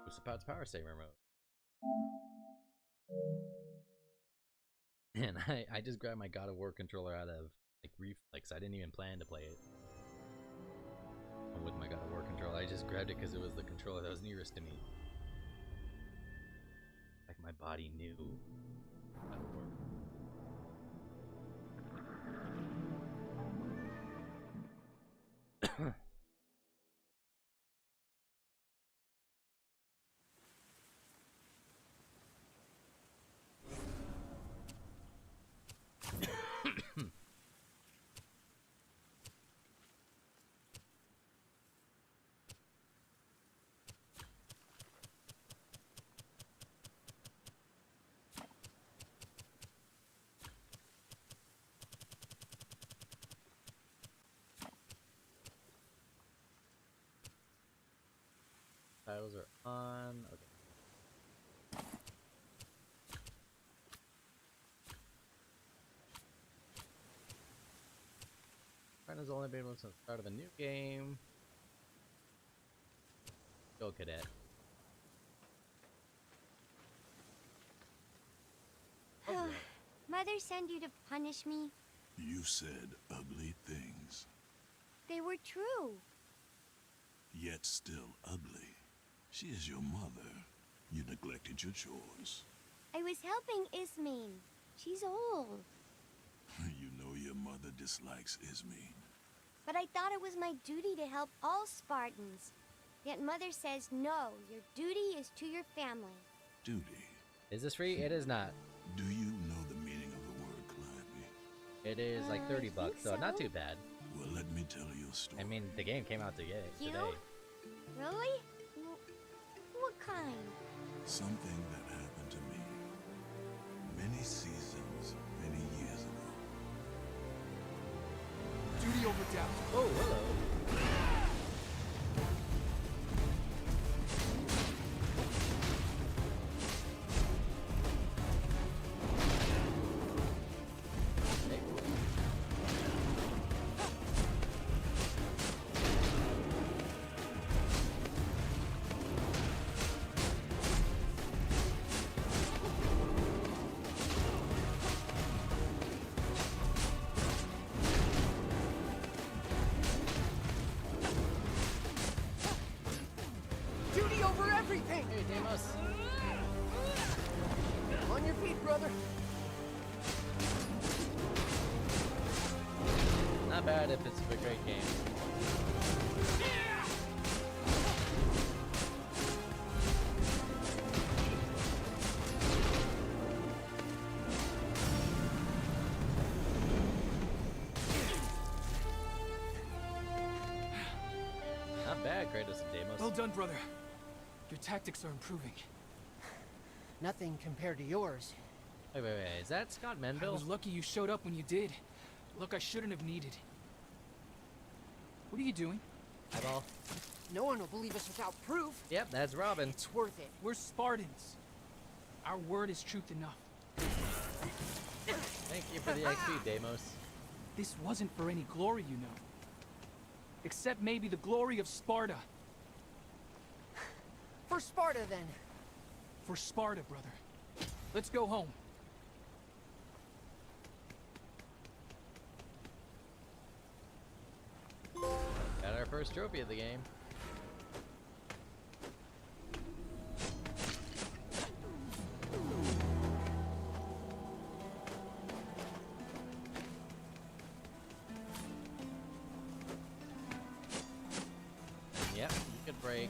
What's about power saver mode? And I just grabbed my God of War controller out of like reflex. I didn't even plan to play it with my God of War controller. I just grabbed it because it was the controller that was nearest to me. Like my body knew God of War. Titles are on. Okay. Friend has only been able to start of a new game. Go, cadet. Mother sent you to punish me? You said ugly things, They were true. yet still ugly. She is your mother. You neglected your chores. I was helping Ismene. She's old. You know your mother dislikes Ismene. But I thought it was my duty to help all Spartans. Yet Mother says no, your duty is to your family. Duty. Is this free? It is not. Do you know the meaning of the word Calliope? It is like $30, so not too bad. Well, let me tell you a story. I mean, the game came out today. You? Really? What kind? Something that happened to me many seasons, many years ago. Duty over doubt. Oh, hello. Duty over everything! Hey, Deimos. On your feet, brother. Not bad if it's a great game. Not bad, Kratos and Deimos. Well done, brother. Your tactics are improving. Nothing compared to yours. Wait. Is that Scott Menville? I was lucky you showed up when you did. Look, I shouldn't have needed. What are you doing? Eyeball. No one will believe us without proof. Yep, that's Robin. It's worth it. We're Spartans. Our word is truth enough. Thank you for the XP, Deimos. This wasn't for any glory, you know. Except maybe the glory of Sparta. For Sparta, then. For Sparta, brother. Let's go home. first trophy of the game. And yep, you could break.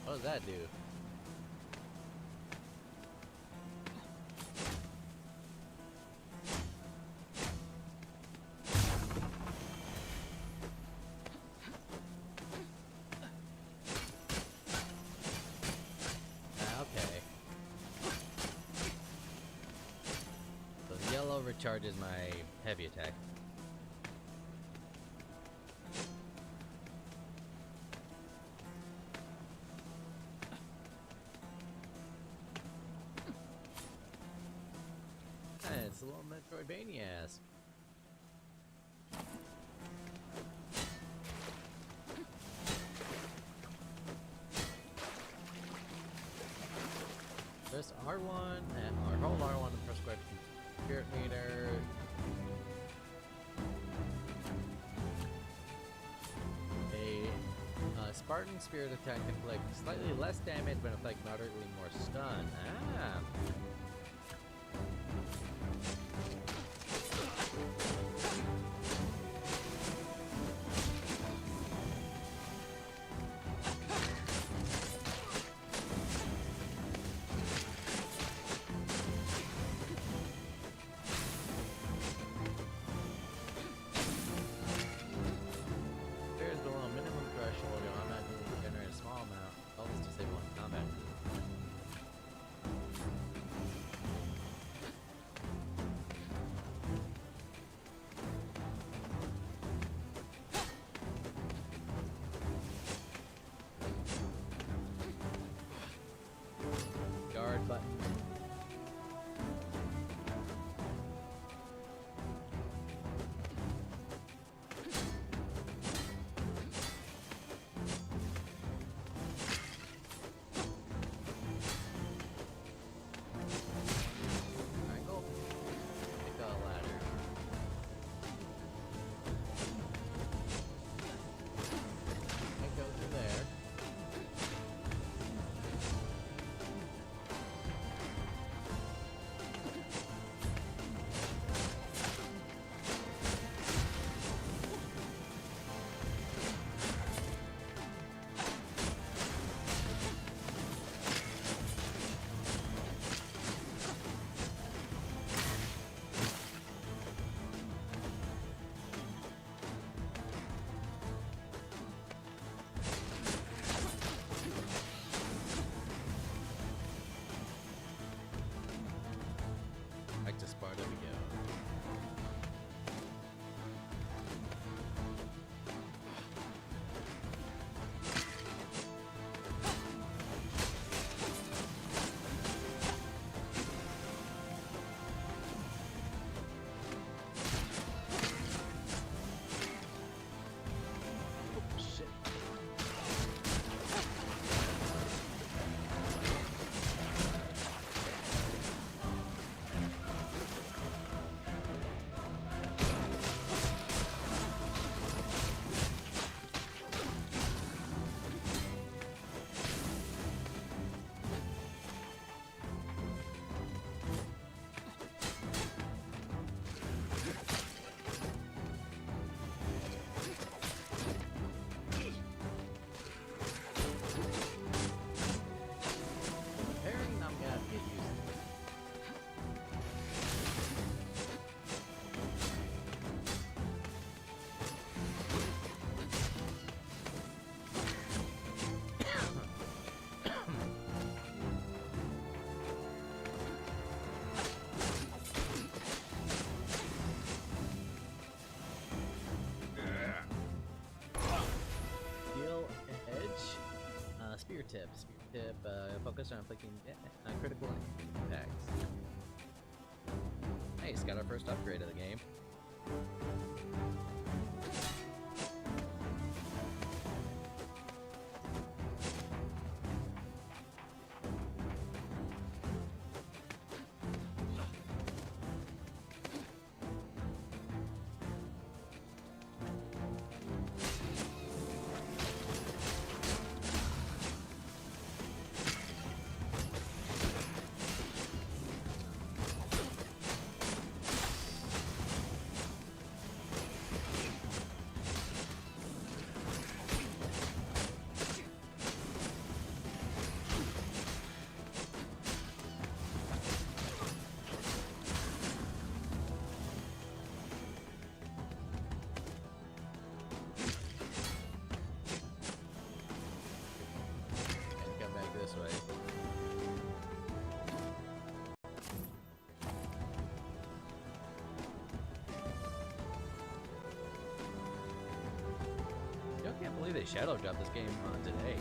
What does that do? Okay. So the yellow recharges my heavy attack. It's a little Metroidvania-esque. This R1 and our whole R1 and prescribed spirit meter. A Spartan spirit attack can inflict slightly less damage but inflict moderately more stun. Ah. There's below minimum threshold, you'll automatically generate a small amount. Always disable in combat. Guard button. Triangle. Pick a ladder. And go through there. Back to Sparta we go. Oh, shit. Parrying, I'm gonna get used to. Deal edge. Spear tip. Spear tip. Focus on inflicting critical impacts. Nice, got our first upgrade of the game. This way. I can't believe they shadow dropped this game today.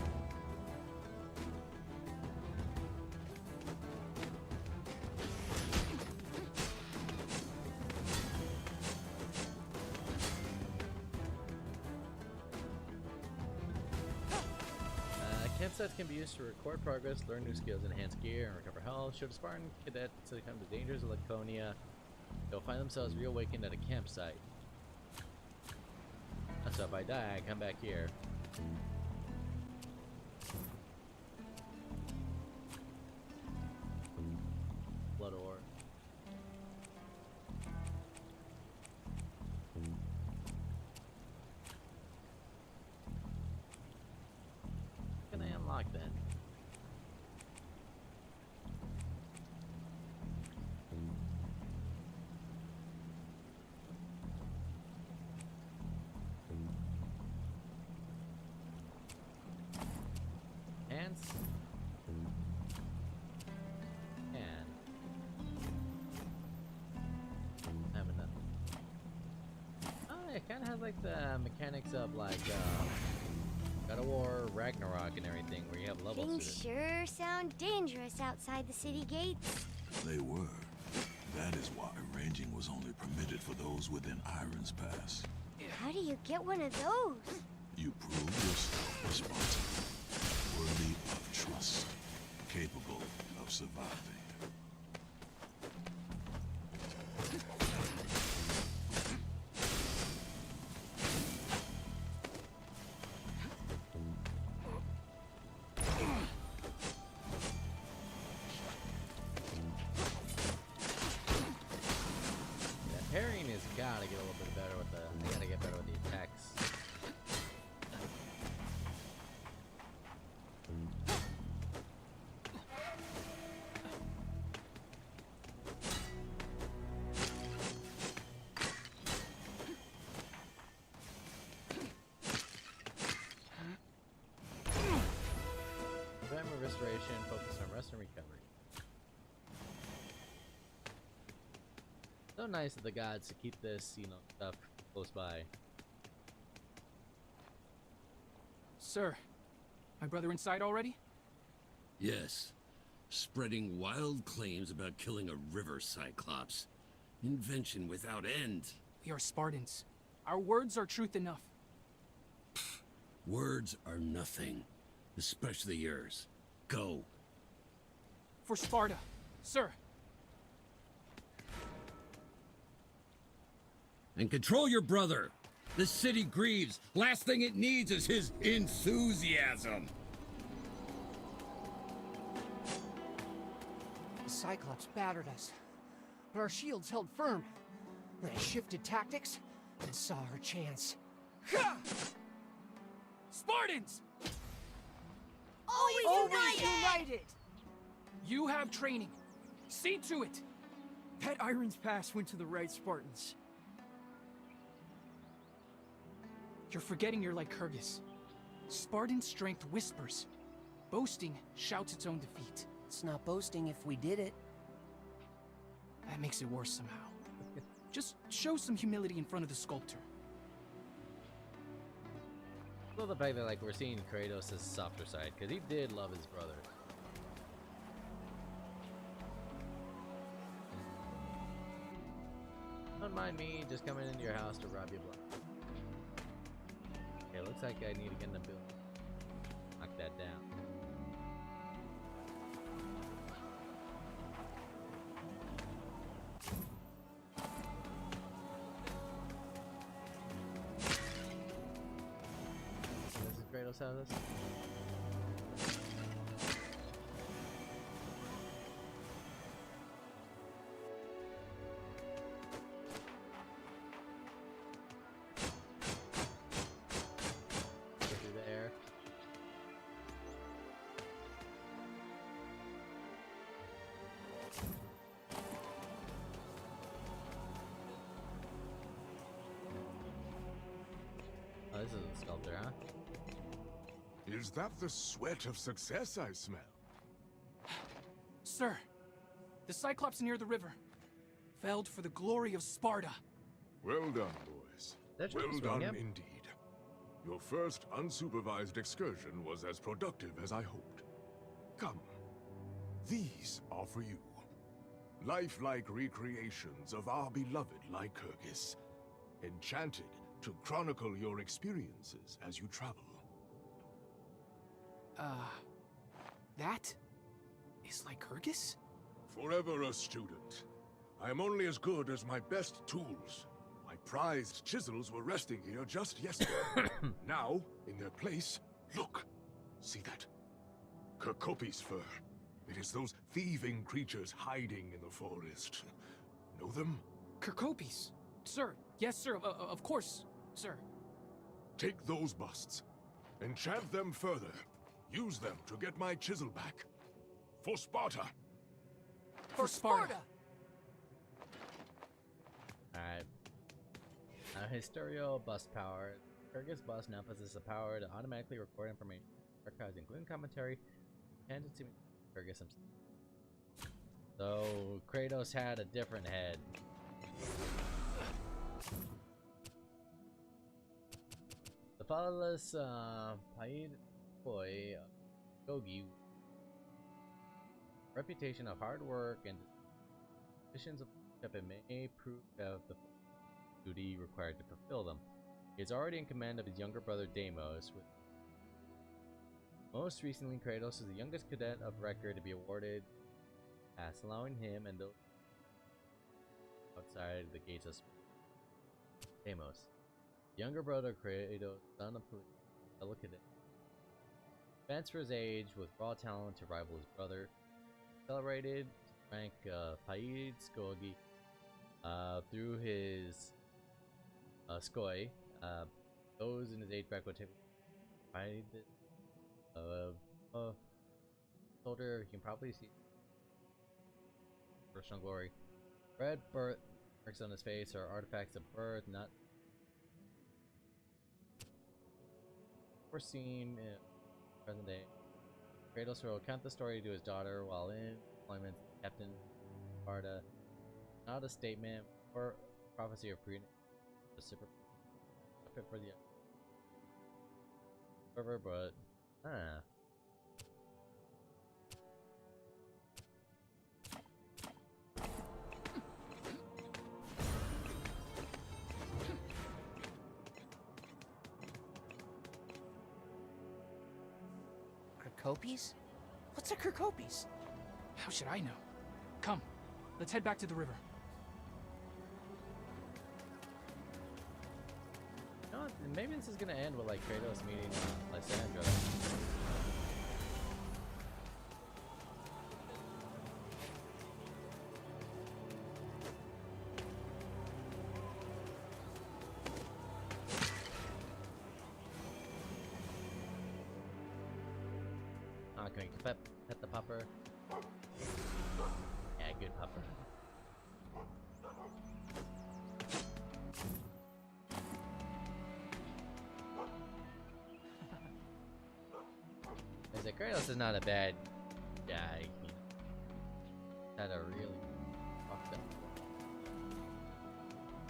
Campsites can be used to record progress, learn new skills, enhance gear, and recover health. Should a Spartan cadet succumb to the dangers of Laconia, they'll find themselves reawakened at a campsite. So if I die, I come back here. Blood ore. What can I unlock then? Hands. And have enough. Oh, it kind of has like the mechanics of like God of War, Ragnarok, and everything, where you have levels. Things sure sound dangerous outside the city gates. They were. That is why ranging was only permitted for those within Iron's Pass. How do you get one of those? You prove yourself responsible, worthy of trust, capable of surviving. Parrying has gotta get a little bit better with the. I gotta get better with the attacks. Prevent restoration, focus on rest and recovery. So nice of the gods to keep this, you know, stuff close by. Sir, my brother inside already? Yes. Spreading wild claims about killing a river cyclops. Invention without end. We are Spartans. Our words are truth enough. Words are nothing. Especially yours. Go. For Sparta, sir. And control your brother. The city grieves. Last thing it needs is his enthusiasm. The Cyclops battered us, but our shields held firm. Then I shifted tactics and saw our chance. Spartans! Always united! You have training. See to it. That Iron's Pass went to the right Spartans. You're forgetting you're like Kyrgyz. Spartan strength whispers. Boasting shouts its own defeat. It's not boasting if we did it. That makes it worse somehow. Just show some humility in front of the sculptor. I love the fact that like we're seeing Kratos' softer side, because he did love his brother. Don't mind me just coming into your house to rob you blind. Okay, looks like I need to get in the building. Knock that down. Does Kratos have this? Oh, this is a sculptor, huh? Is that the sweat of success I smell? Sir, the Cyclops near the river felled for the glory of Sparta. Well done, boys. Well done indeed. Your first unsupervised excursion was as productive as I hoped. Come, these are for you. Lifelike recreations of our beloved Lycurgus, enchanted to chronicle your experiences as you travel. That is Lycurgus? Forever a student. I am only as good as my best tools. My prized chisels were resting here just yesterday. Now, in their place, look. See that? Kirkopi's fur. It is those thieving creatures hiding in the forest. Know them? Kirkopi's? Sir, yes, sir, of course, sir. Take those busts. Enchant them further. Use them to get my chisel back. For Sparta! For Sparta! Alright. Hysterio bust power. Kyrgyz bust now possesses the power to automatically record information, archives, including commentary, and to Kyrgyz himself. So, Kratos had a different head. The fatherless Paid boy Gogi, reputation of hard work and missions of leadership may prove of the duty required to fulfill them. He is already in command of his younger brother Deimos. Most recently, Kratos is the youngest cadet of record to be awarded task, allowing him and those outside the gates of Deimos. Younger brother Kratos, son of fellow cadet, advanced for his age with raw talent to rival his brother. Accelerated to rank Paid Skogi through his Skoi. Those in his age bracket would take soldier. You can probably see personal glory. Red birth marks on his face are artifacts of birth, not foreseen in present day. Kratos will count the story to his daughter while in employment Captain Sparta. Not a statement or prophecy or specific for the server, but Kirkopi's? What's a Kirkopi's? How should I know? Come, let's head back to the river. You know what? Maybe this is gonna end with like Kratos meeting Lysandra. Can we pet the pupper? Yeah, good pupper. I said, Kratos is not a bad guy. He had a really fucked up.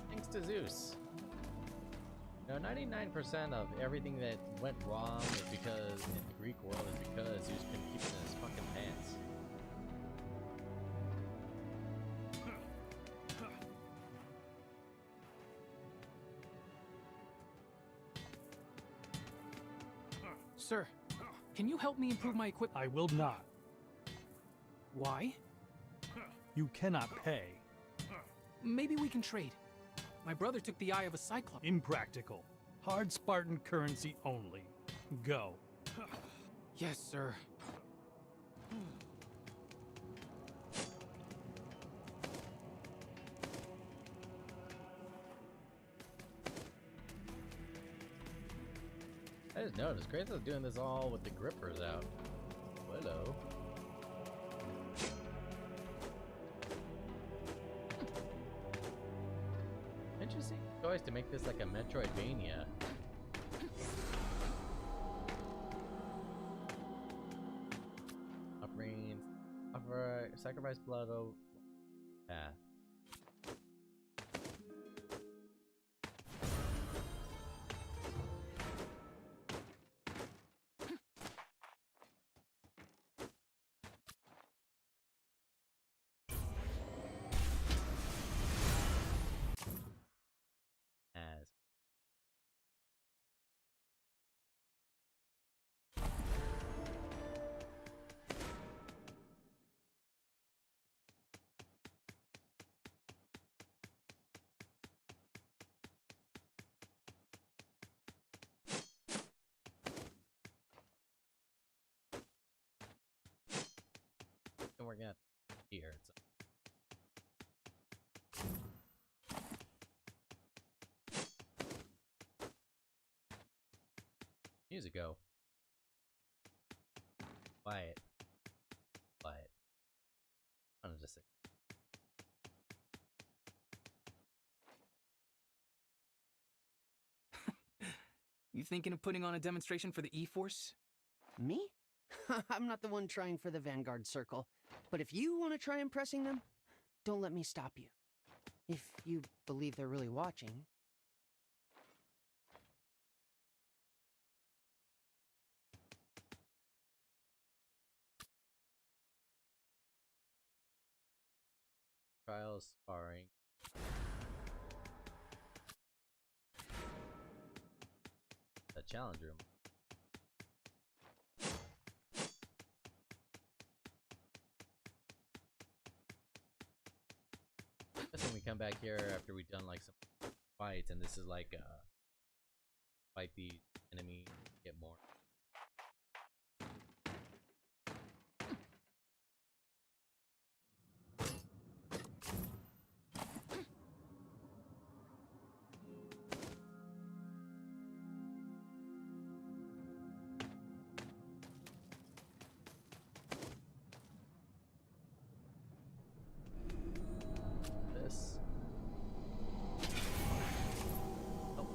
Thanks to Zeus. You know, 99% of everything that went wrong is because in the Greek world is because Zeus couldn't keep it in his fucking pants. Sir, can you help me improve my equipment? I will not. Why? You cannot pay. Maybe we can trade. My brother took the eye of a cyclops. Impractical. Hard Spartan currency only. Go. Yes, sir. I just noticed Kratos doing this all with the grippers out. Hello. Interesting choice to make this like a Metroidvania. Offerings, offer sacrifice blood. Oh, yeah. As and we're gonna here. So. Music go. Quiet. Quiet. I don't know, just say. You thinking of putting on a demonstration for the E-Force? Me? I'm not the one trying for the Vanguard Circle. But if you want to try impressing them, don't let me stop you. If you believe they're really watching. Trials, sparring. The challenge room. Guess when we come back here after we've done like some fights, and this is like fight the enemy, get more. This. Oh.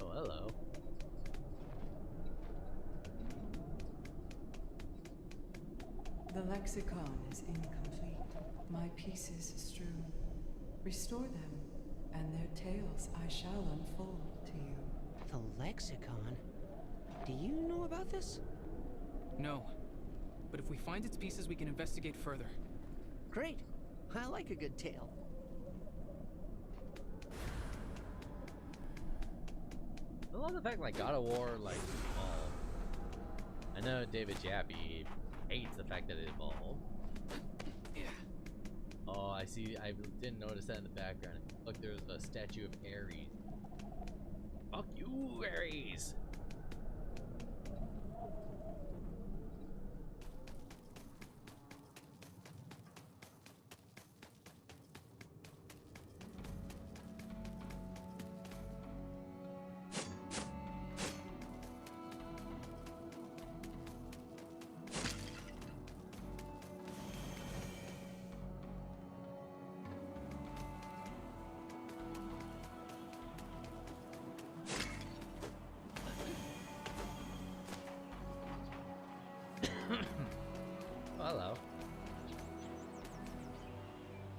Oh, hello. The lexicon is incomplete. My pieces strewn. Restore them, and their tales I shall unfold to you. The lexicon? Do you know about this? No. But if we find its pieces, we can investigate further. Great. I like a good tale. I love the fact like God of War, like, I know David Jappy hates the fact that it evolved. Yeah. Oh, I see. I didn't notice that in the background. Look, there's a statue of Ares. Fuck you, Ares!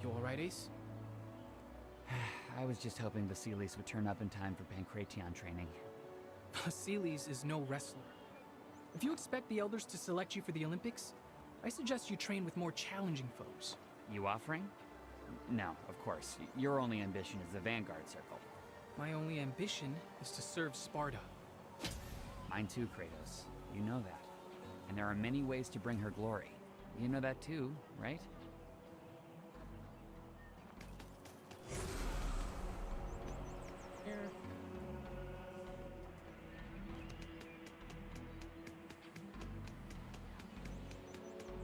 You alright, Ace? I was just hoping Vasilis would turn up in time for Pancration training. Vasilis is no wrestler. If you expect the Elders to select you for the Olympics, I suggest you train with more challenging foes. You offering? No, of course. Your only ambition is the Vanguard Circle. My only ambition is to serve Sparta. Mine too, Kratos. You know that. And there are many ways to bring her glory. You know that too, right? Here.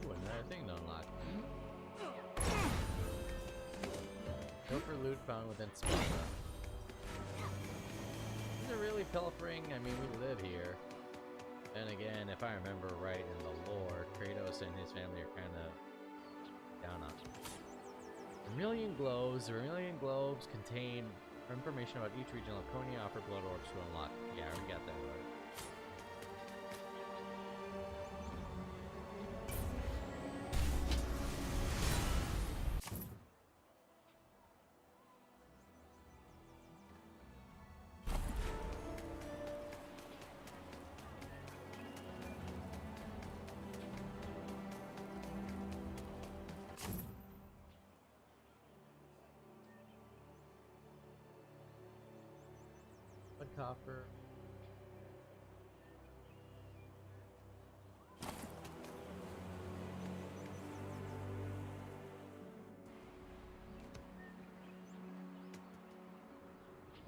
Ooh, another thing to unlock. Go for loot found within Sparta. Is it really pilfering? I mean, we live here. Then again, if I remember right in the lore, Kratos and his family are kind of down on it. Vermilion globes. The Vermilion globes contain information about each region. Laconia offer blood orbs to unlock. Yeah, we got that right. Copper.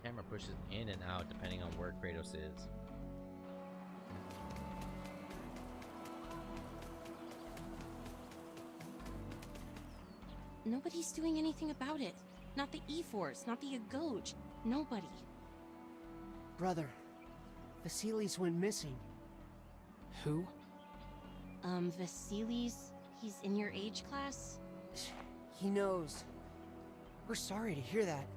Camera pushes in and out depending on where Kratos is. Nobody's doing anything about it. Not the E-Force, not the Agoj. Nobody. Brother, Vasilis went missing. Who? Vasilis? He's in your age class? He knows. We're sorry to hear that.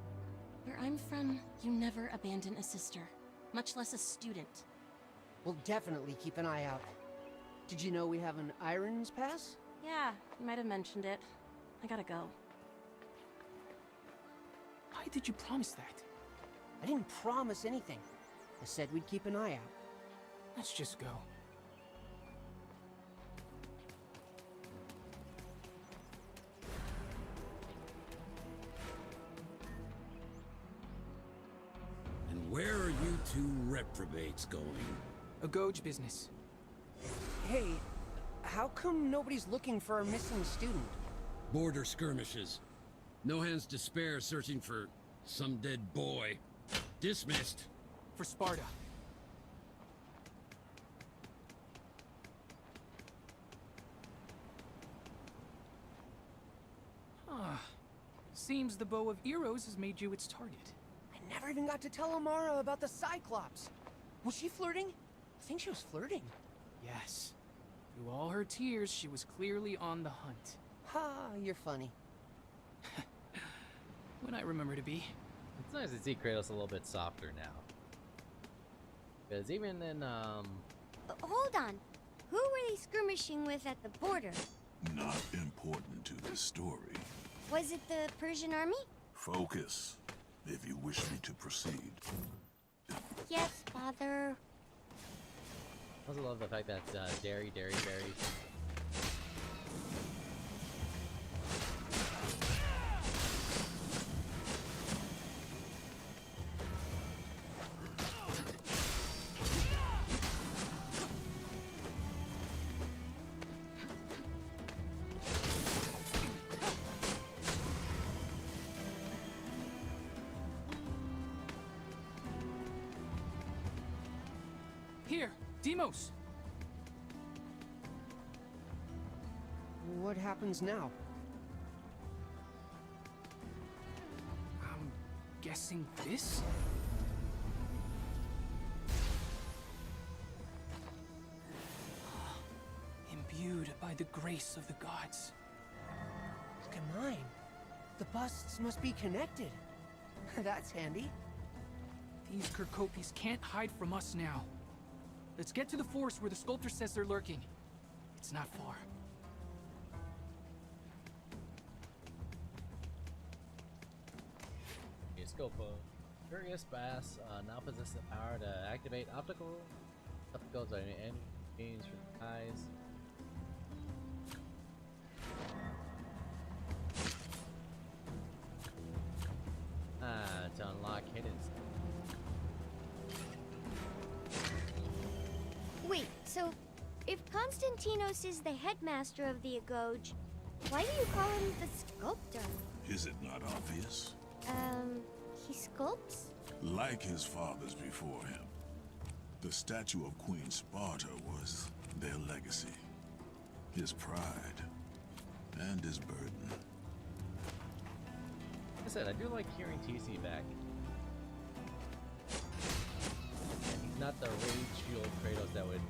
Where I'm from, you never abandon a sister, much less a student. We'll definitely keep an eye out. Did you know we have an Irons Pass? Yeah, you might have mentioned it. I gotta go. Why did you promise that? I didn't promise anything. I said we'd keep an eye out. Let's just go. And where are you two reprobates going? Agoj business. Hey, how come nobody's looking for our missing student? Border skirmishes. No hands to spare searching for some dead boy. Dismissed. For Sparta. Seems the bow of Eros has made you its target. I never even got to tell Amara about the Cyclops. Was she flirting? I think she was flirting. Yes. Through all her tears, she was clearly on the hunt. Ha, you're funny. When I remember to be. It's nice to see Kratos a little bit softer now. Because even in, Hold on. Who were they skirmishing with at the border? Not important to this story. Was it the Persian army? Focus, if you wish me to proceed. Yes, Father. I also love the fact that Derry. Here, Deimos! What happens now? I'm guessing this? Imbued by the grace of the gods. Look at mine. The busts must be connected. That's handy. These Kirkopis can't hide from us now. Let's get to the forest where the sculptor says they're lurking. It's not far. Just go for Curious Bass now possesses the power to activate opticals on any means for the eyes. To unlock hidden. Wait, so if Konstantinos is the headmaster of the Agoge, why do you call him the sculptor? Is it not obvious? He sculpts? Like his fathers before him. The statue of Queen Sparta was their legacy. His pride. And his burden. Like I said, I do like hearing TC back. And he's not the rage-fueled Kratos that would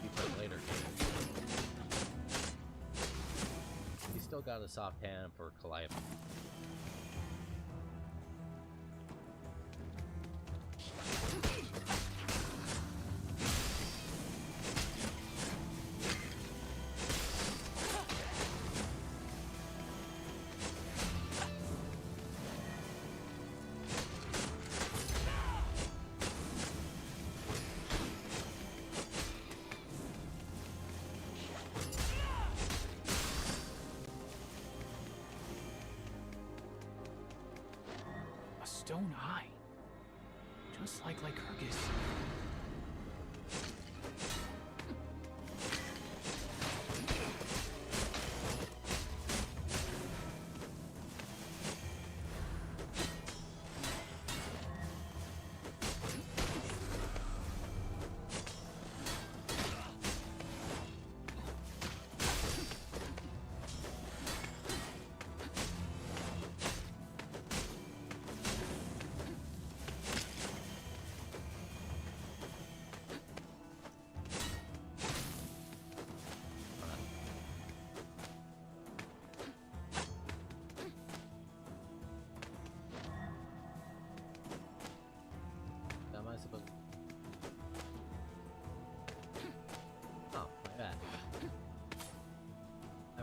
be put later. He's still got a soft hand for Calliope. A stone eye. Just like Lycurgus.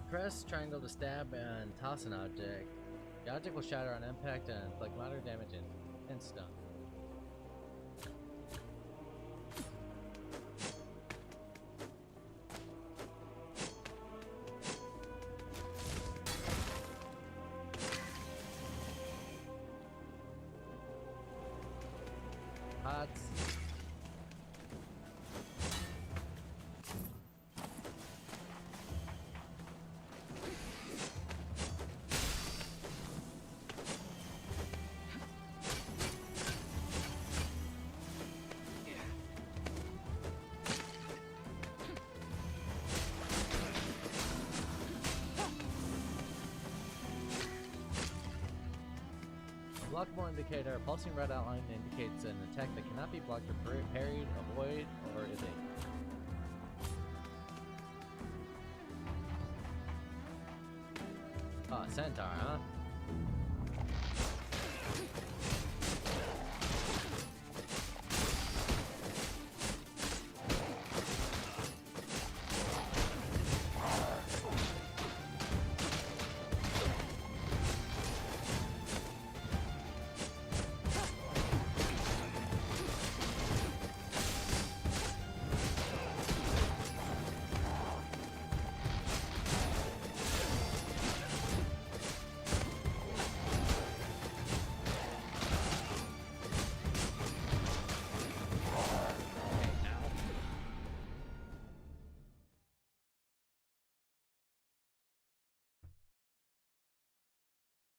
Press triangle to stab and toss an object. The object will shatter on impact and inflict moderate damage and stun. Pots. Blockable indicator, a pulsing red outline indicates an attack that cannot be blocked or parried, avoid, or evade. Ah, Centaur, huh?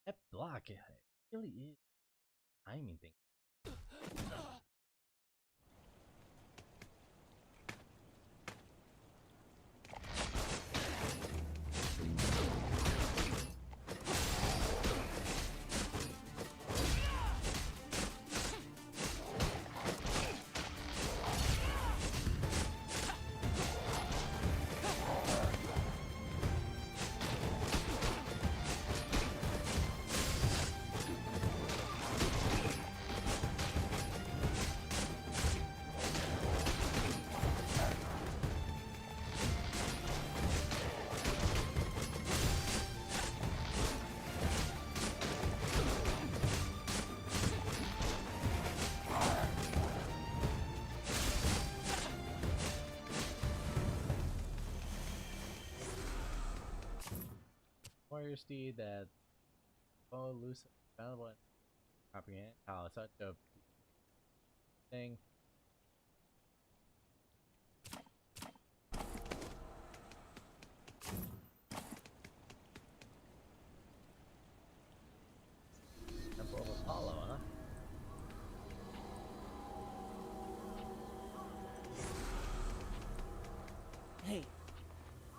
That block, it really is a timing thing. warrior steed that loose available and comprehend how such a thing. Temple of Apollo, huh? Hey,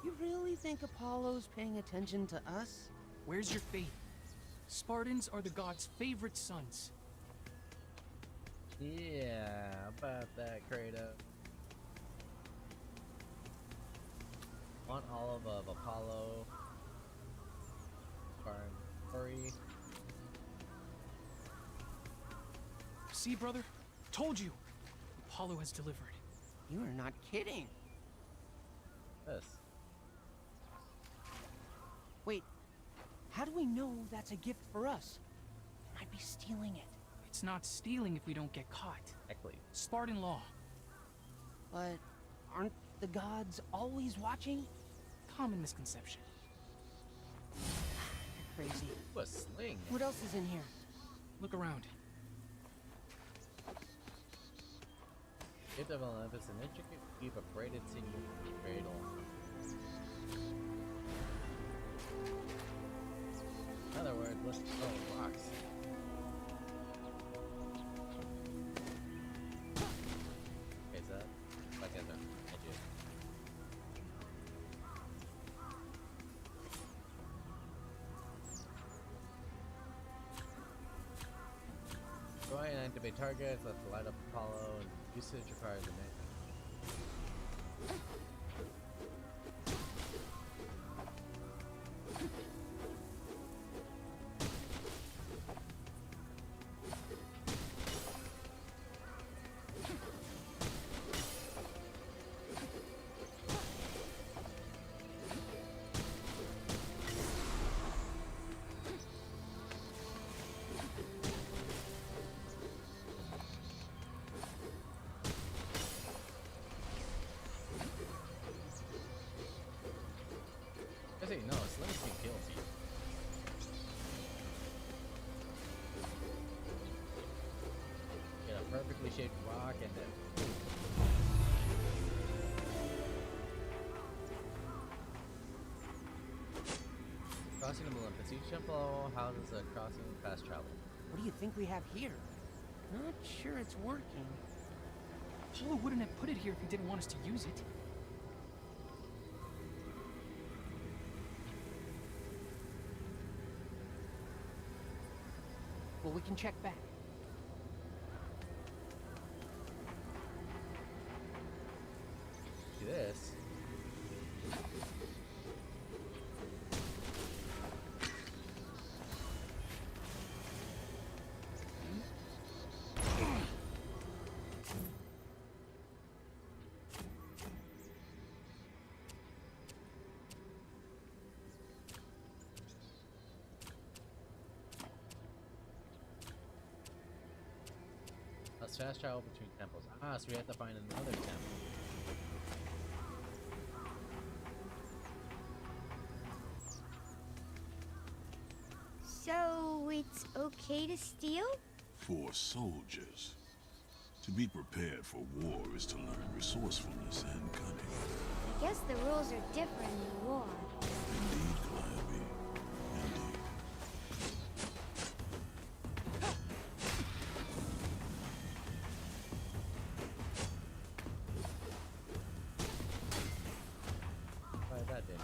you really think Apollo's paying attention to us? Where's your faith? Spartans are the god's favorite sons. Yeah, about that, Kratos. Want olive of Apollo. Furry. See, brother? Told you! Apollo has delivered. You are not kidding. This. Wait, how do we know that's a gift for us? We might be stealing it. It's not stealing if we don't get caught. Exactly. Spartan law. But aren't the gods always watching? Common misconception. You're crazy. What a sling. What else is in here? Look around. Gift of Olympus, an intricate weave of braided sinew cradle. In other words, let's go rocks. Okay, is that like as I do? Destroy and activate targets, let's light up Apollo, and usage requires a minute. No, slings can kill me. Get a perfectly shaped rock and then crossing of Olympus. Each temple houses a crossing fast travel. What do you think we have here? Not sure it's working. Apollo wouldn't have put it here if he didn't want us to use it. Well, we can check back. See this. Let's fast travel between temples. Ah, so we have to find another temple. So it's okay to steal? For soldiers. To be prepared for war is to learn resourcefulness and cunning. I guess the rules are different in war. Indeed, Calliope. Indeed. Try that, then.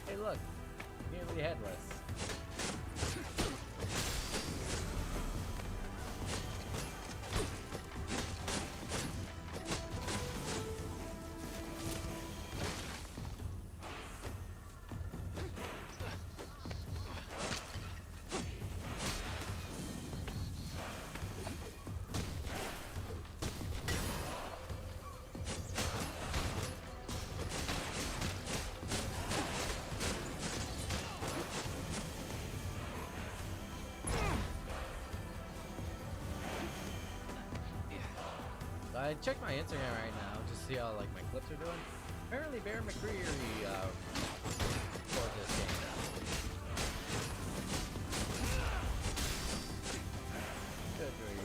Hey, look, nearly headless. I checked my Instagram right now just to see how like my clips are doing. Apparently, Bear McCreary scored this game now. Good for you.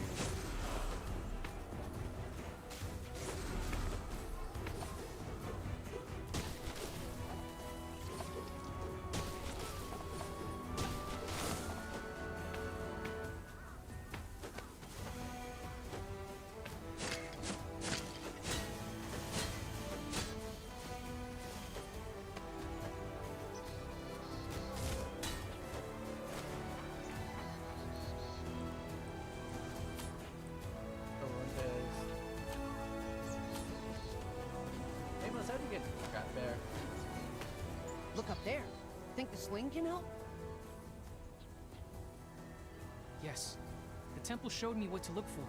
How do you get trapped there? Look up there. Think the sling can help? Yes. The temple showed me what to look for.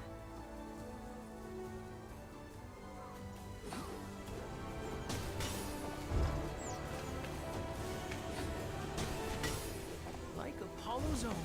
Like Apollo's own.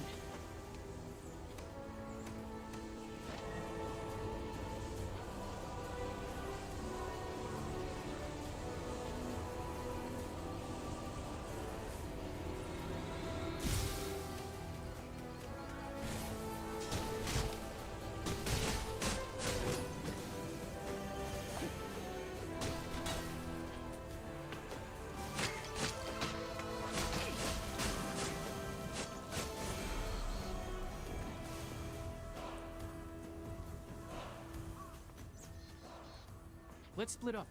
Let's split up.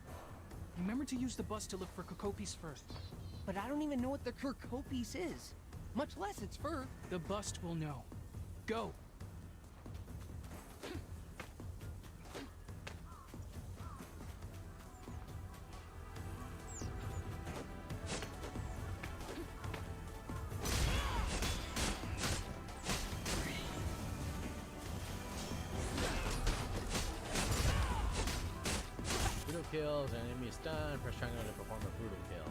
Remember to use the bus to look for Kokopis first. But I don't even know what the Kirkopis is, much less its fur. The bust will know. Go! Kills and enemy stun. Press triangle to perform a brutal kill.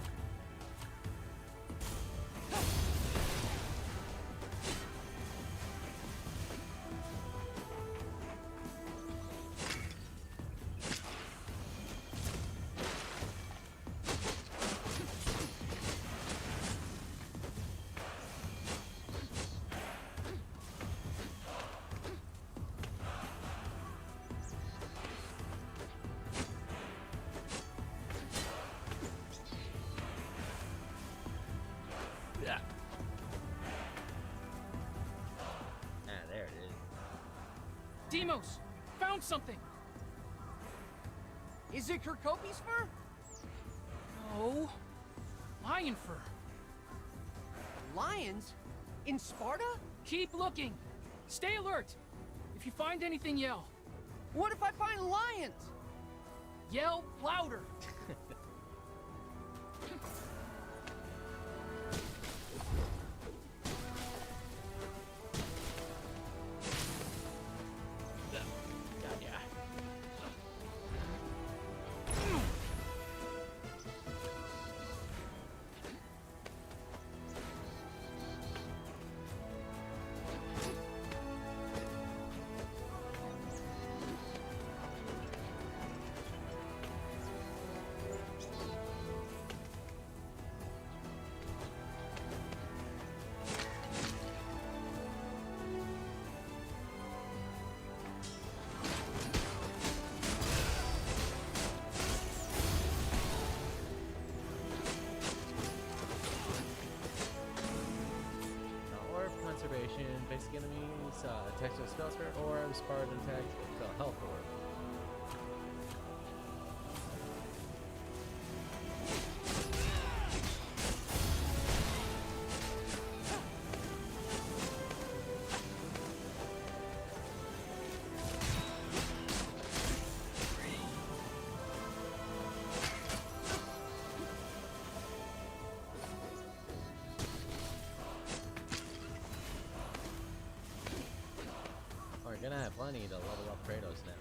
Yeah. Ah, there it is. Demos! Found something! Is it Kirkopis fur? No. Lion fur. Lions? In Sparta? Keep looking! Stay alert! If you find anything, yell. What if I find lions? Yell louder! Basic enemies, text with spell skirt orb, Spartan text, health orb. We're gonna have plenty to level up Kratos now.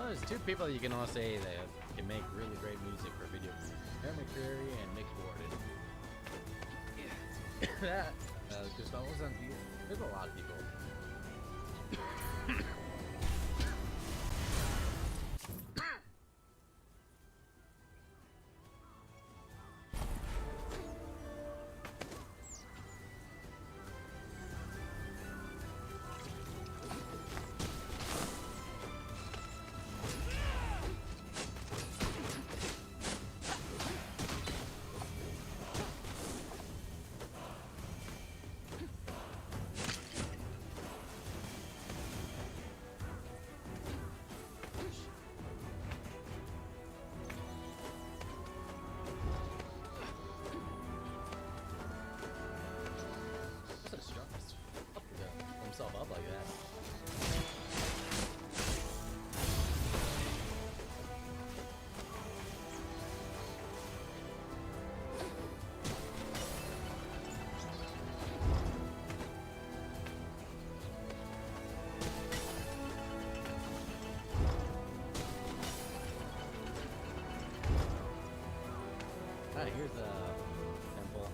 there's two people you can all say that can make really great music for video games. Aaron McCreary and Mick Gordon. Yeah. Gustavo Santillo. There's a lot of people. Himself up like that. Alright, here's the temple.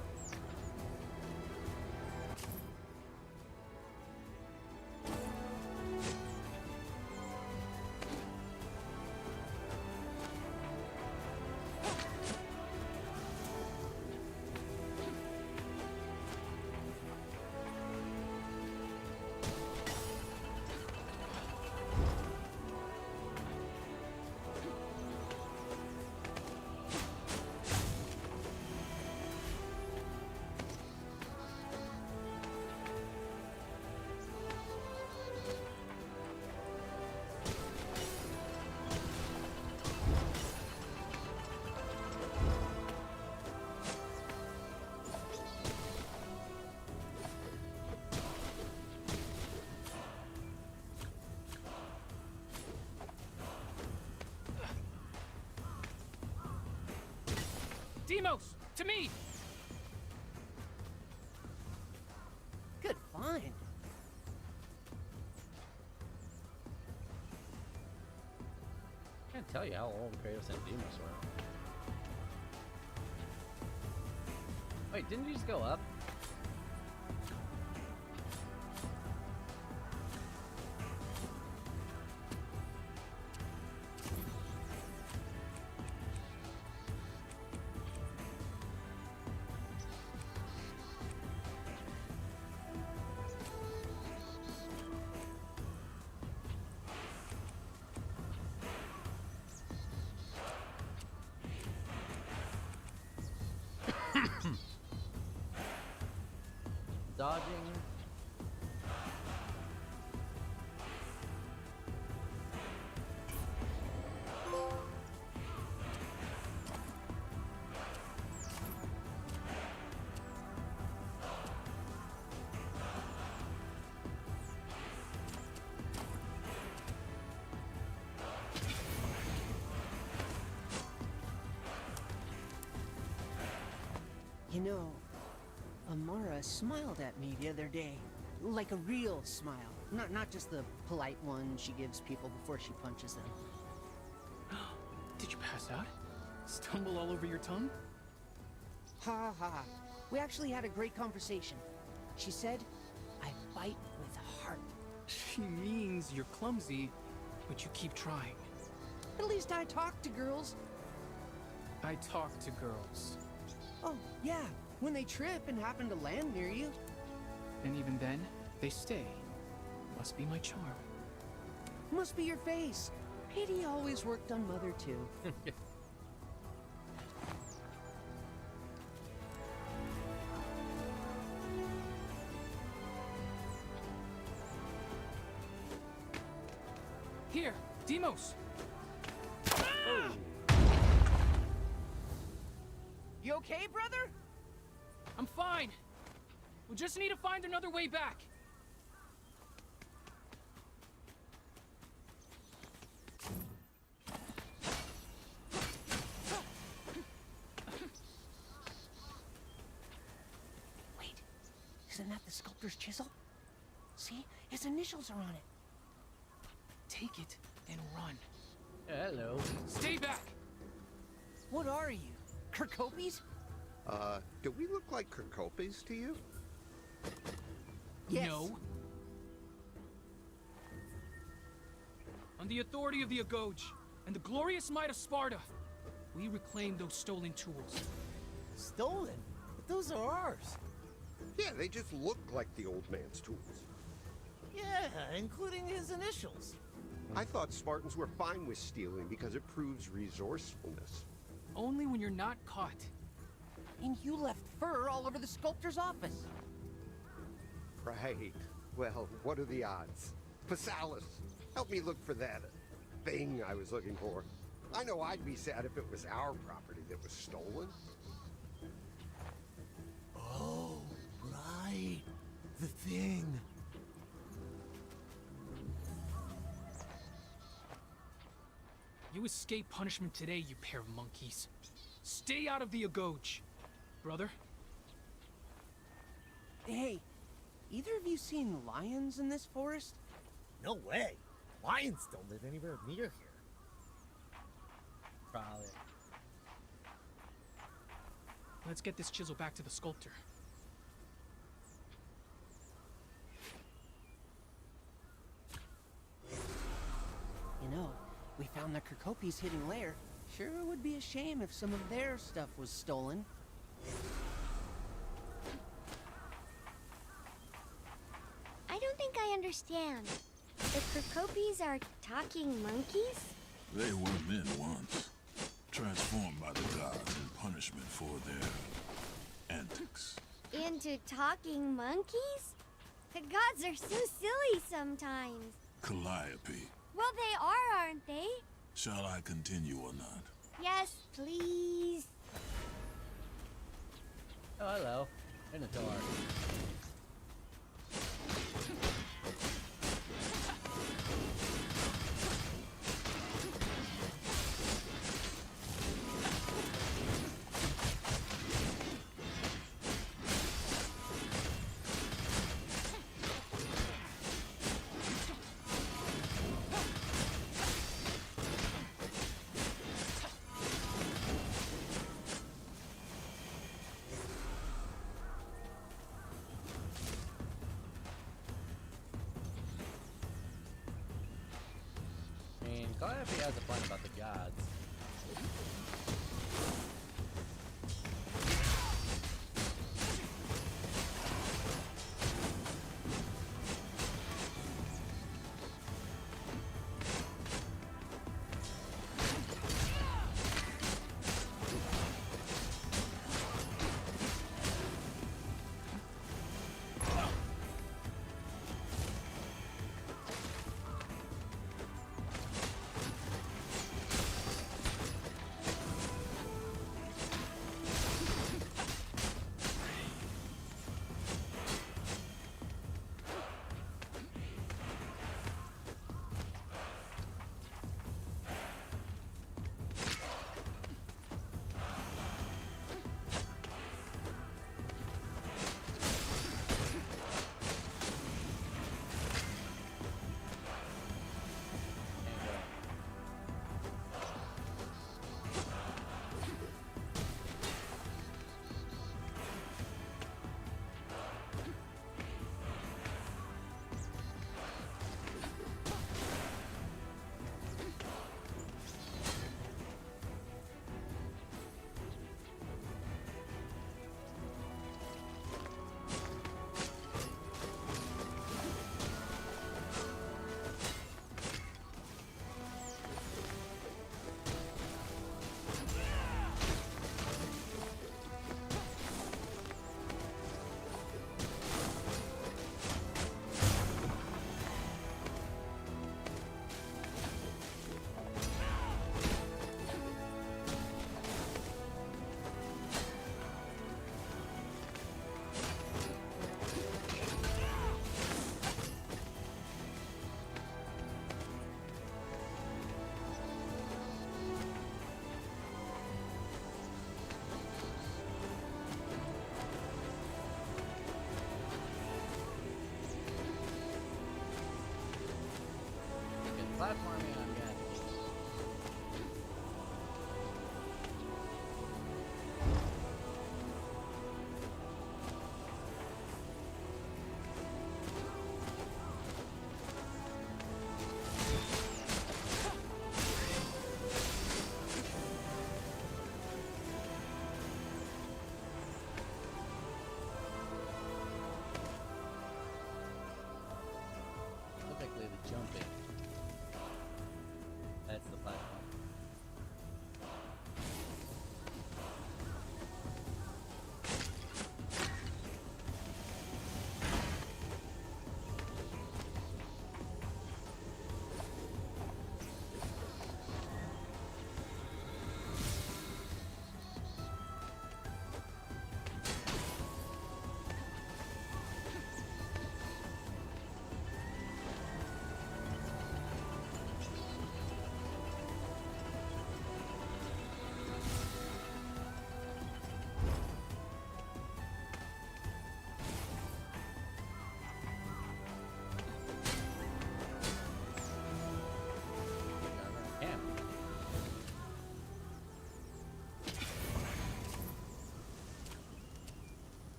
Demos, to me! Good find. Can't tell you how old Kratos and Deimos were. Wait, didn't you just go up? Dodging. You know, Amara smiled at me the other day. Like a real smile. Not just the polite one she gives people before she punches them. Did you pass out? Stumble all over your tongue? Ha ha. We actually had a great conversation. She said, I fight with heart. She means you're clumsy, but you keep trying. At least I talk to girls. I talk to girls. Oh, yeah. When they trip and happen to land near you. And even then, they stay. Must be my charm. Must be your face. Pity always worked on Mother, too. Here, Demos. Oh. You okay, brother? I'm fine. We just need to find another way back. Wait, isn't that the sculptor's chisel? See, his initials are on it. Take it and run. Hello. Stay back! What are you? Kirkopes? Do we look like Kirkopes to you? Yes. No. On the authority of the Agoge and the glorious might of Sparta, we reclaim those stolen tools. Stolen? But those are ours. Yeah, they just look like the old man's tools. Yeah, including his initials. I thought Spartans were fine with stealing because it proves resourcefulness. Only when you're not caught. And you left fur all over the sculptor's office. Right. Well, what are the odds? Phasalis, help me look for that thing I was looking for. I know I'd be sad if it was our property that was stolen. Oh, right. The thing. You escape punishment today, you pair of monkeys. Stay out of the Agoge, brother. Hey, either of you seen lions in this forest? No way. Lions don't live anywhere near here. Probably. Let's get this chisel back to the sculptor. You know, we found the Kirkopes' hidden lair. Sure would be a shame if some of their stuff was stolen. I don't think I understand. The Kirkopes are talking monkeys? They were men once, transformed by the gods in punishment for their antics. Into talking monkeys? The gods are so silly sometimes. Calliope, Well, they are, aren't they? shall I continue or not? Yes, please. Oh, hello. In the door. Calliope has a point about the gods. Platforming, I'm getting.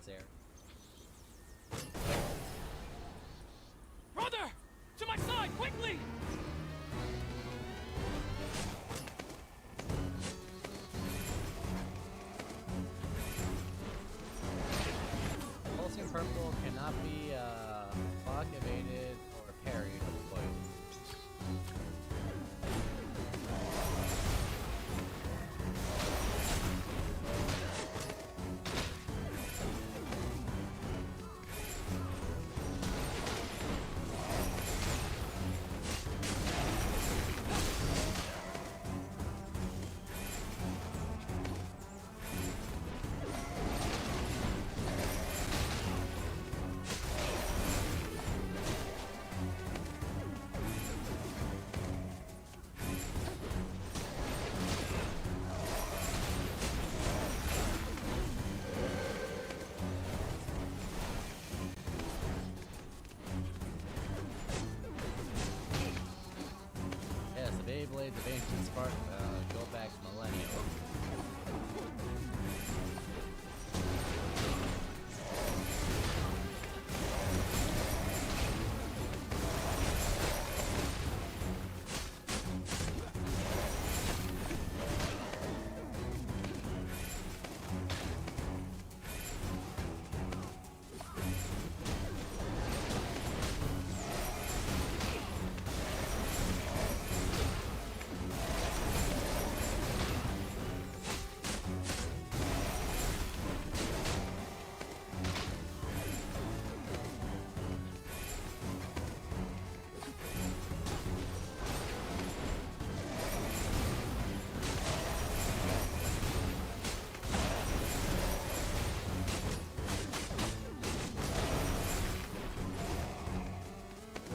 there. Brother! To my side, quickly! Pulsing purple cannot be block, evaded, or parried or avoided. Yes, the Beyblades of ancient Sparta go back millennia.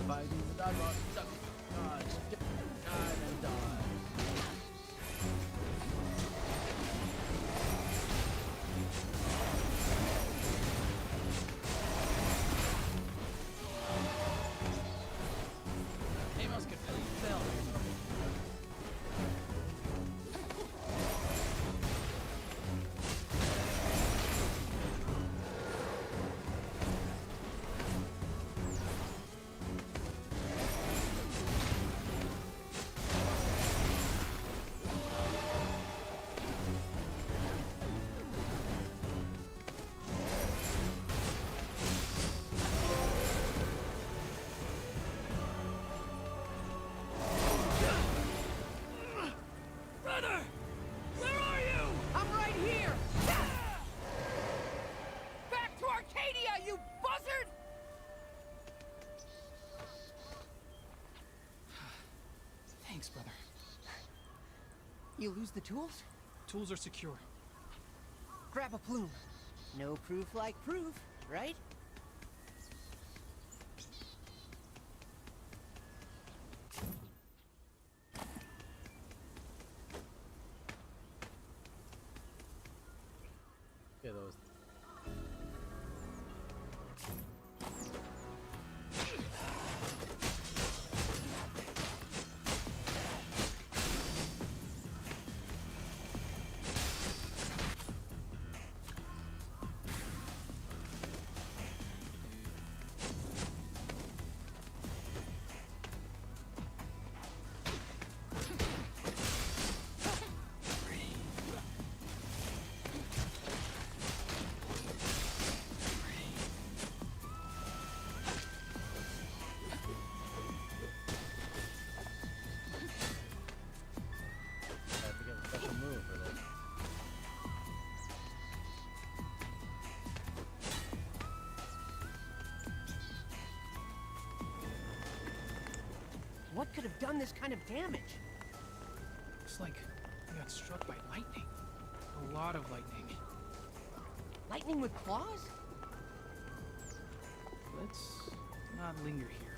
Fighting the dodge, dodge, dive, and dodge. Amos can fell. Brother! Where are you? I'm right here! Back to Arcadia, you buzzard! Thanks, brother. You lose the tools? Tools are secure. Grab a plume. No proof like proof, right? Look at those. I have to get a special move for this. What could have done this kind of damage? Looks like we got struck by lightning. A lot of lightning. Lightning with claws? Let's not linger here.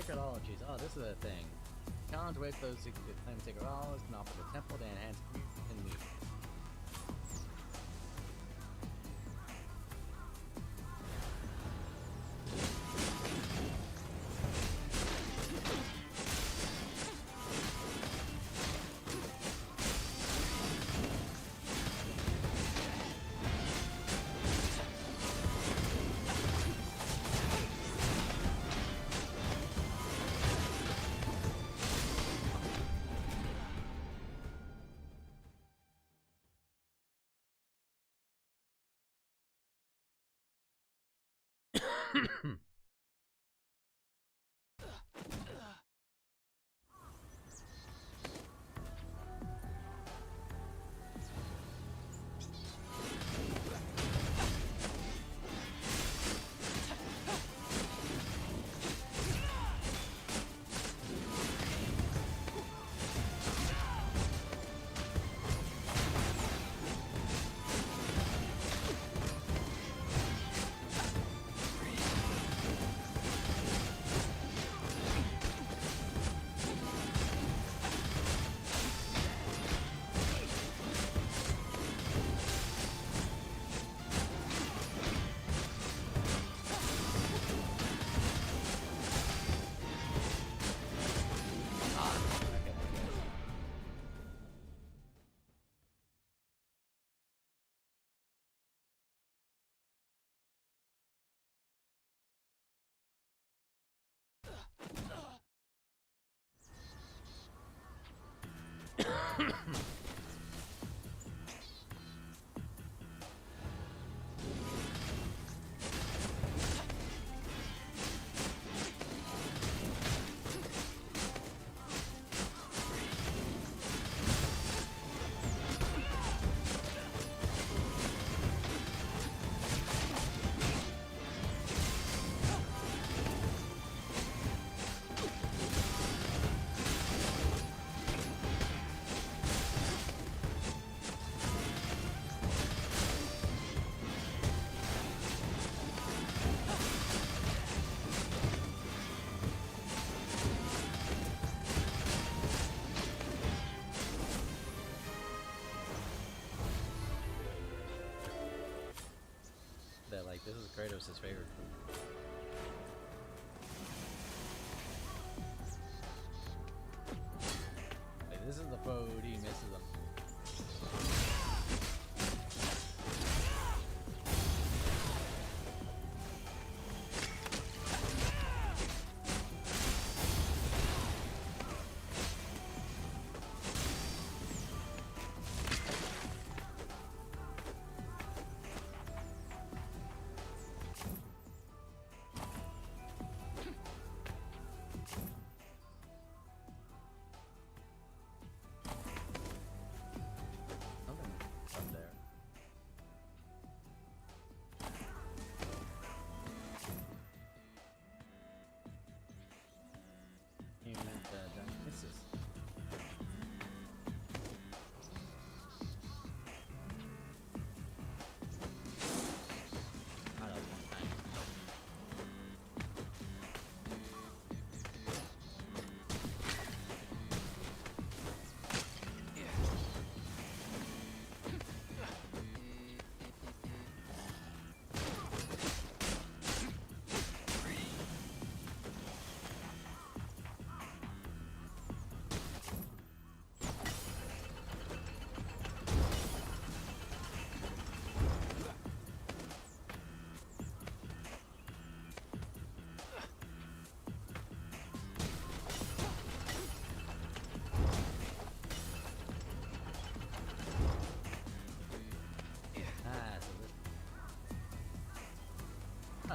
Sacred ologies. Oh, this is a thing. Challenge waits those who claim sacred ologies can offer the temple to enhance community and meat. That like this is Kratos' favorite food. Like, this is the food he misses them.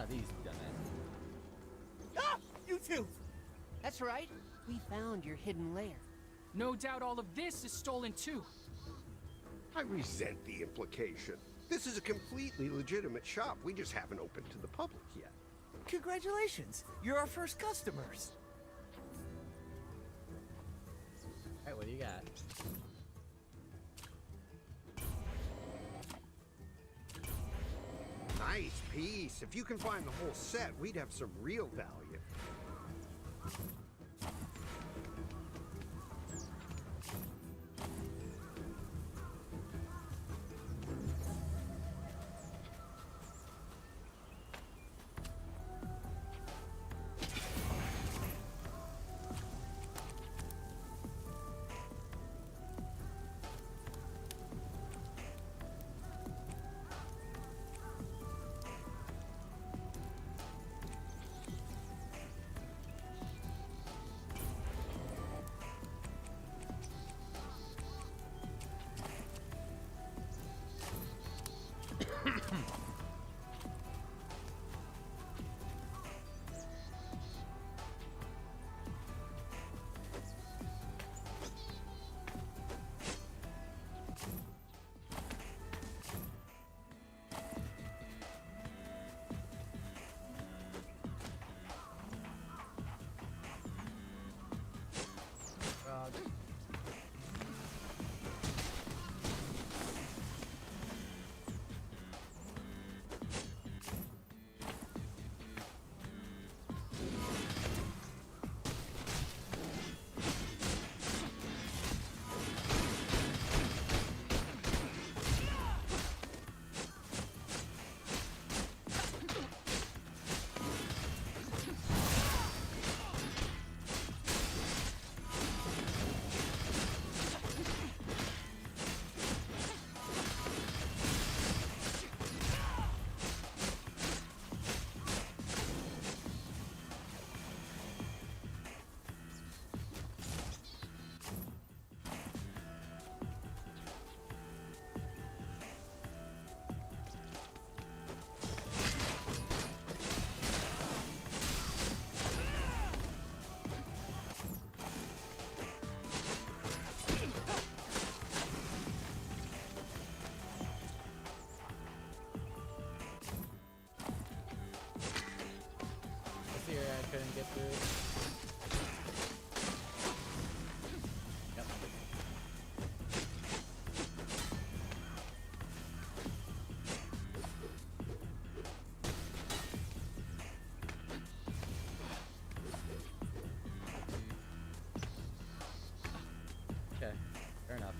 These dumbasses. Ah! You two! That's right. We found your hidden lair. No doubt all of this is stolen too. I resent the implication. This is a completely legitimate shop. We just haven't opened to the public yet. Congratulations! You're our first customers. Alright, what do you got? Nice piece. If you can find the whole set, we'd have some real value. Couldn't get through. Yep. Okay, fair enough.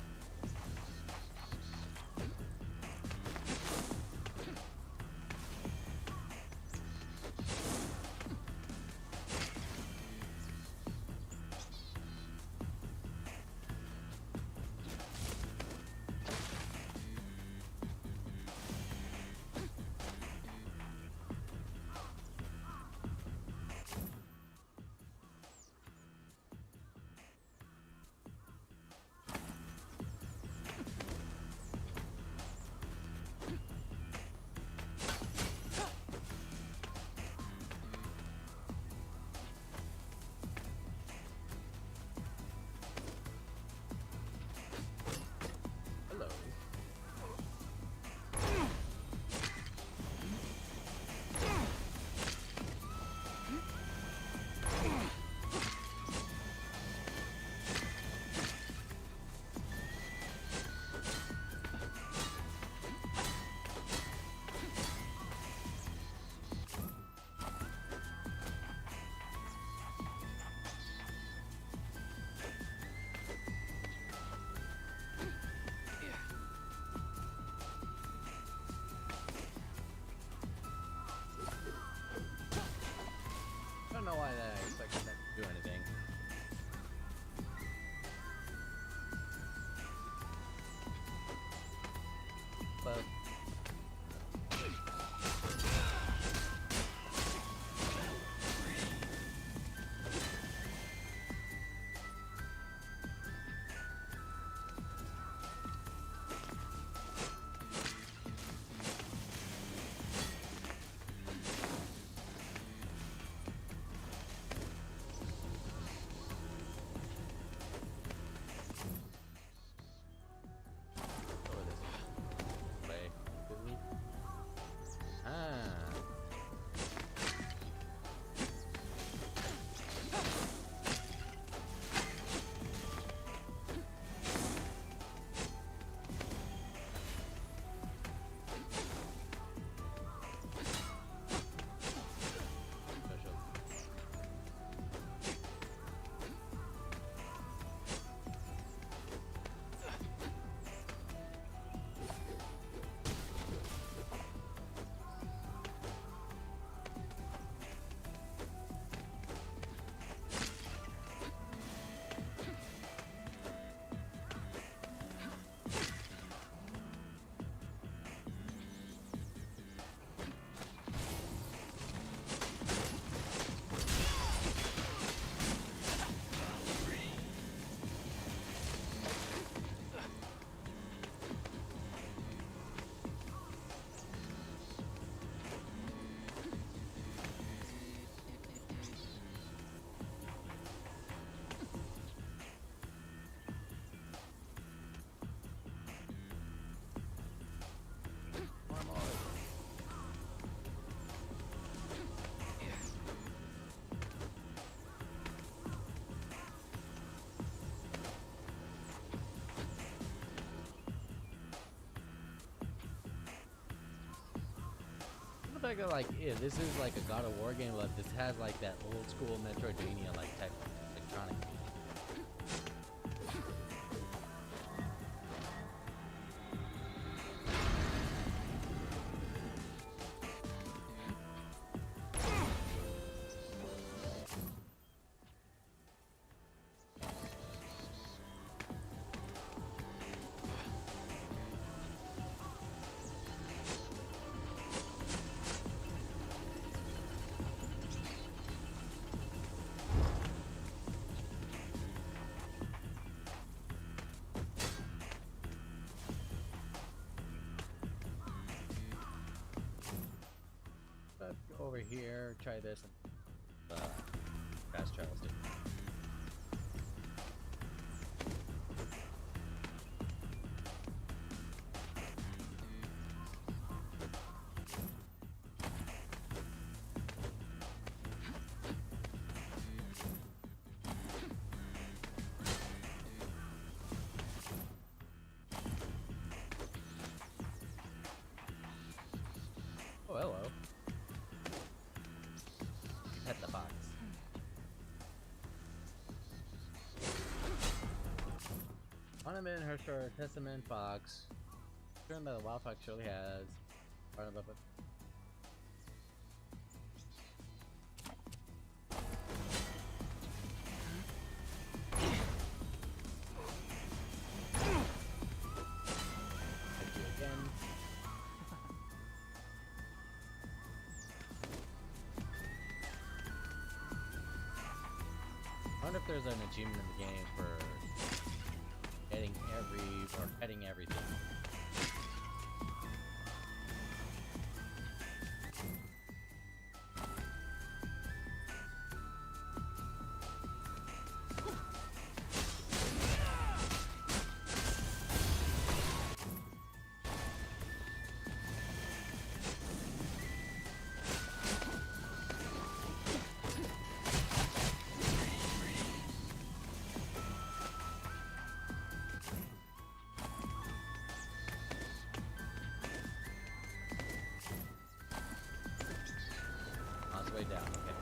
like this is like a God of War game, but this has like that old school Metroidvania like tech electronic. Over here, try this and fast travel stick. Oh, hello. Pet the box. Ornament, Hershor, Testament, Fox. Turned by the Wild Fox surely has. Part of it. I wonder if there's an achievement in the game for petting everything. Way down, okay.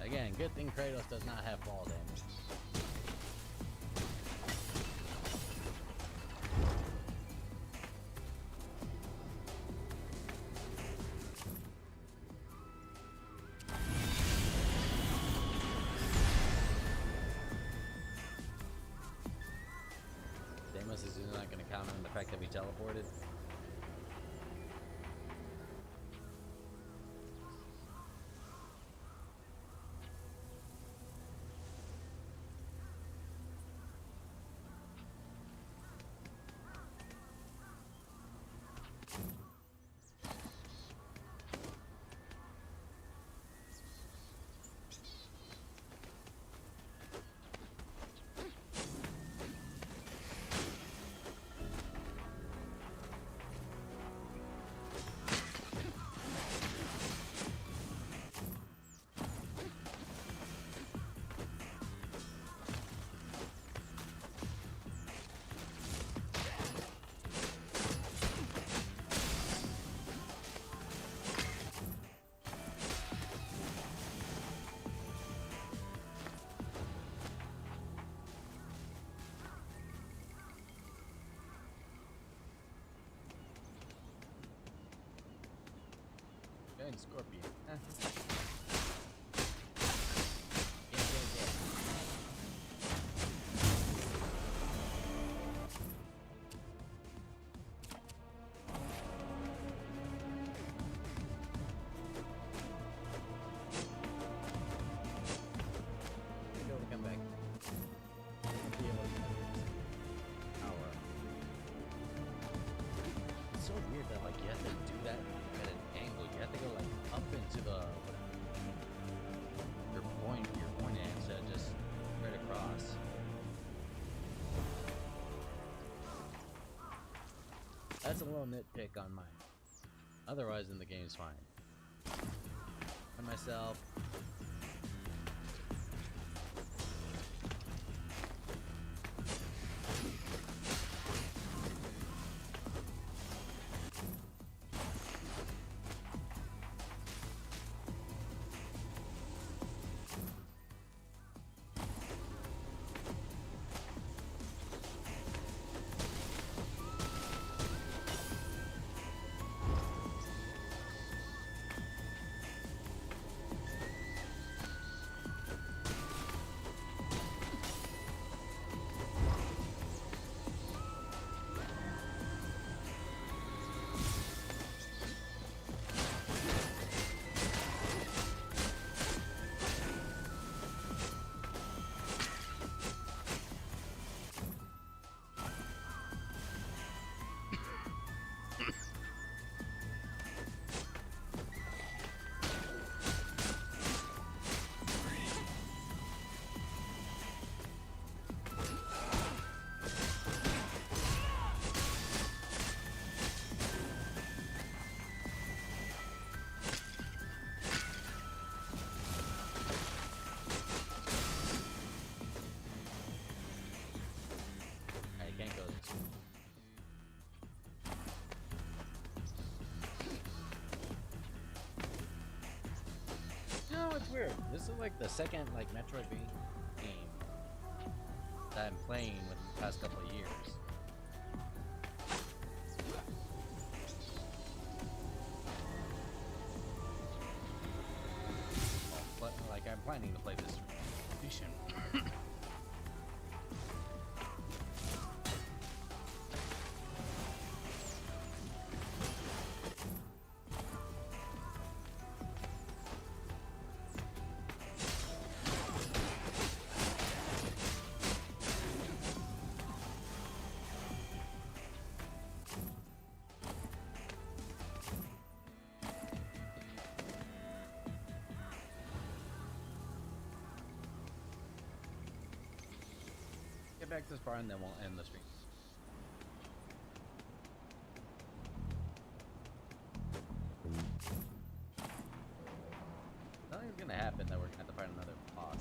Again, good thing Kratos does not have fall damage. Deimos is not going to comment on the fact that we teleported. Scorpion. Yeah, Be able to come back. Be able to power up. It's so weird that like you have to do that at an angle. You have to go like up into the whatever your point at instead of just right across. That's a little nitpick on mine. Otherwise, then the game's fine. And myself. I can't go this way. No, it's weird. This is like the second like Metroidvania game that I'm playing within the past couple of years. But like I'm planning to play this edition. Get back to this part and then we'll end the stream. Nothing's gonna happen that we're gonna have to fight another boss.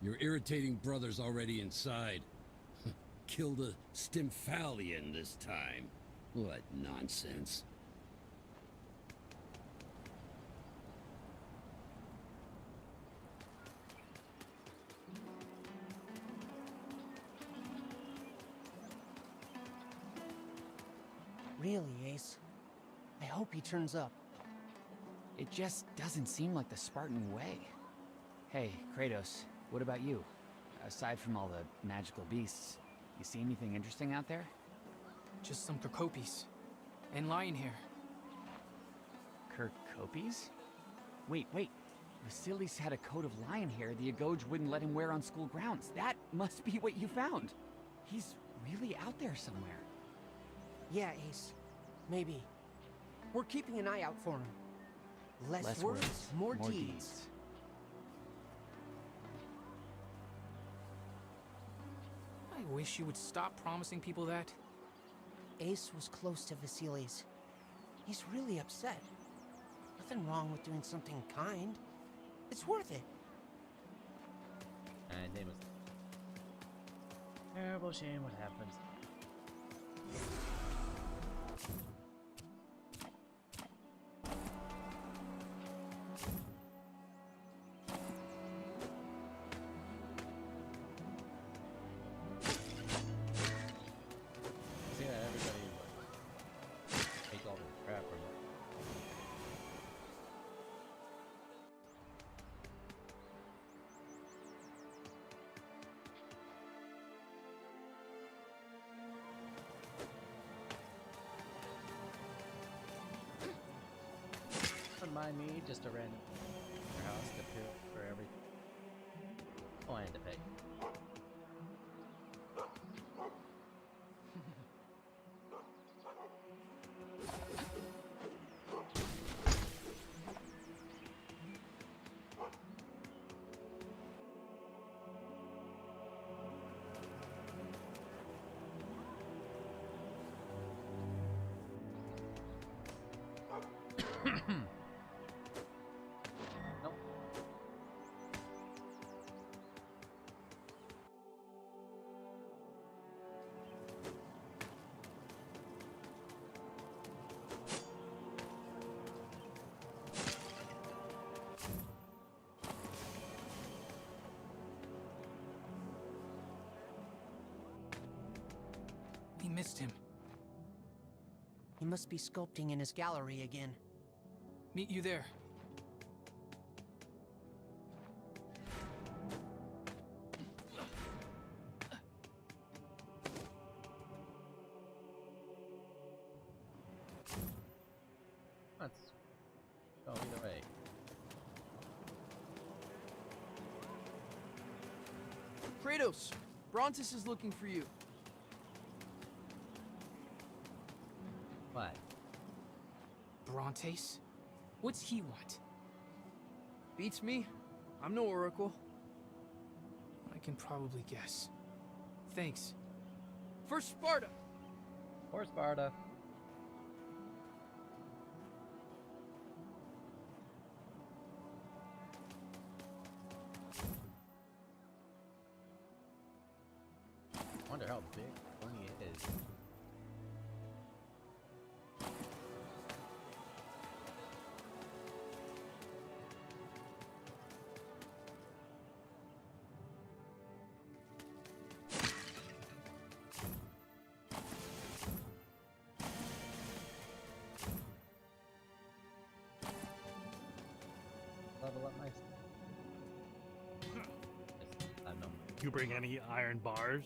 Your irritating brother's already inside. Killed a Stymphalian this time. What nonsense. Really, Ace? I hope he turns up. It just doesn't seem like the Spartan way. Hey, Kratos, what about you? Aside from all the magical beasts, you see anything interesting out there? Just some Kirkopis. And lion hair. Kirkopis? Wait. Vasilis had a coat of lion hair the Agoj wouldn't let him wear on school grounds. That must be what you found. He's really out there somewhere. Yeah, Ace. Maybe. We're keeping an eye out for him. Less words, more deeds. I wish you would stop promising people that. Ace was close to Vasilis. He's really upset. Nothing wrong with doing something kind. It's worth it. And name was terrible shame what happened. See that everybody take all the crap from it. Don't mind me, just a random house to pay for everything. Oh, I had to pay. Nope. We missed him. He must be sculpting in his gallery again. Meet you there. Let's go either way. Kratos, Brontis is looking for you. What? Brontes? What's he want? Beats me. I'm no oracle. I can probably guess. Thanks. For Sparta! For Sparta. Wonder how big Tony is. Level up my. I know. You bring any iron bars?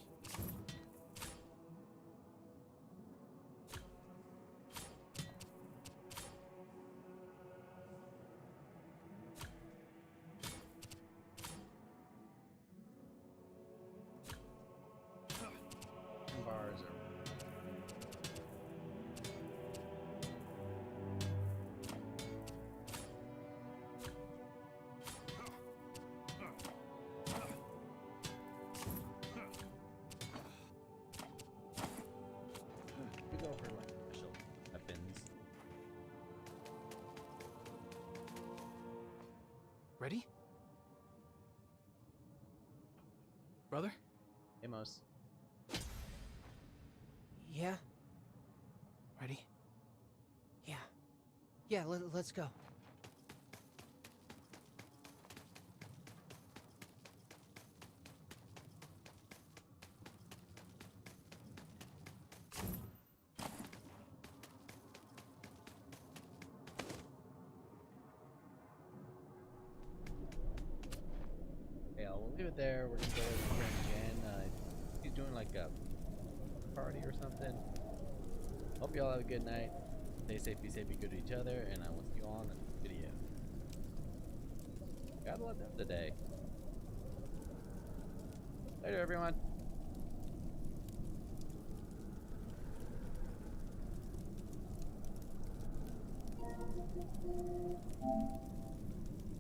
Bars are. Brother? Amos. Yeah? Ready? Yeah. Yeah, let's go. Yeah, we'll leave it there. We're gonna go with my friend Jen. He's doing like a party or something. Hope you all have a good night. Stay safe, be safe, be good to each other, and I will see you all in the next video. Gotta love them today. Later, everyone.